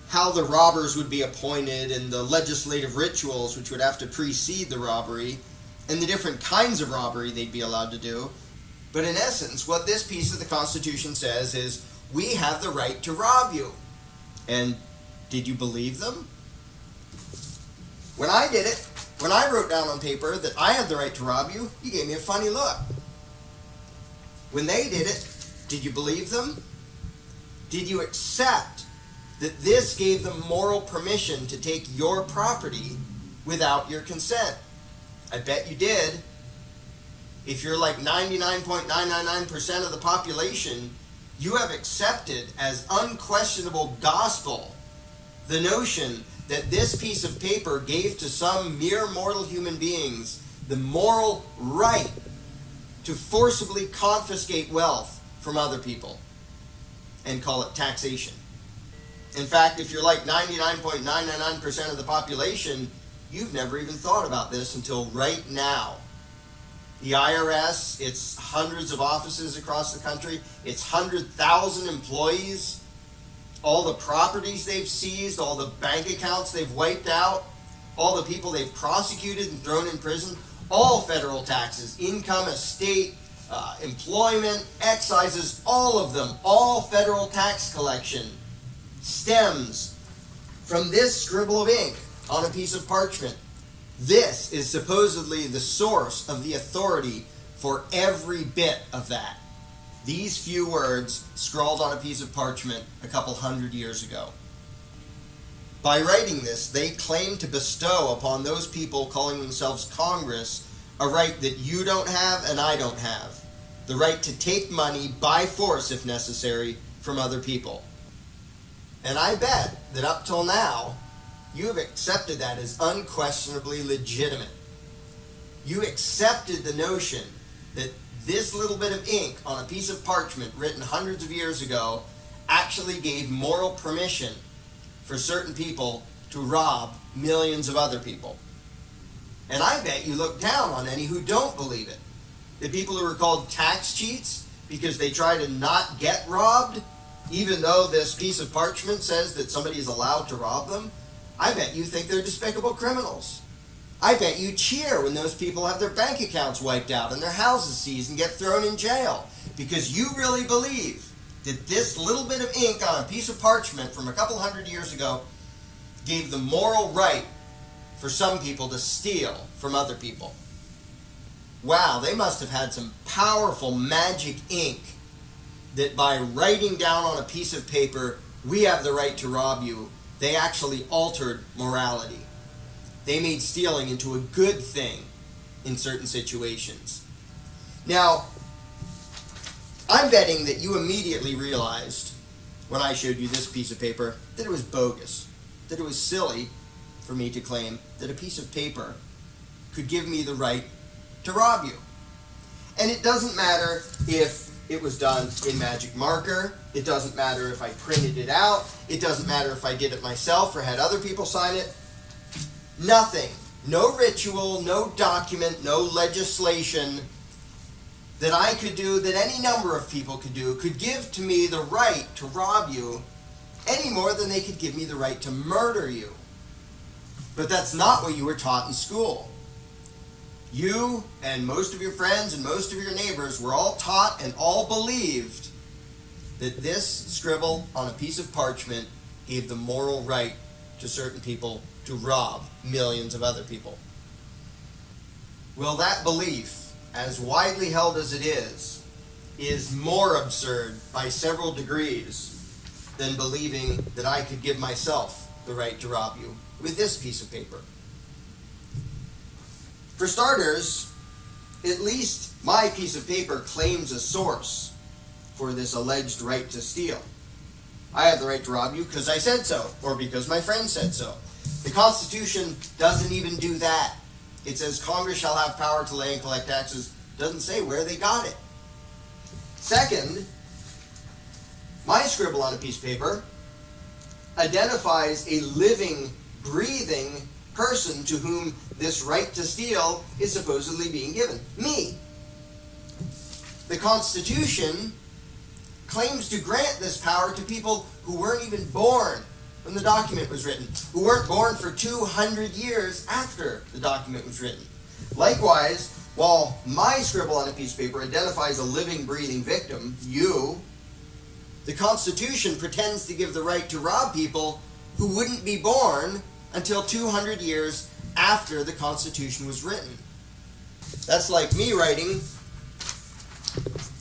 how the robbers would be appointed and the legislative rituals which would have to precede the robbery and the different kinds of robbery they'd be allowed to do. But in essence, what this piece of the Constitution says is, we have the right to rob you. And did you believe them? When I did it, when I wrote down on paper that I had the right to rob you, you gave me a funny look. When they did it, did you believe them? Did you accept that this gave them moral permission to take your property without your consent? I bet you did. If you're like 99.999% of the population, you have accepted as unquestionable gospel the notion that this piece of paper gave to some mere mortal human beings the moral right to forcibly confiscate wealth from other people and call it taxation. In fact, if you're like 99.999% of the population, you've never even thought about this until right now. The IRS, it's hundreds of offices across the country, it's 100,000 employees, all the properties they've seized, all the bank accounts they've wiped out, all the people they've prosecuted and thrown in prison, all federal taxes, income, estate, employment, excises, all of them, all federal tax collection stems from this scribble of ink on a piece of parchment. This is supposedly the source of the authority for every bit of that. These few words scrawled on a piece of parchment a couple hundred years ago. By writing this, they claim to bestow upon those people calling themselves Congress a right that you don't have and I don't have. The right to take money by force, if necessary, from other people. And I bet that up till now, you have accepted that as unquestionably legitimate. You accepted the notion that this little bit of ink on a piece of parchment written hundreds of years ago actually gave moral permission for certain people to rob millions of other people. And I bet you look down on any who don't believe it. The people who are called tax cheats because they try to not get robbed, even though this piece of parchment says that somebody is allowed to rob them, I bet you think they're despicable criminals. I bet you cheer when those people have their bank accounts wiped out and their houses seized and get thrown in jail because you really believe that this little bit of ink on a piece of parchment from a couple hundred years ago gave the moral right for some people to steal from other people. Wow, they must have had some powerful magic ink that by writing down on a piece of paper, we have the right to rob you, they actually altered morality. They made stealing into a good thing in certain situations. Now, I'm betting that you immediately realized when I showed you this piece of paper that it was bogus, that it was silly for me to claim that a piece of paper could give me the right to rob you. And it doesn't matter if it was done in magic marker. It doesn't matter if I printed it out. It doesn't matter if I did it myself or had other people sign it. Nothing. No ritual, no document, no legislation that I could do, that any number of people could do, could give to me the right to rob you any more than they could give me the right to murder you. But that's not what you were taught in school. You and most of your friends and most of your neighbors were all taught and all believed that this scribble on a piece of parchment gave the moral right to certain people to rob millions of other people. Well, that belief, as widely held as it is more absurd by several degrees than believing that I could give myself the right to rob you with this piece of paper. For starters, at least my piece of paper claims a source for this alleged right to steal. I have the right to rob you because I said so, or because my friend said so. The Constitution doesn't even do that. It says Congress shall have power to lay and collect taxes. Doesn't say where they got it. Second, my scribble on a piece of paper identifies a living, breathing person to whom this right to steal is supposedly being given. Me. The Constitution claims to grant this power to people who weren't even born when the document was written, who weren't born for 200 years after the document was written. Likewise, while my scribble on a piece of paper identifies a living, breathing victim, you, the Constitution pretends to give the right to rob people who wouldn't be born until 200 years after the Constitution was written. That's like me writing,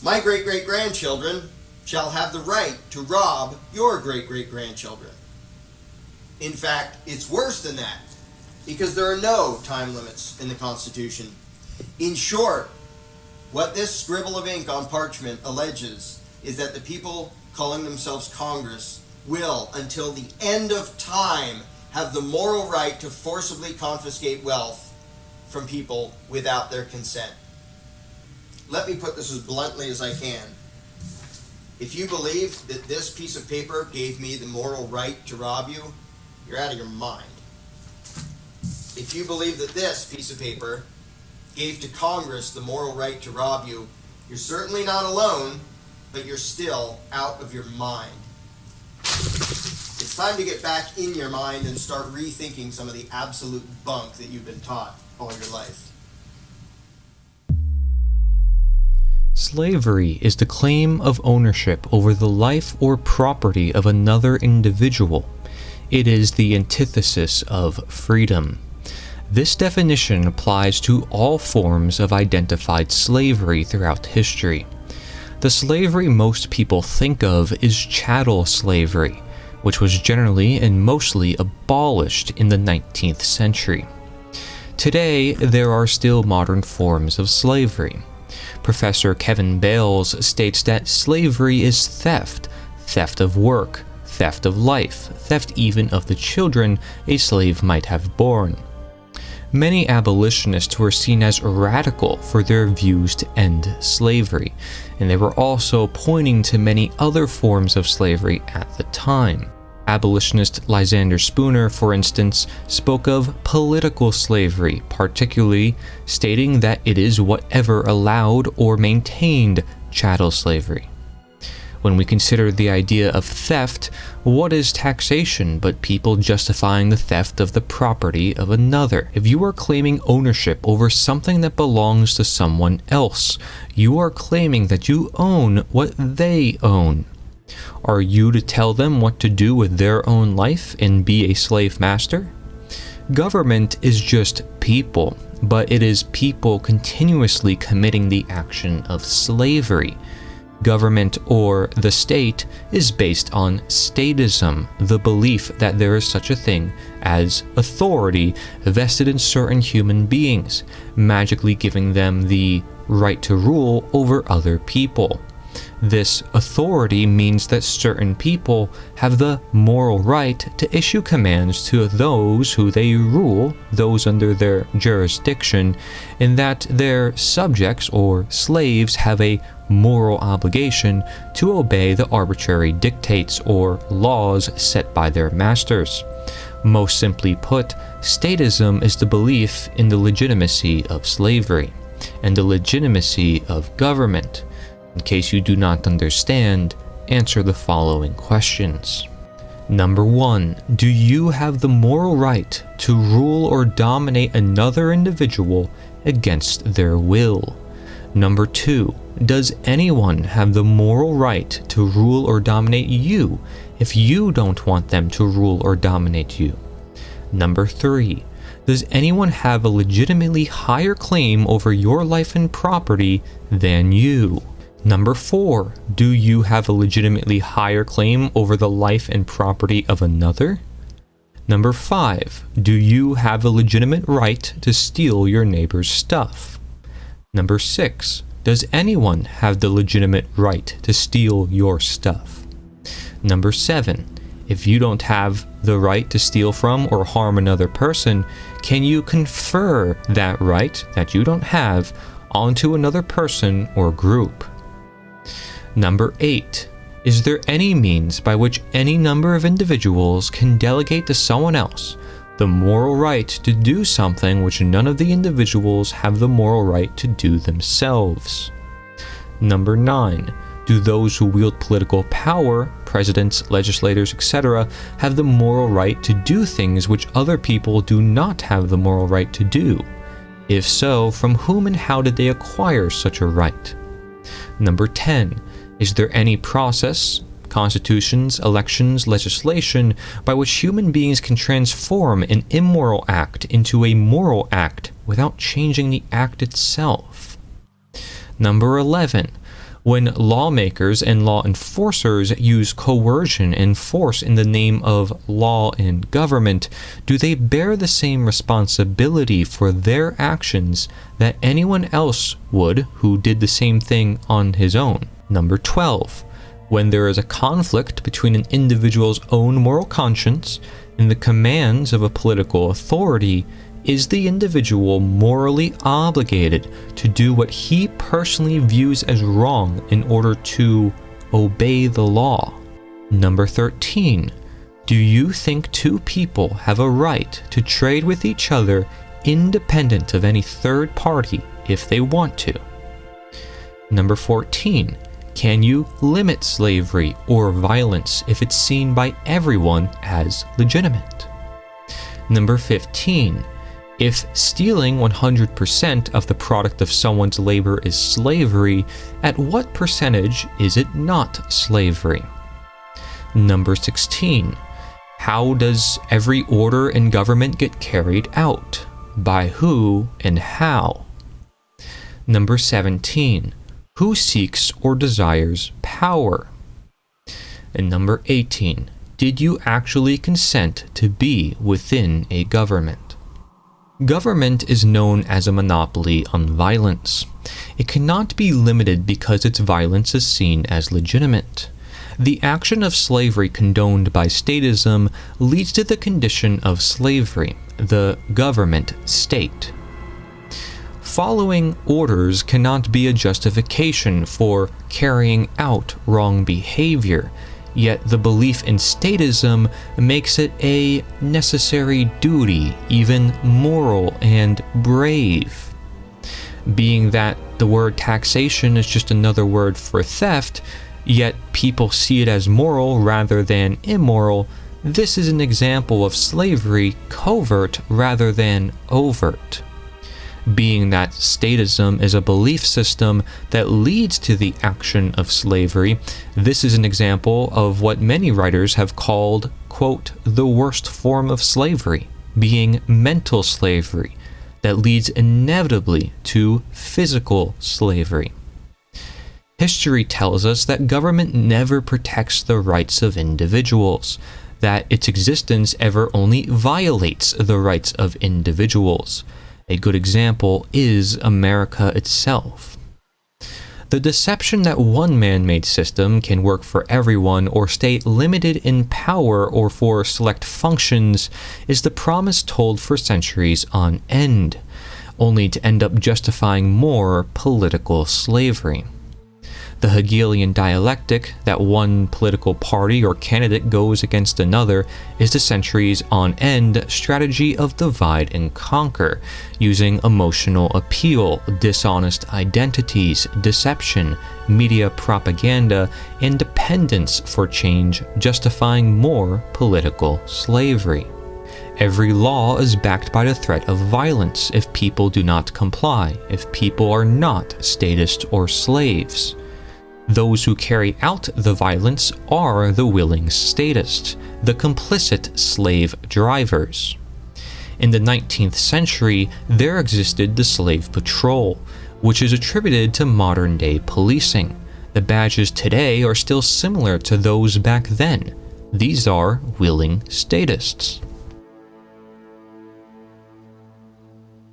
my great-great-grandchildren shall have the right to rob your great-great-grandchildren. In fact, it's worse than that. because there are no time limits in the Constitution. In short, what this scribble of ink on parchment alleges is that the people calling themselves Congress will, until the end of time, have the moral right to forcibly confiscate wealth from people without their consent. Let me put this as bluntly as I can. If you believe that this piece of paper gave me the moral right to rob you, you're out of your mind. If you believe that this piece of paper gave to Congress the moral right to rob you, you're certainly not alone, but you're still out of your mind. It's time to get back in your mind and start rethinking some of the absolute bunk that you've been taught all your life. Slavery is the claim of ownership over the life or property of another individual. It is the antithesis of freedom. This definition applies to all forms of identified slavery throughout history. The slavery most people think of is chattel slavery, which was generally and mostly abolished in the 19th century. Today, there are still modern forms of slavery. Professor Kevin Bales states that slavery is theft, theft of work, theft of life, theft even of the children a slave might have borne. Many abolitionists were seen as radical for their views to end slavery, and they were also pointing to many other forms of slavery at the time. Abolitionist Lysander Spooner, for instance, spoke of political slavery, particularly stating that it is whatever allowed or maintained chattel slavery. When we consider the idea of theft, what is taxation but people justifying the theft of the property of another? If you are claiming ownership over something that belongs to someone else, you are claiming that you own what they own. Are you to tell them what to do with their own life and be a slave master? Government is just people, but it is people continuously committing the action of slavery. Government, or the state, is based on statism, the belief that there is such a thing as authority vested in certain human beings, magically giving them the right to rule over other people. This authority means that certain people have the moral right to issue commands to those who they rule, those under their jurisdiction, and that their subjects or slaves have a moral obligation to obey the arbitrary dictates or laws set by their masters. Most simply put, statism is the belief in the legitimacy of slavery and the legitimacy of government. In case you do not understand, answer the following questions. Number 1. Do you have the moral right to rule or dominate another individual against their will? Number 2. Does anyone have the moral right to rule or dominate you if you don't want them to rule or dominate you? Number 3. Does anyone have a legitimately higher claim over your life and property than you? Number 4. Do you have a legitimately higher claim over the life and property of another? Number 5. Do you have a legitimate right to steal your neighbor's stuff? Number 6. Does anyone have the legitimate right to steal your stuff? Number 7. If you don't have the right to steal from or harm another person, can you confer that right that you don't have onto another person or group? Number 8. Is there any means by which any number of individuals can delegate to someone else the moral right to do something which none of the individuals have the moral right to do themselves? Number 9. Do those who wield political power, presidents, legislators, etc., have the moral right to do things which other people do not have the moral right to do? If so, from whom and how did they acquire such a right? Number 10. Is there any process, constitutions, elections, legislation, by which human beings can transform an immoral act into a moral act without changing the act itself? Number 11. When lawmakers and law enforcers use coercion and force in the name of law and government, do they bear the same responsibility for their actions that anyone else would who did the same thing on his own? Number 12. When there is a conflict between an individual's own moral conscience and the commands of a political authority, is the individual morally obligated to do what he personally views as wrong in order to obey the law? Number 13. Do you think two people have a right to trade with each other independent of any third party if they want to? Number 14. Can you limit slavery or violence if it's seen by everyone as legitimate? Number 15. If stealing 100% of the product of someone's labor is slavery, at what percentage is it not slavery? Number 16. How does every order in government get carried out? By who and how? Number 17. Who seeks or desires power? And number 18. Did you actually consent to be within a government? Government is known as a monopoly on violence. It cannot be limited because its violence is seen as legitimate. The action of slavery condoned by statism leads to the condition of slavery, the government state. Following orders cannot be a justification for carrying out wrong behavior, yet the belief in statism makes it a necessary duty, even moral and brave. Being that the word taxation is just another word for theft, yet people see it as moral rather than immoral, this is an example of slavery covert rather than overt. Being that statism is a belief system that leads to the action of slavery, this is an example of what many writers have called, quote, the worst form of slavery, being mental slavery, that leads inevitably to physical slavery. History tells us that government never protects the rights of individuals, that its existence ever only violates the rights of individuals. A good example is America itself. The deception that one man-made system can work for everyone or stay limited in power or for select functions is the promise told for centuries on end, only to end up justifying more political slavery. The Hegelian dialectic that one political party or candidate goes against another is the centuries on end strategy of divide and conquer, using emotional appeal, dishonest identities, deception, media propaganda, and dependence for change, justifying more political slavery. Every law is backed by the threat of violence if people do not comply, if people are not statists or slaves. Those who carry out the violence are the willing statists, the complicit slave drivers. In the 19th century, there existed the slave patrol, which is attributed to modern-day policing. The badges today are still similar to those back then. These are willing statists.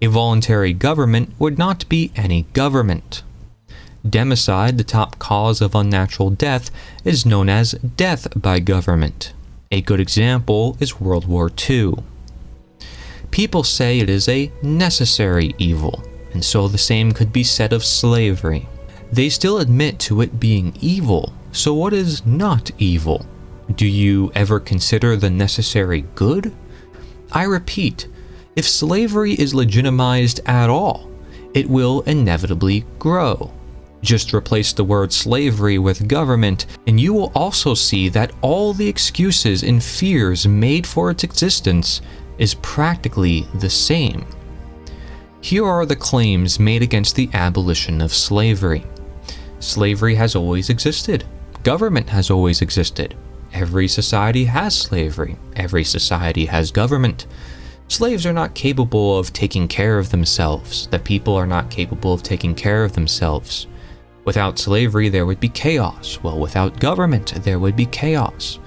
A voluntary government would not be any government. Democide, the top cause of unnatural death, is known as death by government. A good example is World War II. People say it is a necessary evil, and so the same could be said of slavery. They still admit to it being evil, so what is not evil? Do you ever consider the necessary good? I repeat, if slavery is legitimized at all, it will inevitably grow. Just replace the word slavery with government, and you will also see that all the excuses and fears made for its existence is practically the same. Here are the claims made against the abolition of slavery. Slavery has always existed. Government has always existed. Every society has slavery. Every society has government. Slaves are not capable of taking care of themselves. The people are not capable of taking care of themselves. Without slavery, there would be chaos. Well, without government, there would be chaos.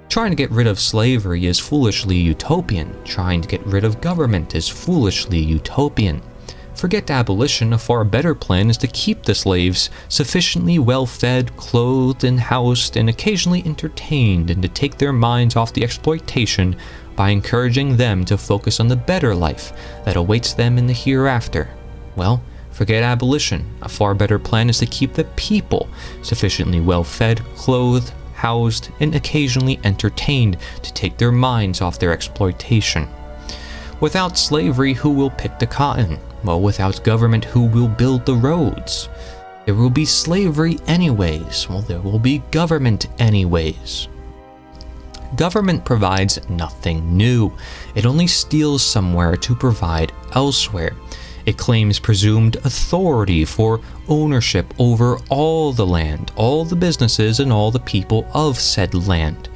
Trying to get rid of slavery is foolishly utopian. Trying to get rid of government is foolishly utopian. Forget abolition, a far better plan is to keep the slaves sufficiently well-fed, clothed, and housed, and occasionally entertained, and to take their minds off the exploitation by encouraging them to focus on the better life that awaits them in the hereafter. Well, forget abolition, a far better plan is to keep the people sufficiently well-fed, clothed, housed, and occasionally entertained to take their minds off their exploitation. Without slavery, who will pick the cotton? Well, without government, who will build the roads? There will be slavery anyways. Well, there will be government anyways. Government provides nothing new. It only steals somewhere to provide elsewhere. It claims presumed authority for ownership over all the land, all the businesses, and all the people of said land.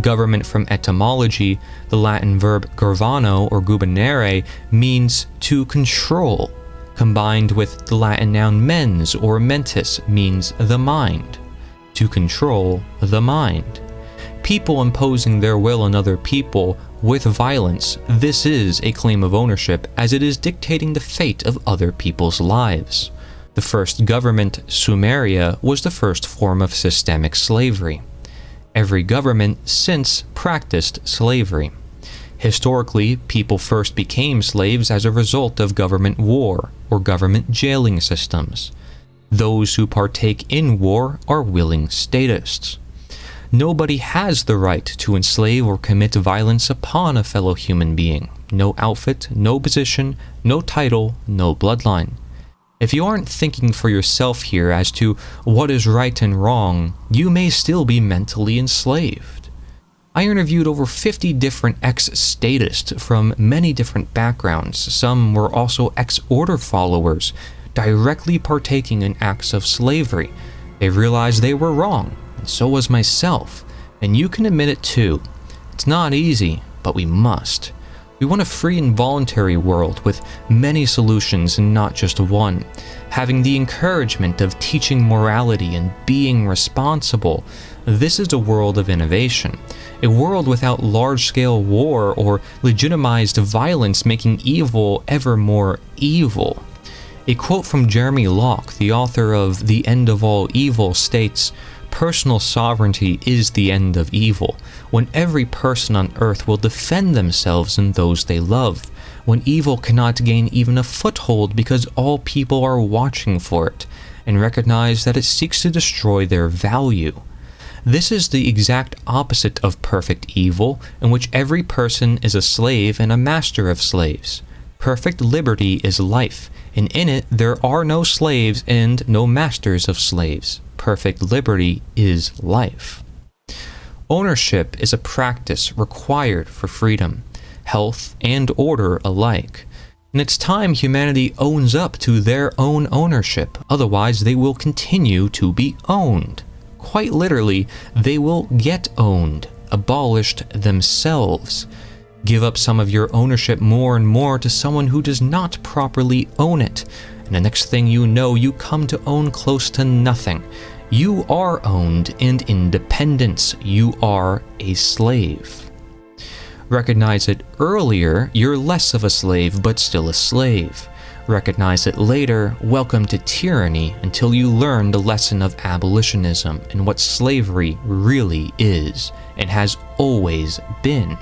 Government, from etymology, the Latin verb governare or gubernare, means to control, combined with the Latin noun mens or mentis, means the mind. To control the mind. People imposing their will on other people with violence, this is a claim of ownership, as it is dictating the fate of other people's lives. The first government, Sumeria, was the first form of systemic slavery. Every government since practiced slavery. Historically, people first became slaves as a result of government war or government jailing systems. Those who partake in war are willing statists. Nobody has the right to enslave or commit violence upon a fellow human being. No outfit, no position, no title, no bloodline. If you aren't thinking for yourself here as to what is right and wrong, you may still be mentally enslaved. I interviewed over 50 different ex-statists from many different backgrounds. Some were also ex-order followers, directly partaking in acts of slavery. They realized they were wrong, and so was myself, and you can admit it too. It's not easy, but we must. We want a free and voluntary world with many solutions and not just one, having the encouragement of teaching morality and being responsible. This is a world of innovation, a world without large-scale war or legitimized violence making evil ever more evil. A quote from Jeremy Locke, the author of The End of All Evil, states, "Personal sovereignty is the end of evil, when every person on earth will defend themselves and those they love, when evil cannot gain even a foothold because all people are watching for it, and recognize that it seeks to destroy their value. This is the exact opposite of perfect evil, in which every person is a slave and a master of slaves. Perfect liberty is life, and in it there are no slaves and no masters of slaves. Perfect liberty is life." Ownership is a practice required for freedom, health, and order alike. And it's time humanity owns up to their own ownership, otherwise they will continue to be owned. Quite literally, they will get owned, abolished themselves. Give up some of your ownership more and more to someone who does not properly own it, and the next thing you know, you come to own close to nothing. You are owned and independent. You are a slave. Recognize it earlier, you're less of a slave, but still a slave. Recognize it later, welcome to tyranny, until you learn the lesson of abolitionism and what slavery really is and has always been.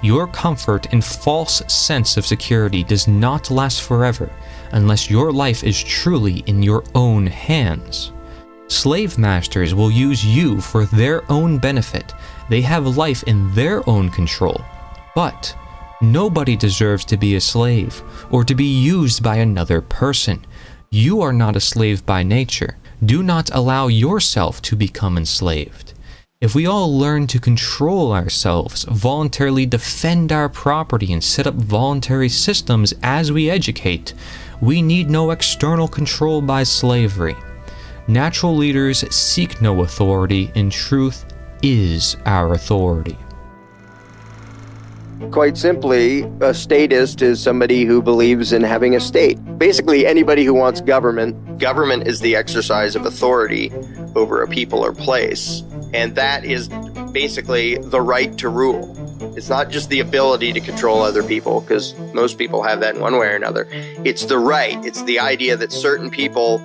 Your comfort and false sense of security does not last forever unless your life is truly in your own hands. Slave masters will use you for their own benefit. They have life in their own control. But nobody deserves to be a slave or to be used by another person. You are not a slave by nature. Do not allow yourself to become enslaved. If we all learn to control ourselves, voluntarily defend our property, and set up voluntary systems as we educate, we need no external control by slavery. Natural leaders seek no authority, and truth is our authority. Quite simply, a statist is somebody who believes in having a state. Basically, anybody who wants government is the exercise of authority over a people or place. And that is basically the right to rule. It's not just the ability to control other people, because most people have that in one way or another. It's the right. It's the idea that certain people,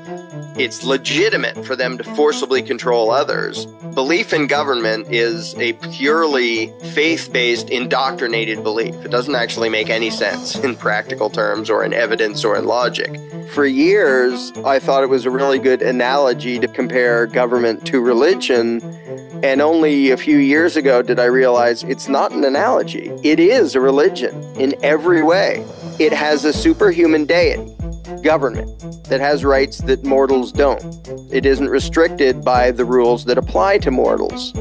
it's legitimate for them to forcibly control others. Belief in government is a purely faith-based, indoctrinated belief. It doesn't actually make any sense in practical terms or in evidence or in logic. For years, I thought it was a really good analogy to compare government to religion. And only a few years ago did I realize it's not an analogy. It is a religion in every way. It has a superhuman deity, government, that has rights that mortals don't. It isn't restricted by the rules that apply to mortals.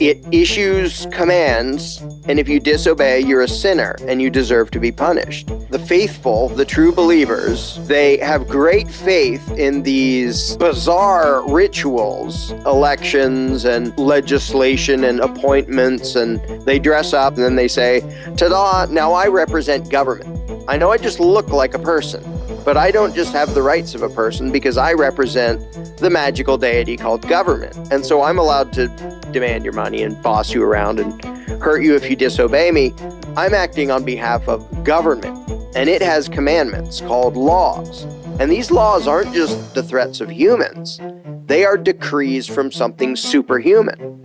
It issues commands, and if you disobey, you're a sinner and you deserve to be punished. The faithful, the true believers, they have great faith in these bizarre rituals, elections and legislation and appointments, and they dress up and then they say, ta-da, now I represent government. I know I just look like a person, but I don't just have the rights of a person because I represent the magical deity called government. And so I'm allowed to demand your money and boss you around and hurt you if you disobey me. I'm acting on behalf of government, and it has commandments called laws. And these laws aren't just the threats of humans. They are decrees from something superhuman.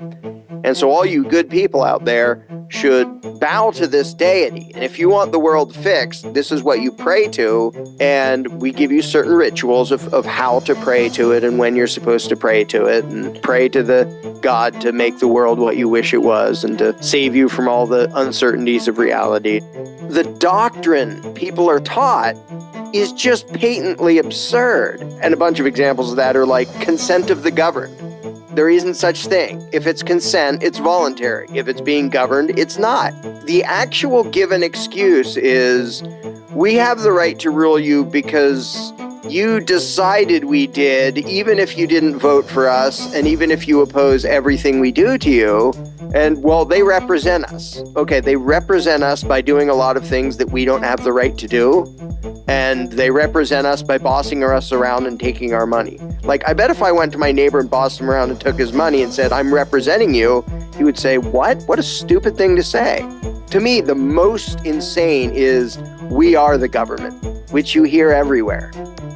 And so all you good people out there should bow to this deity. And if you want the world fixed, this is what you pray to. And we give you certain rituals of how to pray to it and when you're supposed to pray to it, and pray to the God to make the world what you wish it was and to save you from all the uncertainties of reality. The doctrine people are taught is just patently absurd. And a bunch of examples of that are like consent of the governed. There isn't such thing. If it's consent, it's voluntary. If it's being governed, it's not. The actual given excuse is, we have the right to rule you because you decided we did, even if you didn't vote for us, and even if you oppose everything we do to you. And, well, they represent us. Okay, they represent us by doing a lot of things that we don't have the right to do. And they represent us by bossing us around and taking our money. Like, I bet if I went to my neighbor and bossed him around and took his money and said, I'm representing you, he would say, what? What a stupid thing to say. To me, the most insane is, we are the government, which you hear everywhere.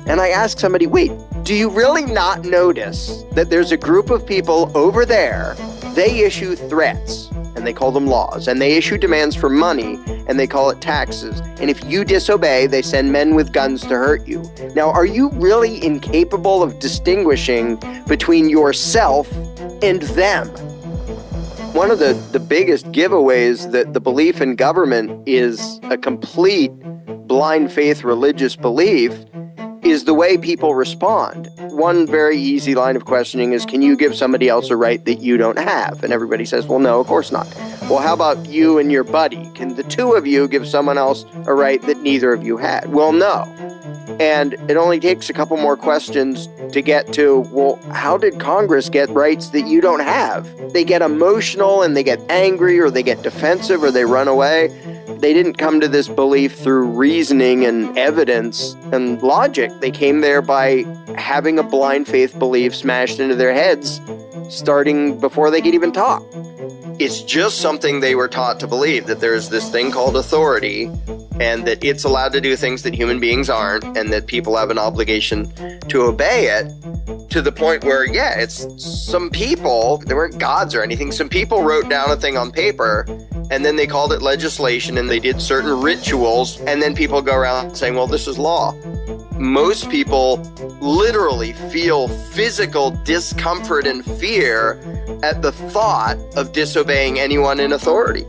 And I ask somebody, wait, do you really not notice that there's a group of people over there? They issue threats, and they call them laws, and they issue demands for money, and they call it taxes. And if you disobey, they send men with guns to hurt you. Now, are you really incapable of distinguishing between yourself and them? One of the biggest giveaways that the belief in government is a complete blind faith religious belief is the way people respond. One very easy line of questioning is, can you give somebody else a right that you don't have? And everybody says, well, no, of course not. Well, how about you and your buddy? Can the two of you give someone else a right that neither of you had? Well, no. And it only takes a couple more questions to get to, well, how did Congress get rights that you don't have? They get emotional and they get angry, or they get defensive, or they run away. They didn't come to this belief through reasoning and evidence and logic. They came there by having a blind faith belief smashed into their heads, starting before they could even talk. It's just something they were taught to believe, that there's this thing called authority, and that it's allowed to do things that human beings aren't, and that people have an obligation to obey it, to the point where, yeah, it's some people, they weren't gods or anything, some people wrote down a thing on paper, and then they called it legislation, and they did certain rituals, and then people go around saying, well, this is law. Most people literally feel physical discomfort and fear at the thought of disobeying anyone in authority.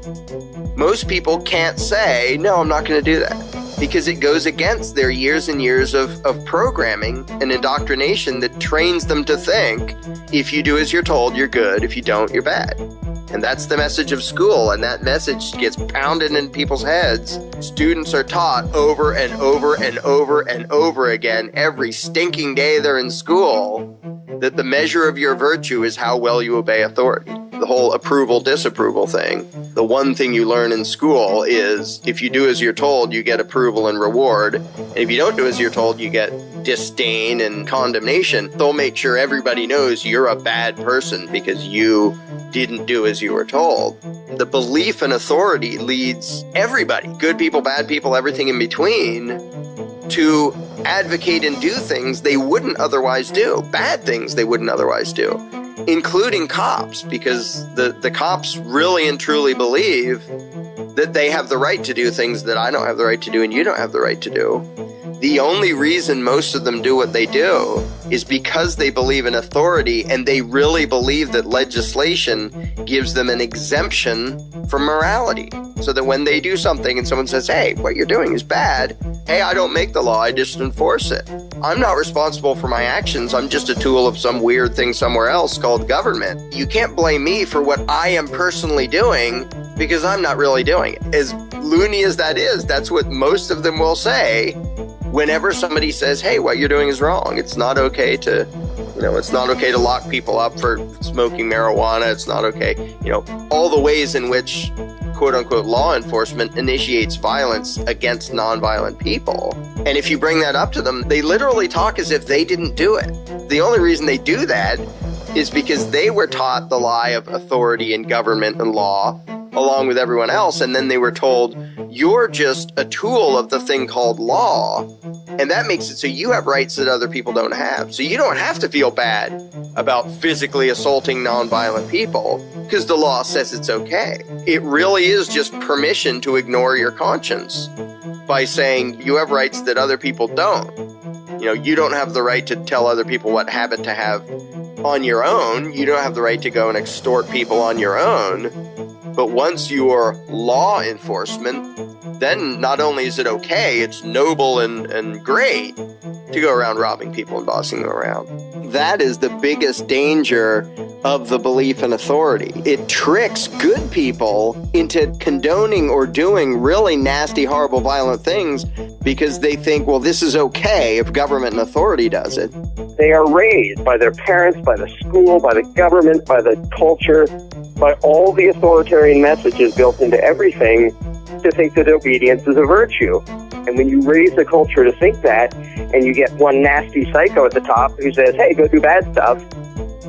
Most people can't say, no, I'm not going to do that, because it goes against their years and years of programming and indoctrination that trains them to think, if you do as you're told, you're good. If you don't, you're bad. And that's the message of school, and that message gets pounded in people's heads. Students are taught over and over and over and over again, every stinking day they're in school, that the measure of your virtue is how well you obey authority. the whole approval disapproval thing. The one thing you learn in school is if you do as you're told, you get approval and reward. And if you don't do as you're told, you get disdain and condemnation. They'll make sure everybody knows you're a bad person because you didn't do as you were told. The belief in authority leads everybody, good people, bad people, everything in between, to advocate and do things they wouldn't otherwise do, bad things they wouldn't otherwise do, including cops, because the cops really and truly believe that they have the right to do things that I don't have the right to do and you don't have the right to do. The only reason most of them do what they do is because they believe in authority and they really believe that legislation gives them an exemption from morality. So that when they do something and someone says, hey, what you're doing is bad, hey, I don't make the law, I just enforce it. I'm not responsible for my actions, I'm just a tool of some weird thing somewhere else called government. You can't blame me for what I am personally doing because I'm not really doing it. As loony as that is, that's what most of them will say whenever somebody says, hey, what you're doing is wrong. It's not okay to, it's not okay to lock people up for smoking marijuana. It's not okay. All the ways in which quote unquote law enforcement initiates violence against nonviolent people. And if you bring that up to them, they literally talk as if they didn't do it. The only reason they do that is because they were taught the lie of authority and government and law along with everyone else, and then they were told, you're just a tool of the thing called law, and that makes it so you have rights that other people don't have. So you don't have to feel bad about physically assaulting nonviolent people because the law says it's okay. It really is just permission to ignore your conscience by saying you have rights that other people don't. You don't have the right to tell other people what habit to have on your own. You don't have the right to go and extort people on your own. But once you're law enforcement, then not only is it okay, it's noble and great to go around robbing people and bossing them around. That is the biggest danger of the belief in authority. It tricks good people into condoning or doing really nasty, horrible, violent things because they think, well, this is okay if government and authority does it. They are raised by their parents, by the school, by the government, by the culture, by all the authoritarian messages built into everything to think that obedience is a virtue. And when you raise the culture to think that, and you get one nasty psycho at the top who says, hey, go do bad stuff,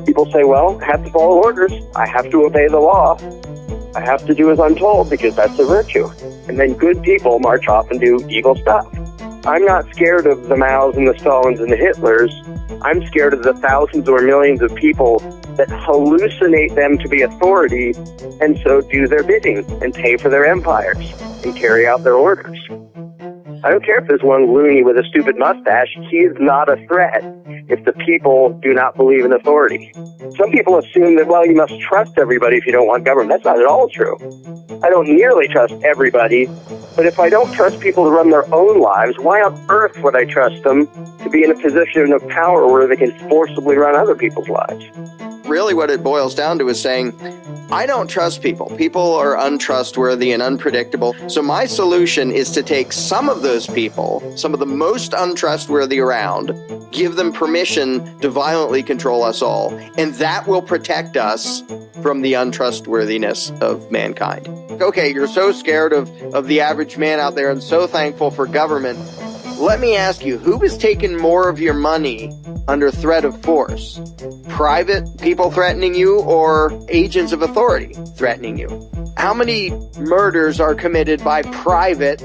people say, well, I have to follow orders. I have to obey the law. I have to do as I'm told because that's a virtue. And then good people march off and do evil stuff. I'm not scared of the Maos and the Stalins and the Hitlers. I'm scared of the thousands or millions of people that hallucinate them to be authority and so do their bidding and pay for their empires and carry out their orders. I don't care if there's one loony with a stupid mustache. He is not a threat if the people do not believe in authority. Some people assume that, well, you must trust everybody if you don't want government. That's not at all true. I don't nearly trust everybody, but if I don't trust people to run their own lives, why on earth would I trust them to be in a position of power where they can forcibly run other people's lives? Really what it boils down to is saying, I don't trust people. People are untrustworthy and unpredictable. So my solution is to take some of those people, some of the most untrustworthy around, give them permission to violently control us all. And that will protect us from the untrustworthiness of mankind. Okay, you're so scared of the average man out there and so thankful for government. Let me ask you, who has taken more of your money under threat of force? Private people threatening you or agents of authority threatening you? How many murders are committed by private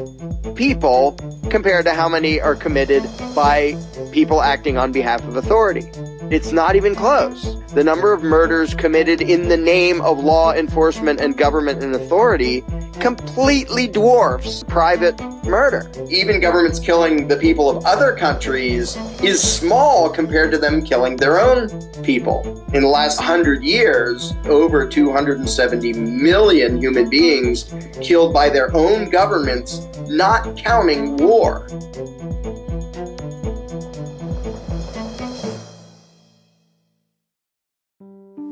people compared to how many are committed by people acting on behalf of authority? It's not even close. The number of murders committed in the name of law enforcement and government and authority completely dwarfs private murder. Even governments killing the people of other countries is small compared to them killing their own people. In the last 100 years, over 270 million human beings killed by their own governments, not counting war.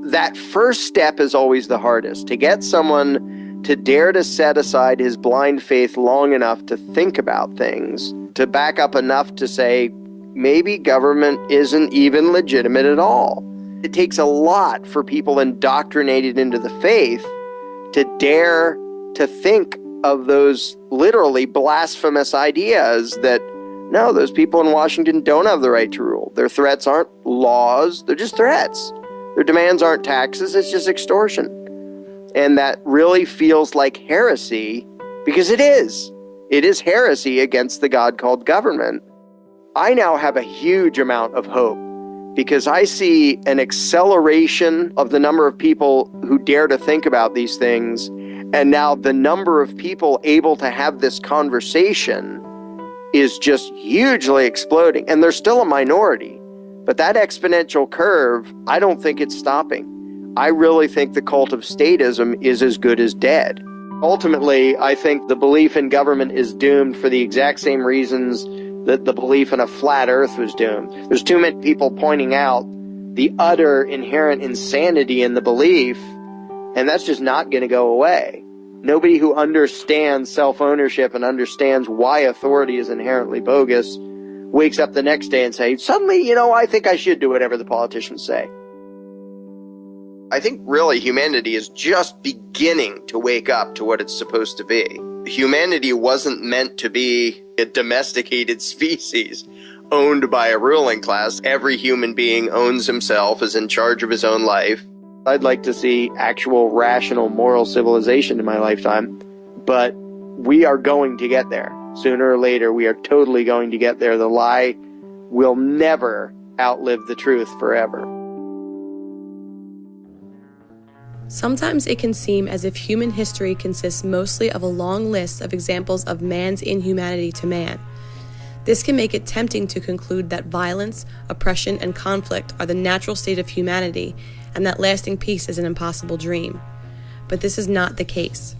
That first step is always the hardest, to get someone to dare to set aside his blind faith long enough to think about things, to back up enough to say, maybe government isn't even legitimate at all. It takes a lot for people indoctrinated into the faith to dare to think of those literally blasphemous ideas that, no, those people in Washington don't have the right to rule. Their threats aren't laws, they're just threats. Their demands aren't taxes, it's just extortion. And that really feels like heresy, because it is. It is heresy against the God called government. I now have a huge amount of hope because I see an acceleration of the number of people who dare to think about these things. And now the number of people able to have this conversation is just hugely exploding. And they're still a minority. But that exponential curve, I don't think it's stopping. I really think the cult of statism is as good as dead. Ultimately, I think the belief in government is doomed for the exact same reasons that the belief in a flat earth was doomed. There's too many people pointing out the utter inherent insanity in the belief, and that's just not going to go away. Nobody who understands self-ownership and understands why authority is inherently bogus wakes up the next day and says, suddenly, I think I should do whatever the politicians say. I think really humanity is just beginning to wake up to what it's supposed to be. Humanity wasn't meant to be a domesticated species owned by a ruling class. Every human being owns himself, is in charge of his own life. I'd like to see actual rational moral civilization in my lifetime, but we are going to get there. Sooner or later, we are totally going to get there. The lie will never outlive the truth forever. Sometimes it can seem as if human history consists mostly of a long list of examples of man's inhumanity to man. This can make it tempting to conclude that violence, oppression, and conflict are the natural state of humanity, and that lasting peace is an impossible dream. But this is not the case.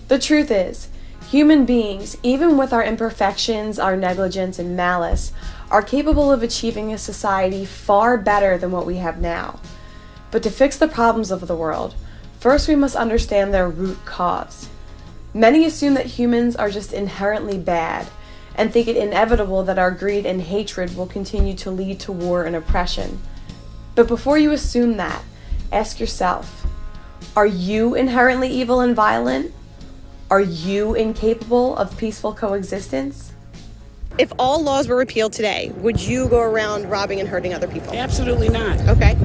The truth is, human beings, even with our imperfections, our negligence, and malice, are capable of achieving a society far better than what we have now. But to fix the problems of the world, first we must understand their root cause. Many assume that humans are just inherently bad, and think it inevitable that our greed and hatred will continue to lead to war and oppression. But before you assume that, ask yourself, are you inherently evil and violent? Are you incapable of peaceful coexistence? If all laws were repealed today, would you go around robbing and hurting other people? Absolutely not. Okay.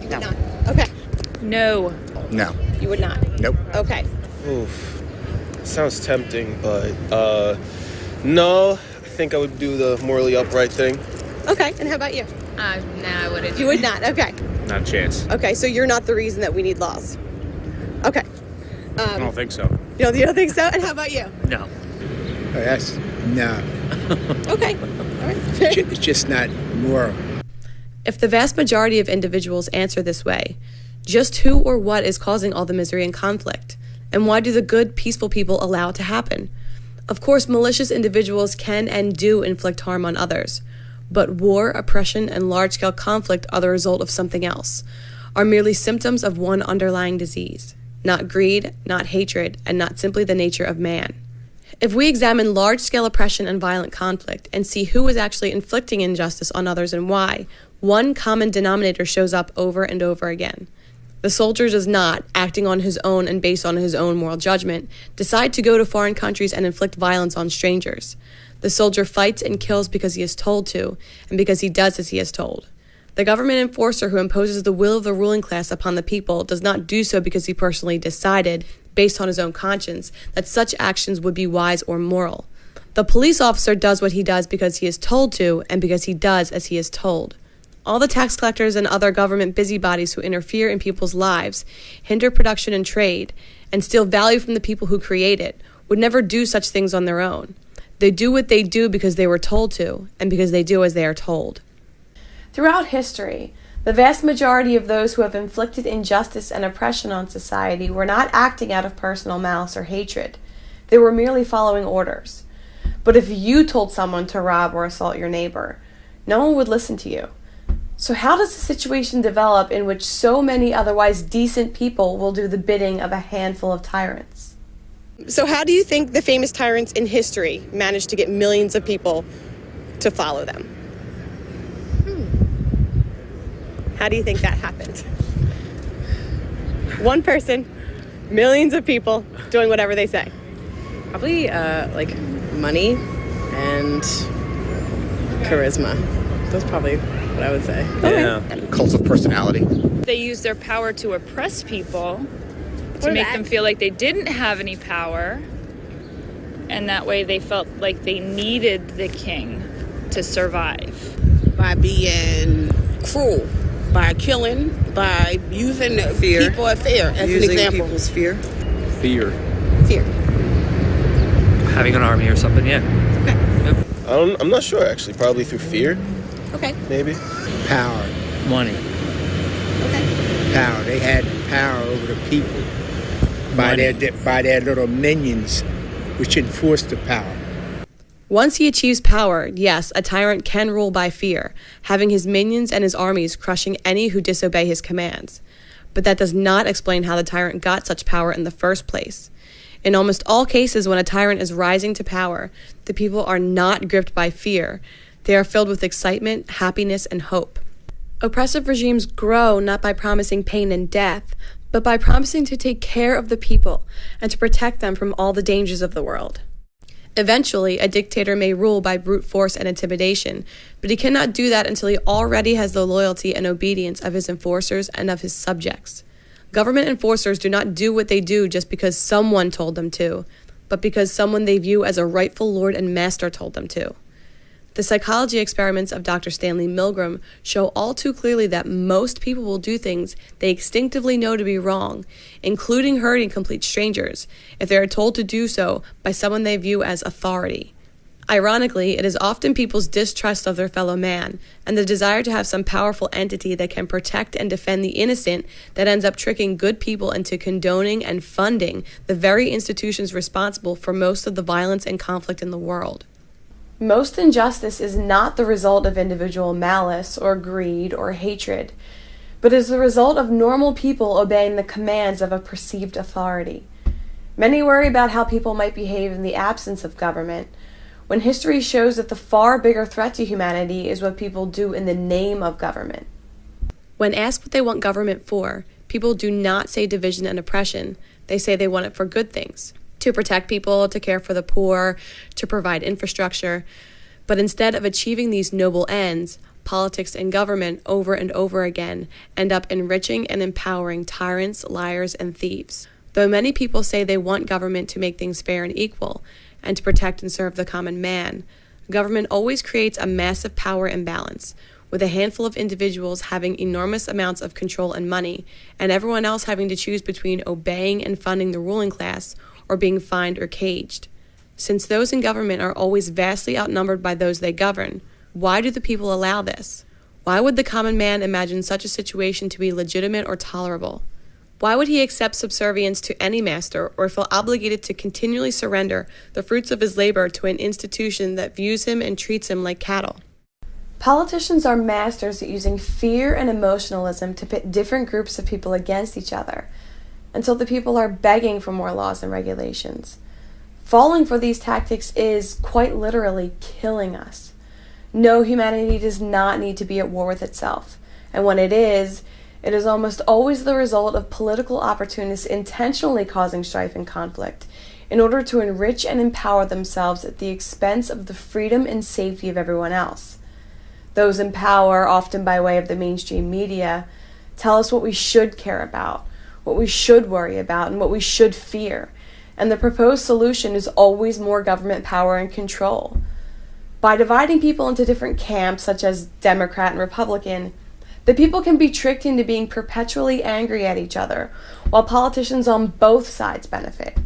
You No. would not. Okay. No. No. You would not. Nope. Okay. Oof. Sounds tempting, but no. I think I would do the morally upright thing. Okay. And how about you? No, I wouldn't. You would not. Okay. Not a chance. Okay. So you're not the reason that we need laws. Okay. I don't think so. You don't think so? And how about you? No. That's no. Okay. All right. It's just not moral. If the vast majority of individuals answer this way, just who or what is causing all the misery and conflict? And why do the good, peaceful people allow it to happen? Of course, malicious individuals can and do inflict harm on others. But war, oppression, and large-scale conflict are the result of something else, are merely symptoms of one underlying disease. Not greed, not hatred, and not simply the nature of man. If we examine large-scale oppression and violent conflict and see who is actually inflicting injustice on others and why, one common denominator shows up over and over again. The soldier does not, acting on his own and based on his own moral judgment, decide to go to foreign countries and inflict violence on strangers. The soldier fights and kills because he is told to, and because he does as he is told. The government enforcer who imposes the will of the ruling class upon the people does not do so because he personally decided, based on his own conscience, that such actions would be wise or moral. The police officer does what he does because he is told to, and because he does as he is told. All the tax collectors and other government busybodies who interfere in people's lives, hinder production and trade, and steal value from the people who create it, would never do such things on their own. They do what they do because they were told to, and because they do as they are told. Throughout history, the vast majority of those who have inflicted injustice and oppression on society were not acting out of personal malice or hatred. They were merely following orders. But if you told someone to rob or assault your neighbor, no one would listen to you. So how does a situation develop in which so many otherwise decent people will do the bidding of a handful of tyrants? So how do you think the famous tyrants in history managed to get millions of people to follow them? How do you think that happened? One person, millions of people doing whatever they say. Probably like money and charisma. That's probably what I would say. Yeah. Cult of personality. They use their power to oppress people, to make them feel like they didn't have any power, and that way they felt like they needed the king to survive. By being cruel, by killing, by using Fear. people as fear, as Using an example. people's fear. Fear. Fear. Having an army or something, yeah. I'm not sure, actually. Probably through fear, Okay. maybe. Power. Money. Okay. Power. They had power over the people by their little minions, which enforced the power. Once he achieves power, yes, a tyrant can rule by fear, having his minions and his armies crushing any who disobey his commands. But that does not explain how the tyrant got such power in the first place. In almost all cases when a tyrant is rising to power, the people are not gripped by fear. They are filled with excitement, happiness, and hope. Oppressive regimes grow not by promising pain and death, but by promising to take care of the people and to protect them from all the dangers of the world. Eventually, a dictator may rule by brute force and intimidation, but he cannot do that until he already has the loyalty and obedience of his enforcers and of his subjects. Government enforcers do not do what they do just because someone told them to, but because someone they view as a rightful lord and master told them to. The psychology experiments of Dr. Stanley Milgram show all too clearly that most people will do things they instinctively know to be wrong, including hurting complete strangers, if they are told to do so by someone they view as authority. Ironically, it is often people's distrust of their fellow man and the desire to have some powerful entity that can protect and defend the innocent that ends up tricking good people into condoning and funding the very institutions responsible for most of the violence and conflict in the world. Most injustice is not the result of individual malice or greed or hatred, but is the result of normal people obeying the commands of a perceived authority. Many worry about how people might behave in the absence of government, when history shows that the far bigger threat to humanity is what people do in the name of government. When asked what they want government for, people do not say division and oppression. They say they want it for good things, to protect people, to care for the poor, to provide infrastructure. But instead of achieving these noble ends, politics and government over and over again end up enriching and empowering tyrants, liars, and thieves. Though many people say they want government to make things fair and equal, and to protect and serve the common man, government always creates a massive power imbalance, with a handful of individuals having enormous amounts of control and money, and everyone else having to choose between obeying and funding the ruling class or being fined or caged. Since those in government are always vastly outnumbered by those they govern, why do the people allow this? Why would the common man imagine such a situation to be legitimate or tolerable? Why would he accept subservience to any master or feel obligated to continually surrender the fruits of his labor to an institution that views him and treats him like cattle? Politicians are masters at using fear and emotionalism to pit different groups of people against each other, until the people are begging for more laws and regulations. Falling for these tactics is, quite literally, killing us. No, humanity does not need to be at war with itself, and when it is almost always the result of political opportunists intentionally causing strife and conflict in order to enrich and empower themselves at the expense of the freedom and safety of everyone else. Those in power, often by way of the mainstream media, tell us what we should care about, what we should worry about, and what we should fear. And the proposed solution is always more government power and control. By dividing people into different camps, such as Democrat and Republican, the people can be tricked into being perpetually angry at each other, while politicians on both sides benefit.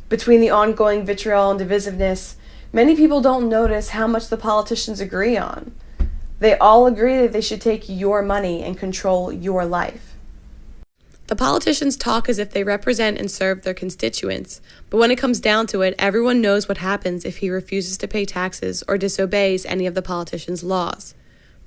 Between the ongoing vitriol and divisiveness, many people don't notice how much the politicians agree on. They all agree that they should take your money and control your life. The politicians talk as if they represent and serve their constituents, but when it comes down to it, everyone knows what happens if he refuses to pay taxes or disobeys any of the politicians' laws.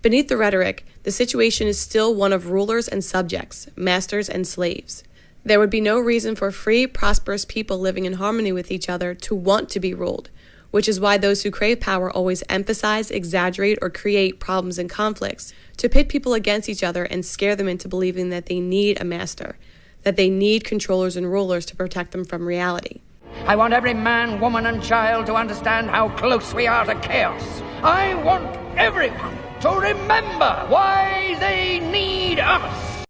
Beneath the rhetoric, the situation is still one of rulers and subjects, masters and slaves. There would be no reason for free, prosperous people living in harmony with each other to want to be ruled, which is why those who crave power always emphasize, exaggerate, or create problems and conflicts to pit people against each other and scare them into believing that they need a master, that they need controllers and rulers to protect them from reality. I want every man, woman, and child to understand how close we are to chaos. I want everyone to remember why they need us.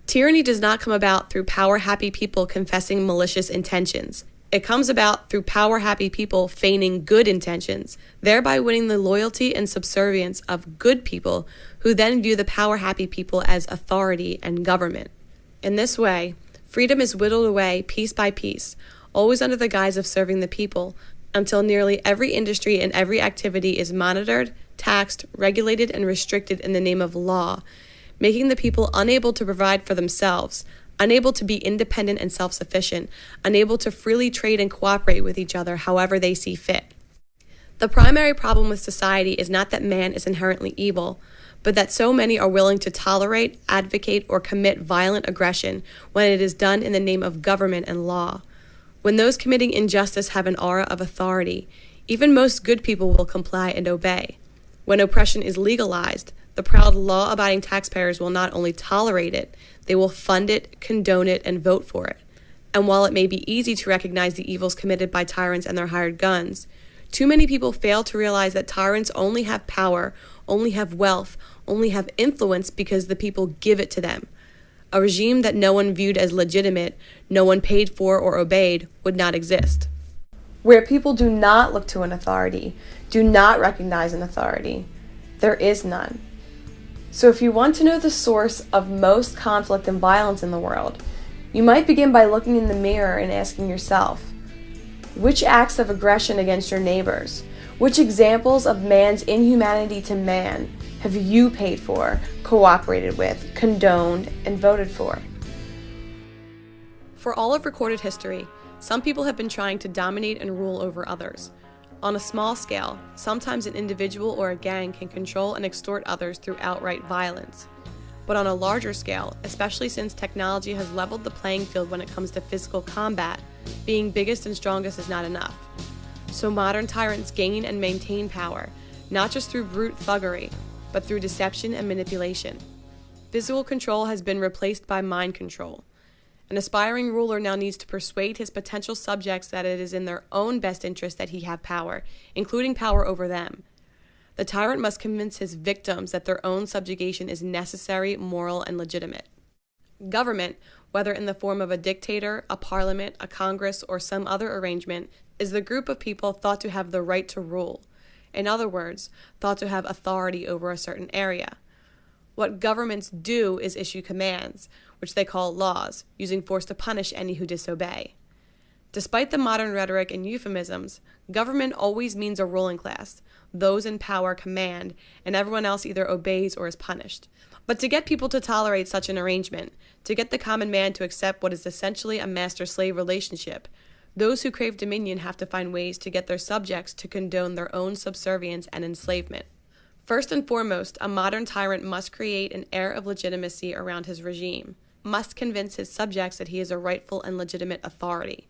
Tyranny does not come about through power-happy people confessing malicious intentions. It comes about through power-happy people feigning good intentions, thereby winning the loyalty and subservience of good people who then view the power-happy people as authority and government. In this way, freedom is whittled away piece by piece, always under the guise of serving the people, until nearly every industry and every activity is monitored, taxed, regulated, and restricted in the name of law, making the people unable to provide for themselves, unable to be independent and self-sufficient, unable to freely trade and cooperate with each other however they see fit. The primary problem with society is not that man is inherently evil, but that so many are willing to tolerate, advocate, or commit violent aggression when it is done in the name of government and law. When those committing injustice have an aura of authority, even most good people will comply and obey. When oppression is legalized, the proud law-abiding taxpayers will not only tolerate it, they will fund it, condone it, and vote for it. And while it may be easy to recognize the evils committed by tyrants and their hired guns, too many people fail to realize that tyrants only have power, only have wealth, only have influence because the people give it to them. A regime that no one viewed as legitimate, no one paid for or obeyed, would not exist. Where people do not look to an authority, do not recognize an authority, there is none. So if you want to know the source of most conflict and violence in the world, you might begin by looking in the mirror and asking yourself, which acts of aggression against your neighbors, which examples of man's inhumanity to man have you paid for, cooperated with, condoned, and voted for? For all of recorded history, some people have been trying to dominate and rule over others. On a small scale, sometimes an individual or a gang can control and extort others through outright violence. But on a larger scale, especially since technology has leveled the playing field when it comes to physical combat, being biggest and strongest is not enough. So modern tyrants gain and maintain power, not just through brute thuggery, but through deception and manipulation. Physical control has been replaced by mind control. An aspiring ruler now needs to persuade his potential subjects that it is in their own best interest that he have power, including power over them. The tyrant must convince his victims that their own subjugation is necessary, moral, and legitimate. Government, whether in the form of a dictator, a parliament, a congress, or some other arrangement, is the group of people thought to have the right to rule. In other words, thought to have authority over a certain area. What governments do is issue commands, which they call laws, using force to punish any who disobey. Despite the modern rhetoric and euphemisms, government always means a ruling class. Those in power command, and everyone else either obeys or is punished. But to get people to tolerate such an arrangement, to get the common man to accept what is essentially a master-slave relationship, those who crave dominion have to find ways to get their subjects to condone their own subservience and enslavement. First and foremost, a modern tyrant must create an air of legitimacy around his regime, must convince his subjects that he is a rightful and legitimate authority.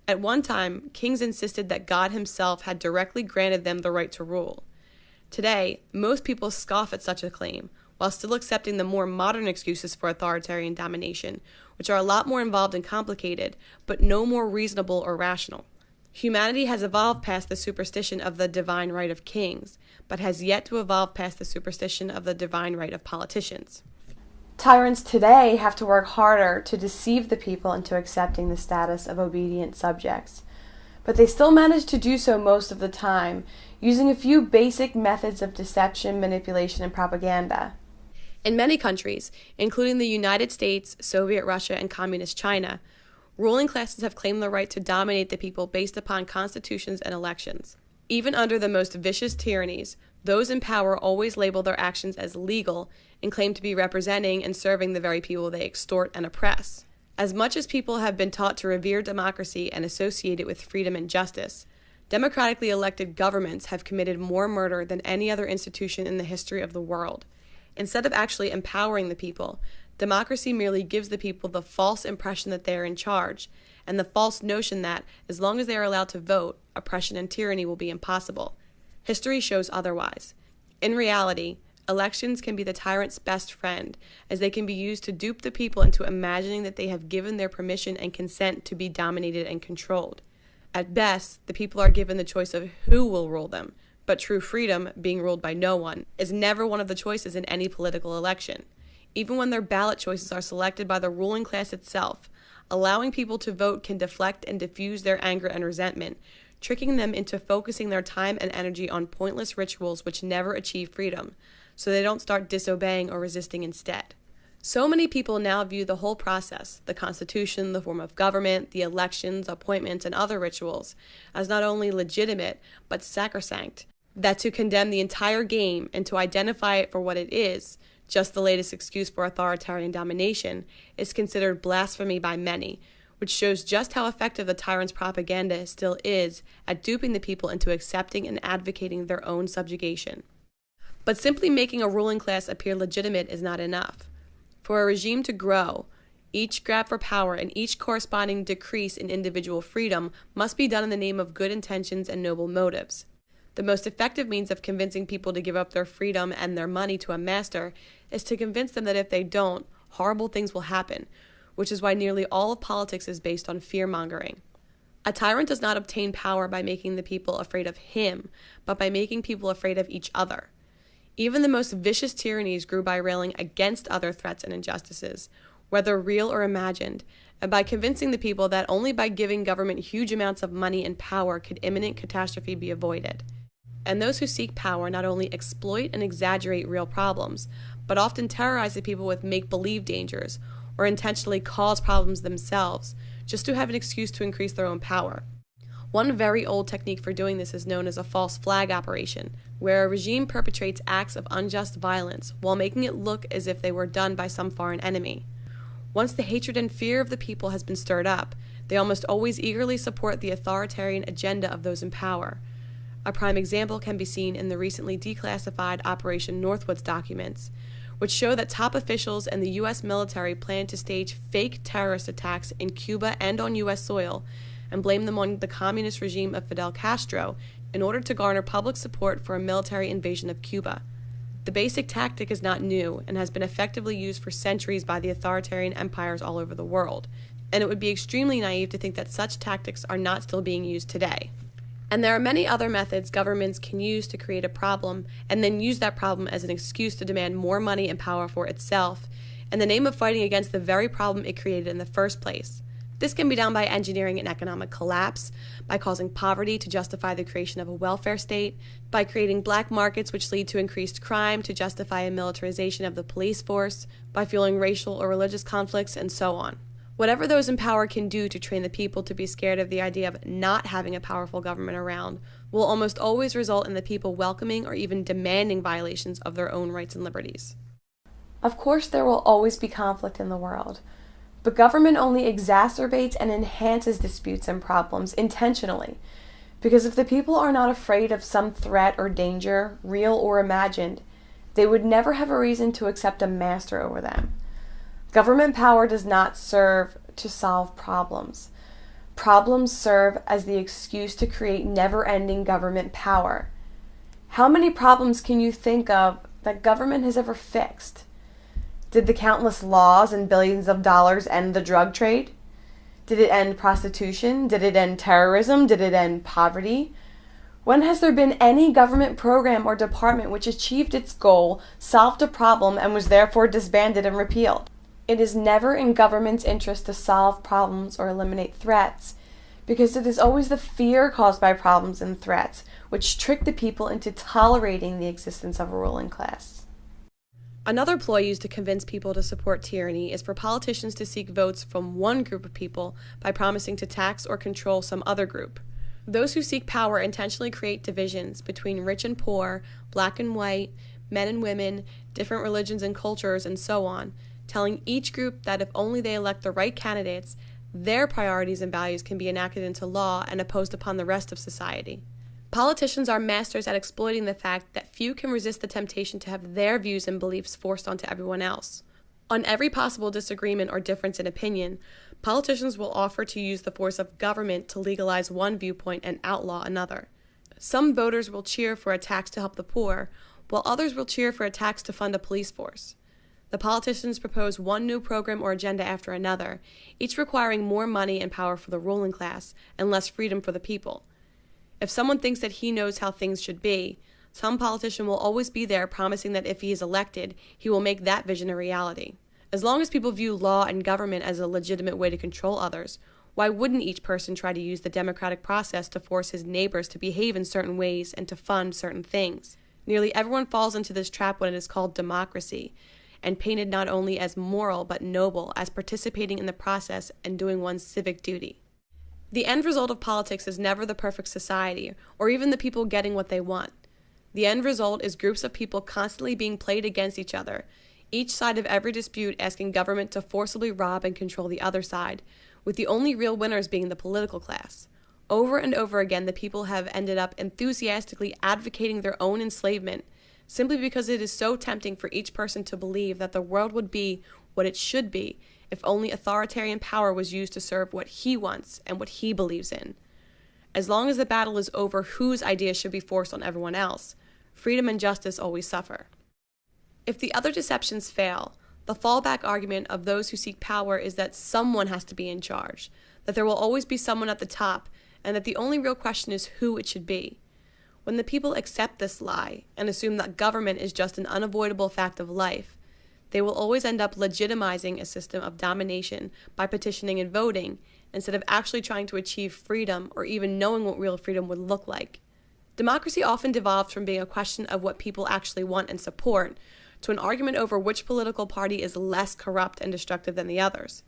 At one time, kings insisted that God himself had directly granted them the right to rule. Today, most people scoff at such a claim, while still accepting the more modern excuses for authoritarian domination, which are a lot more involved and complicated, but no more reasonable or rational. Humanity has evolved past the superstition of the divine right of kings, but has yet to evolve past the superstition of the divine right of politicians. Tyrants today have to work harder to deceive the people into accepting the status of obedient subjects, but they still manage to do so most of the time, using a few basic methods of deception, manipulation, and propaganda. In many countries, including the United States, Soviet Russia, and Communist China, ruling classes have claimed the right to dominate the people based upon constitutions and elections. Even under the most vicious tyrannies, those in power always label their actions as legal and claim to be representing and serving the very people they extort and oppress. As much as people have been taught to revere democracy and associate it with freedom and justice, democratically elected governments have committed more murder than any other institution in the history of the world. Instead of actually empowering the people, democracy merely gives the people the false impression that they are in charge, and the false notion that, as long as they are allowed to vote, oppression and tyranny will be impossible. History shows otherwise. In reality, elections can be the tyrant's best friend, as they can be used to dupe the people into imagining that they have given their permission and consent to be dominated and controlled. At best, the people are given the choice of who will rule them, but true freedom, being ruled by no one, is never one of the choices in any political election. Even when their ballot choices are selected by the ruling class itself, allowing people to vote can deflect and diffuse their anger and resentment, tricking them into focusing their time and energy on pointless rituals which never achieve freedom, so they don't start disobeying or resisting instead. So many people now view the whole process, the Constitution, the form of government, the elections, appointments, and other rituals, as not only legitimate, but sacrosanct, that to condemn the entire game and to identify it for what it is, just the latest excuse for authoritarian domination, is considered blasphemy by many, which shows just how effective the tyrant's propaganda still is at duping the people into accepting and advocating their own subjugation. But simply making a ruling class appear legitimate is not enough. For a regime to grow, each grab for power and each corresponding decrease in individual freedom must be done in the name of good intentions and noble motives. The most effective means of convincing people to give up their freedom and their money to a master is to convince them that if they don't, horrible things will happen, which is why nearly all of politics is based on fear-mongering. A tyrant does not obtain power by making the people afraid of him, but by making people afraid of each other. Even the most vicious tyrannies grew by railing against other threats and injustices, whether real or imagined, and by convincing the people that only by giving government huge amounts of money and power could imminent catastrophe be avoided. And those who seek power not only exploit and exaggerate real problems, but often terrorize the people with make-believe dangers, or intentionally cause problems themselves, just to have an excuse to increase their own power. One very old technique for doing this is known as a false flag operation, where a regime perpetrates acts of unjust violence while making it look as if they were done by some foreign enemy. Once the hatred and fear of the people has been stirred up, they almost always eagerly support the authoritarian agenda of those in power. A prime example can be seen in the recently declassified Operation Northwoods documents, which show that top officials and the U.S. military plan to stage fake terrorist attacks in Cuba and on U.S. soil, and blame them on the communist regime of Fidel Castro in order to garner public support for a military invasion of Cuba. The basic tactic is not new and has been effectively used for centuries by the authoritarian empires all over the world, and it would be extremely naive to think that such tactics are not still being used today. And there are many other methods governments can use to create a problem and then use that problem as an excuse to demand more money and power for itself in the name of fighting against the very problem it created in the first place. This can be done by engineering an economic collapse, by causing poverty to justify the creation of a welfare state, by creating black markets which lead to increased crime to justify a militarization of the police force, by fueling racial or religious conflicts, and so on. Whatever those in power can do to train the people to be scared of the idea of not having a powerful government around will almost always result in the people welcoming or even demanding violations of their own rights and liberties. Of course, there will always be conflict in the world, but government only exacerbates and enhances disputes and problems intentionally, because if the people are not afraid of some threat or danger, real or imagined, they would never have a reason to accept a master over them. Government power does not serve to solve problems. Problems serve as the excuse to create never-ending government power. How many problems can you think of that government has ever fixed? Did the countless laws and billions of dollars end the drug trade? Did it end prostitution? Did it end terrorism? Did it end poverty? When has there been any government program or department which achieved its goal, solved a problem, and was therefore disbanded and repealed? It is never in government's interest to solve problems or eliminate threats, because it is always the fear caused by problems and threats which trick the people into tolerating the existence of a ruling class. Another ploy used to convince people to support tyranny is for politicians to seek votes from one group of people by promising to tax or control some other group. Those who seek power intentionally create divisions between rich and poor, black and white, men and women, different religions and cultures, and so on, telling each group that if only they elect the right candidates, their priorities and values can be enacted into law and imposed upon the rest of society. Politicians are masters at exploiting the fact that few can resist the temptation to have their views and beliefs forced onto everyone else. On every possible disagreement or difference in opinion, politicians will offer to use the force of government to legalize one viewpoint and outlaw another. Some voters will cheer for a tax to help the poor, while others will cheer for a tax to fund a police force. The politicians propose one new program or agenda after another, each requiring more money and power for the ruling class and less freedom for the people. If someone thinks that he knows how things should be, some politician will always be there promising that if he is elected, he will make that vision a reality. As long as people view law and government as a legitimate way to control others, why wouldn't each person try to use the democratic process to force his neighbors to behave in certain ways and to fund certain things? Nearly everyone falls into this trap when it is called democracy, and painted not only as moral but noble, as participating in the process and doing one's civic duty. The end result of politics is never the perfect society, or even the people getting what they want. The end result is groups of people constantly being played against each other, each side of every dispute asking government to forcibly rob and control the other side, with the only real winners being the political class. Over and over again, the people have ended up enthusiastically advocating their own enslavement, simply because it is so tempting for each person to believe that the world would be what it should be if only authoritarian power was used to serve what he wants and what he believes in. As long as the battle is over whose ideas should be forced on everyone else, freedom and justice always suffer. If the other deceptions fail, the fallback argument of those who seek power is that someone has to be in charge, that there will always be someone at the top, and that the only real question is who it should be. When the people accept this lie and assume that government is just an unavoidable fact of life, they will always end up legitimizing a system of domination by petitioning and voting, instead of actually trying to achieve freedom or even knowing what real freedom would look like. Democracy often devolves from being a question of what people actually want and support to an argument over which political party is less corrupt and destructive than the others.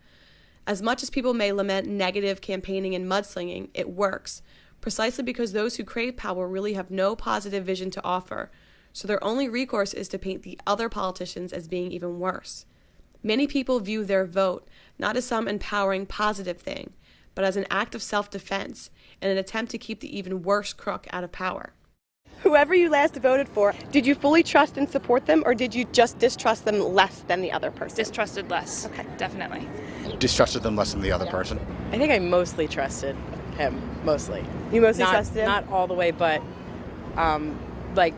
As much as people may lament negative campaigning and mudslinging, it works, precisely because those who crave power really have no positive vision to offer, so their only recourse is to paint the other politicians as being even worse. Many people view their vote not as some empowering positive thing, but as an act of self-defense in an attempt to keep the even worse crook out of power. Whoever you last voted for, did you fully trust and support them, or did you just distrust them less than the other person? Distrusted less. Okay, definitely. Distrusted them less than the other person. I think I mostly trusted him, mostly. You mostly trusted him? Not all the way, but like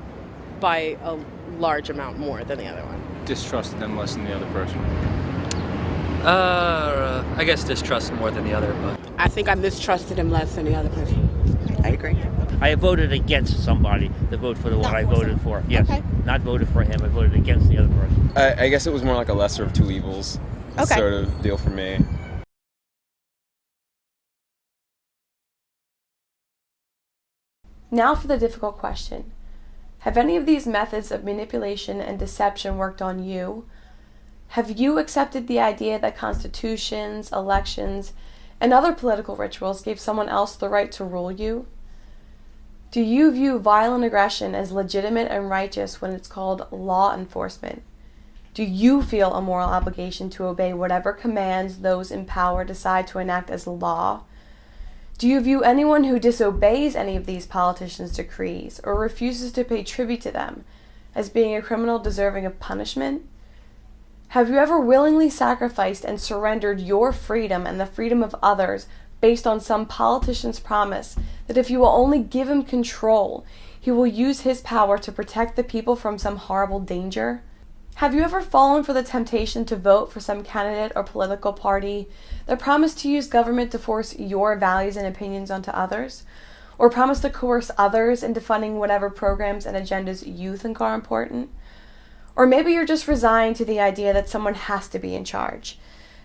by a large amount more than the other one. Distrusted them less than the other person. I guess distrust more than the other, but I think I mistrusted him less than the other person. I agree. I voted against somebody to vote for the one I voted for. Yes, okay. Not voted for him. I voted against the other person. I guess it was more like a lesser of two evils sort of deal for me. Now for the difficult question. Have any of these methods of manipulation and deception worked on you? Have you accepted the idea that constitutions, elections, and other political rituals gave someone else the right to rule you? Do you view violent aggression as legitimate and righteous when it's called law enforcement? Do you feel a moral obligation to obey whatever commands those in power decide to enact as law? Do you view anyone who disobeys any of these politicians' decrees or refuses to pay tribute to them as being a criminal deserving of punishment? Have you ever willingly sacrificed and surrendered your freedom and the freedom of others based on some politician's promise that if you will only give him control, he will use his power to protect the people from some horrible danger? Have you ever fallen for the temptation to vote for some candidate or political party that promised to use government to force your values and opinions onto others? Or promised to coerce others into funding whatever programs and agendas you think are important? Or maybe you're just resigned to the idea that someone has to be in charge.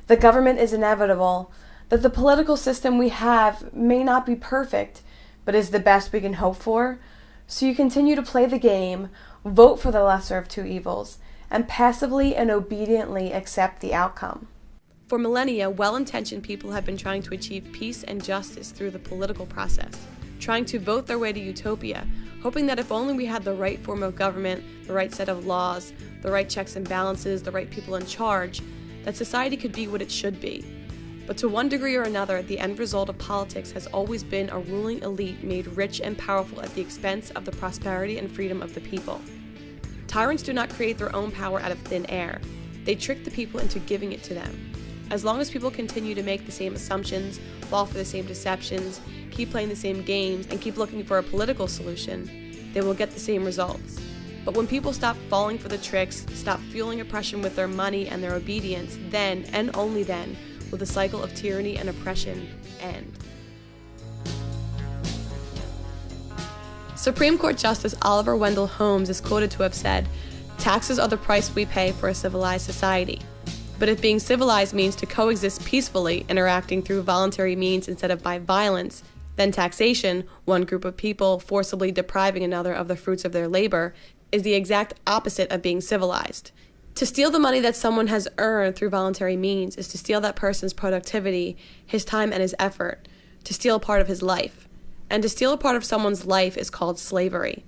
The government is inevitable, that the political system we have may not be perfect, but is the best we can hope for. So you continue to play the game, vote for the lesser of two evils, and passively and obediently accept the outcome. For millennia, well-intentioned people have been trying to achieve peace and justice through the political process, trying to vote their way to utopia, hoping that if only we had the right form of government, the right set of laws, the right checks and balances, the right people in charge, that society could be what it should be. But to one degree or another, the end result of politics has always been a ruling elite made rich and powerful at the expense of the prosperity and freedom of the people. Tyrants do not create their own power out of thin air. They trick the people into giving it to them. As long as people continue to make the same assumptions, fall for the same deceptions, keep playing the same games, and keep looking for a political solution, they will get the same results. But when people stop falling for the tricks, stop fueling oppression with their money and their obedience, then, and only then, will the cycle of tyranny and oppression end. Supreme Court Justice Oliver Wendell Holmes is quoted to have said, "Taxes are the price we pay for a civilized society. But if being civilized means to coexist peacefully, interacting through voluntary means instead of by violence, then taxation, one group of people forcibly depriving another of the fruits of their labor, is the exact opposite of being civilized. To steal the money that someone has earned through voluntary means is to steal that person's productivity, his time and his effort, to steal a part of his life. And to steal a part of someone's life is called slavery.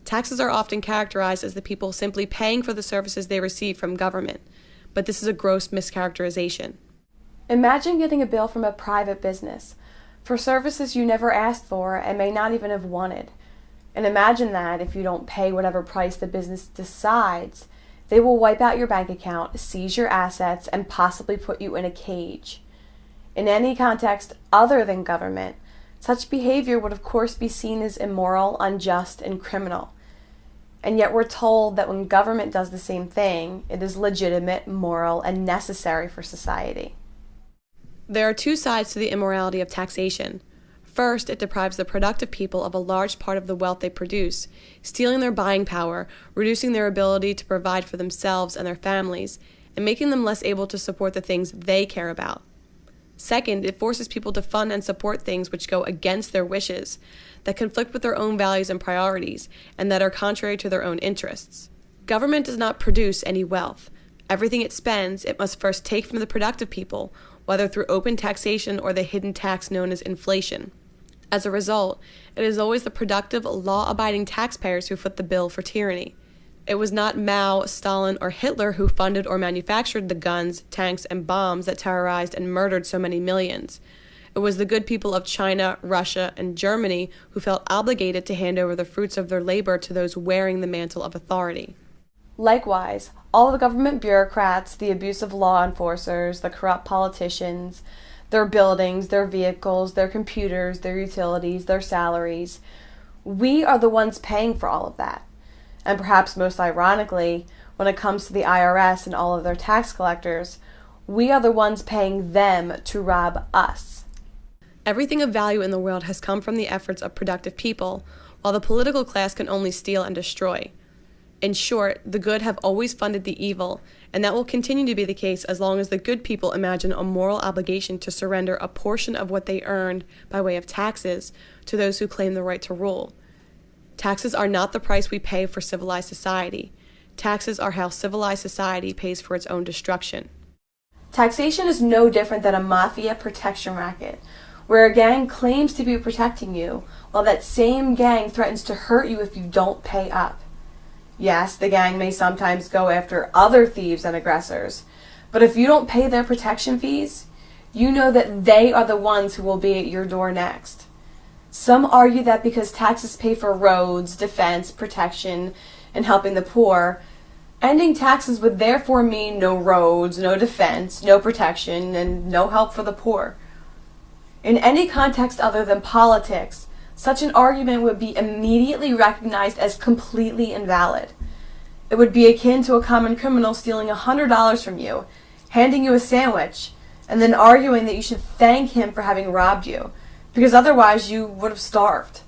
Taxes are often characterized as the people simply paying for the services they receive from government, but this is a gross mischaracterization. Imagine getting a bill from a private business for services you never asked for and may not even have wanted. And imagine that if you don't pay whatever price the business decides, they will wipe out your bank account, seize your assets, and possibly put you in a cage. In any context other than government, such behavior would of course be seen as immoral, unjust, and criminal. And yet we're told that when government does the same thing, it is legitimate, moral, and necessary for society. There are two sides to the immorality of taxation. First, it deprives the productive people of a large part of the wealth they produce, stealing their buying power, reducing their ability to provide for themselves and their families, and making them less able to support the things they care about. Second, it forces people to fund and support things which go against their wishes, that conflict with their own values and priorities, and that are contrary to their own interests. Government does not produce any wealth. Everything it spends, it must first take from the productive people, whether through open taxation or the hidden tax known as inflation. As a result, it is always the productive, law-abiding taxpayers who foot the bill for tyranny. It was not Mao, Stalin, or Hitler who funded or manufactured the guns, tanks, and bombs that terrorized and murdered so many millions. It was the good people of China, Russia, and Germany who felt obligated to hand over the fruits of their labor to those wearing the mantle of authority. Likewise, all the government bureaucrats, the abusive law enforcers, the corrupt politicians, their buildings, their vehicles, their computers, their utilities, their salaries, we are the ones paying for all of that. And perhaps most ironically, when it comes to the IRS and all of their tax collectors, we are the ones paying them to rob us. Everything of value in the world has come from the efforts of productive people, while the political class can only steal and destroy. In short, the good have always funded the evil, and that will continue to be the case as long as the good people imagine a moral obligation to surrender a portion of what they earned by way of taxes to those who claim the right to rule. Taxes are not the price we pay for civilized society. Taxes are how civilized society pays for its own destruction. Taxation is no different than a mafia protection racket, where a gang claims to be protecting you, while that same gang threatens to hurt you if you don't pay up. Yes, the gang may sometimes go after other thieves and aggressors, but if you don't pay their protection fees, you know that they are the ones who will be at your door next. Some argue that because taxes pay for roads, defense, protection, and helping the poor, ending taxes would therefore mean no roads, no defense, no protection, and no help for the poor. In any context other than politics, such an argument would be immediately recognized as completely invalid. It would be akin to a common criminal stealing $100 from you, handing you a sandwich, and then arguing that you should thank him for having robbed you, because otherwise you would have starved.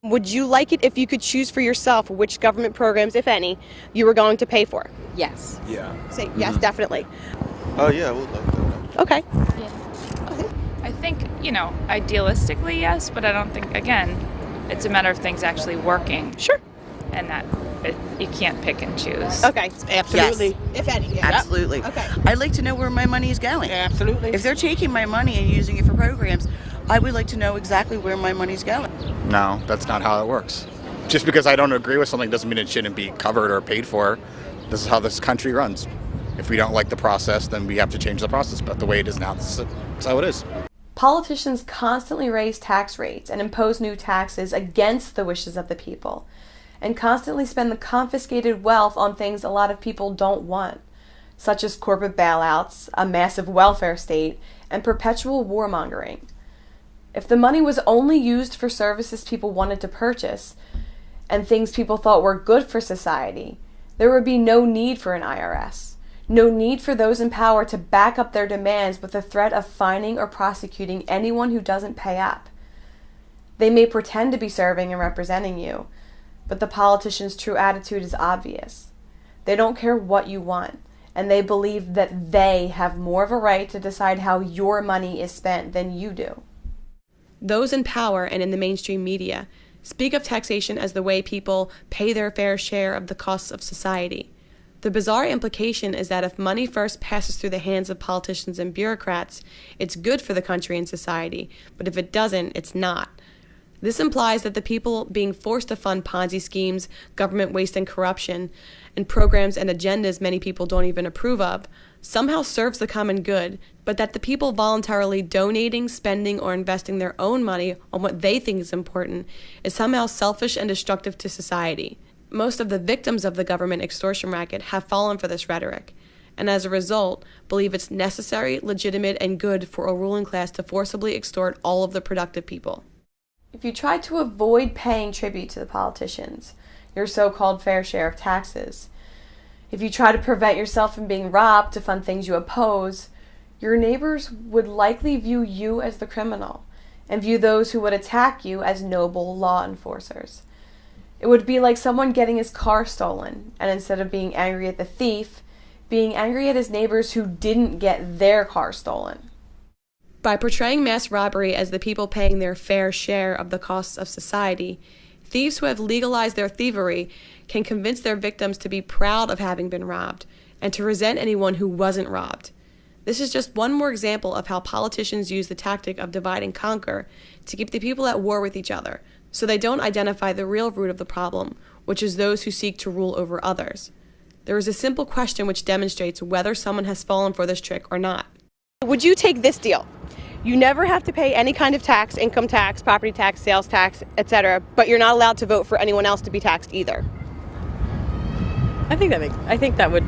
Would you like it if you could choose for yourself which government programs, if any, you were going to pay for? Yes. Yeah. Say yes, definitely. Oh, yeah, I would like that. Okay. Yeah. Okay. I think, idealistically, yes, but I don't think, again, it's a matter of things actually working. Sure. And that you can't pick and choose. Okay. Absolutely. Yes. If any. Yeah. Absolutely. Okay. I'd like to know where my money is going. Absolutely. If they're taking my money and using it for programs, I would like to know exactly where my money's going. No, that's not how it works. Just because I don't agree with something doesn't mean it shouldn't be covered or paid for. This is how this country runs. If we don't like the process, then we have to change the process. But the way it is now, that's how it is. Politicians constantly raise tax rates and impose new taxes against the wishes of the people, and constantly spend the confiscated wealth on things a lot of people don't want, such as corporate bailouts, a massive welfare state, and perpetual warmongering. If the money was only used for services people wanted to purchase, and things people thought were good for society, there would be no need for an IRS. No need for those in power to back up their demands with the threat of fining or prosecuting anyone who doesn't pay up. They may pretend to be serving and representing you, but the politician's true attitude is obvious. They don't care what you want, and they believe that they have more of a right to decide how your money is spent than you do. Those in power and in the mainstream media speak of taxation as the way people pay their fair share of the costs of society. The bizarre implication is that if money first passes through the hands of politicians and bureaucrats, it's good for the country and society, but if it doesn't, it's not. This implies that the people being forced to fund Ponzi schemes, government waste and corruption, and programs and agendas many people don't even approve of, somehow serves the common good, but that the people voluntarily donating, spending, or investing their own money on what they think is important is somehow selfish and destructive to society. Most of the victims of the government extortion racket have fallen for this rhetoric, and as a result, believe it's necessary, legitimate, and good for a ruling class to forcibly extort all of the productive people. If you try to avoid paying tribute to the politicians, your so-called fair share of taxes, if you try to prevent yourself from being robbed to fund things you oppose, your neighbors would likely view you as the criminal, and view those who would attack you as noble law enforcers. It would be like someone getting his car stolen, and instead of being angry at the thief, being angry at his neighbors who didn't get their car stolen. By portraying mass robbery as the people paying their fair share of the costs of society, thieves who have legalized their thievery can convince their victims to be proud of having been robbed, and to resent anyone who wasn't robbed. This is just one more example of how politicians use the tactic of divide and conquer to keep the people at war with each other, so they don't identify the real root of the problem, which is those who seek to rule over others. There is a simple question which demonstrates whether someone has fallen for this trick or not. Would you take this deal? You never have to pay any kind of tax, income tax, property tax, sales tax, etc., but you're not allowed to vote for anyone else to be taxed either. I think that would.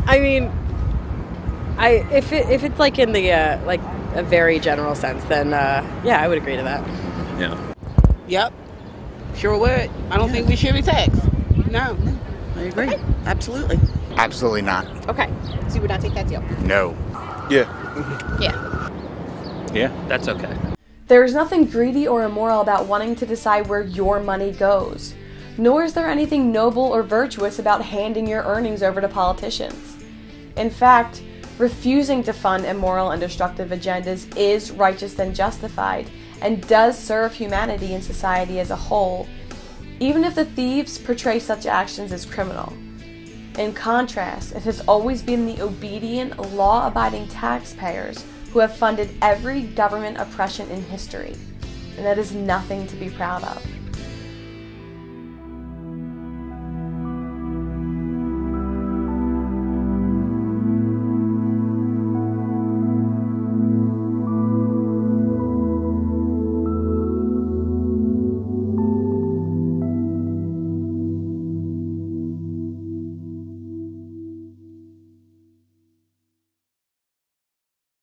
I mean, if it's like in the like a very general sense, then yeah, I would agree to that. Yeah. Yep. Sure would. I don't think we should be taxed. No. I agree. Okay. Absolutely. Absolutely not. Okay. So you would not take that deal? No. Yeah. Yeah. Yeah. That's okay. There is nothing greedy or immoral about wanting to decide where your money goes, nor is there anything noble or virtuous about handing your earnings over to politicians. In fact, refusing to fund immoral and destructive agendas is righteous and justified, and does serve humanity and society as a whole, even if the thieves portray such actions as criminal. In contrast, it has always been the obedient, law-abiding taxpayers who have funded every government oppression in history, and that is nothing to be proud of.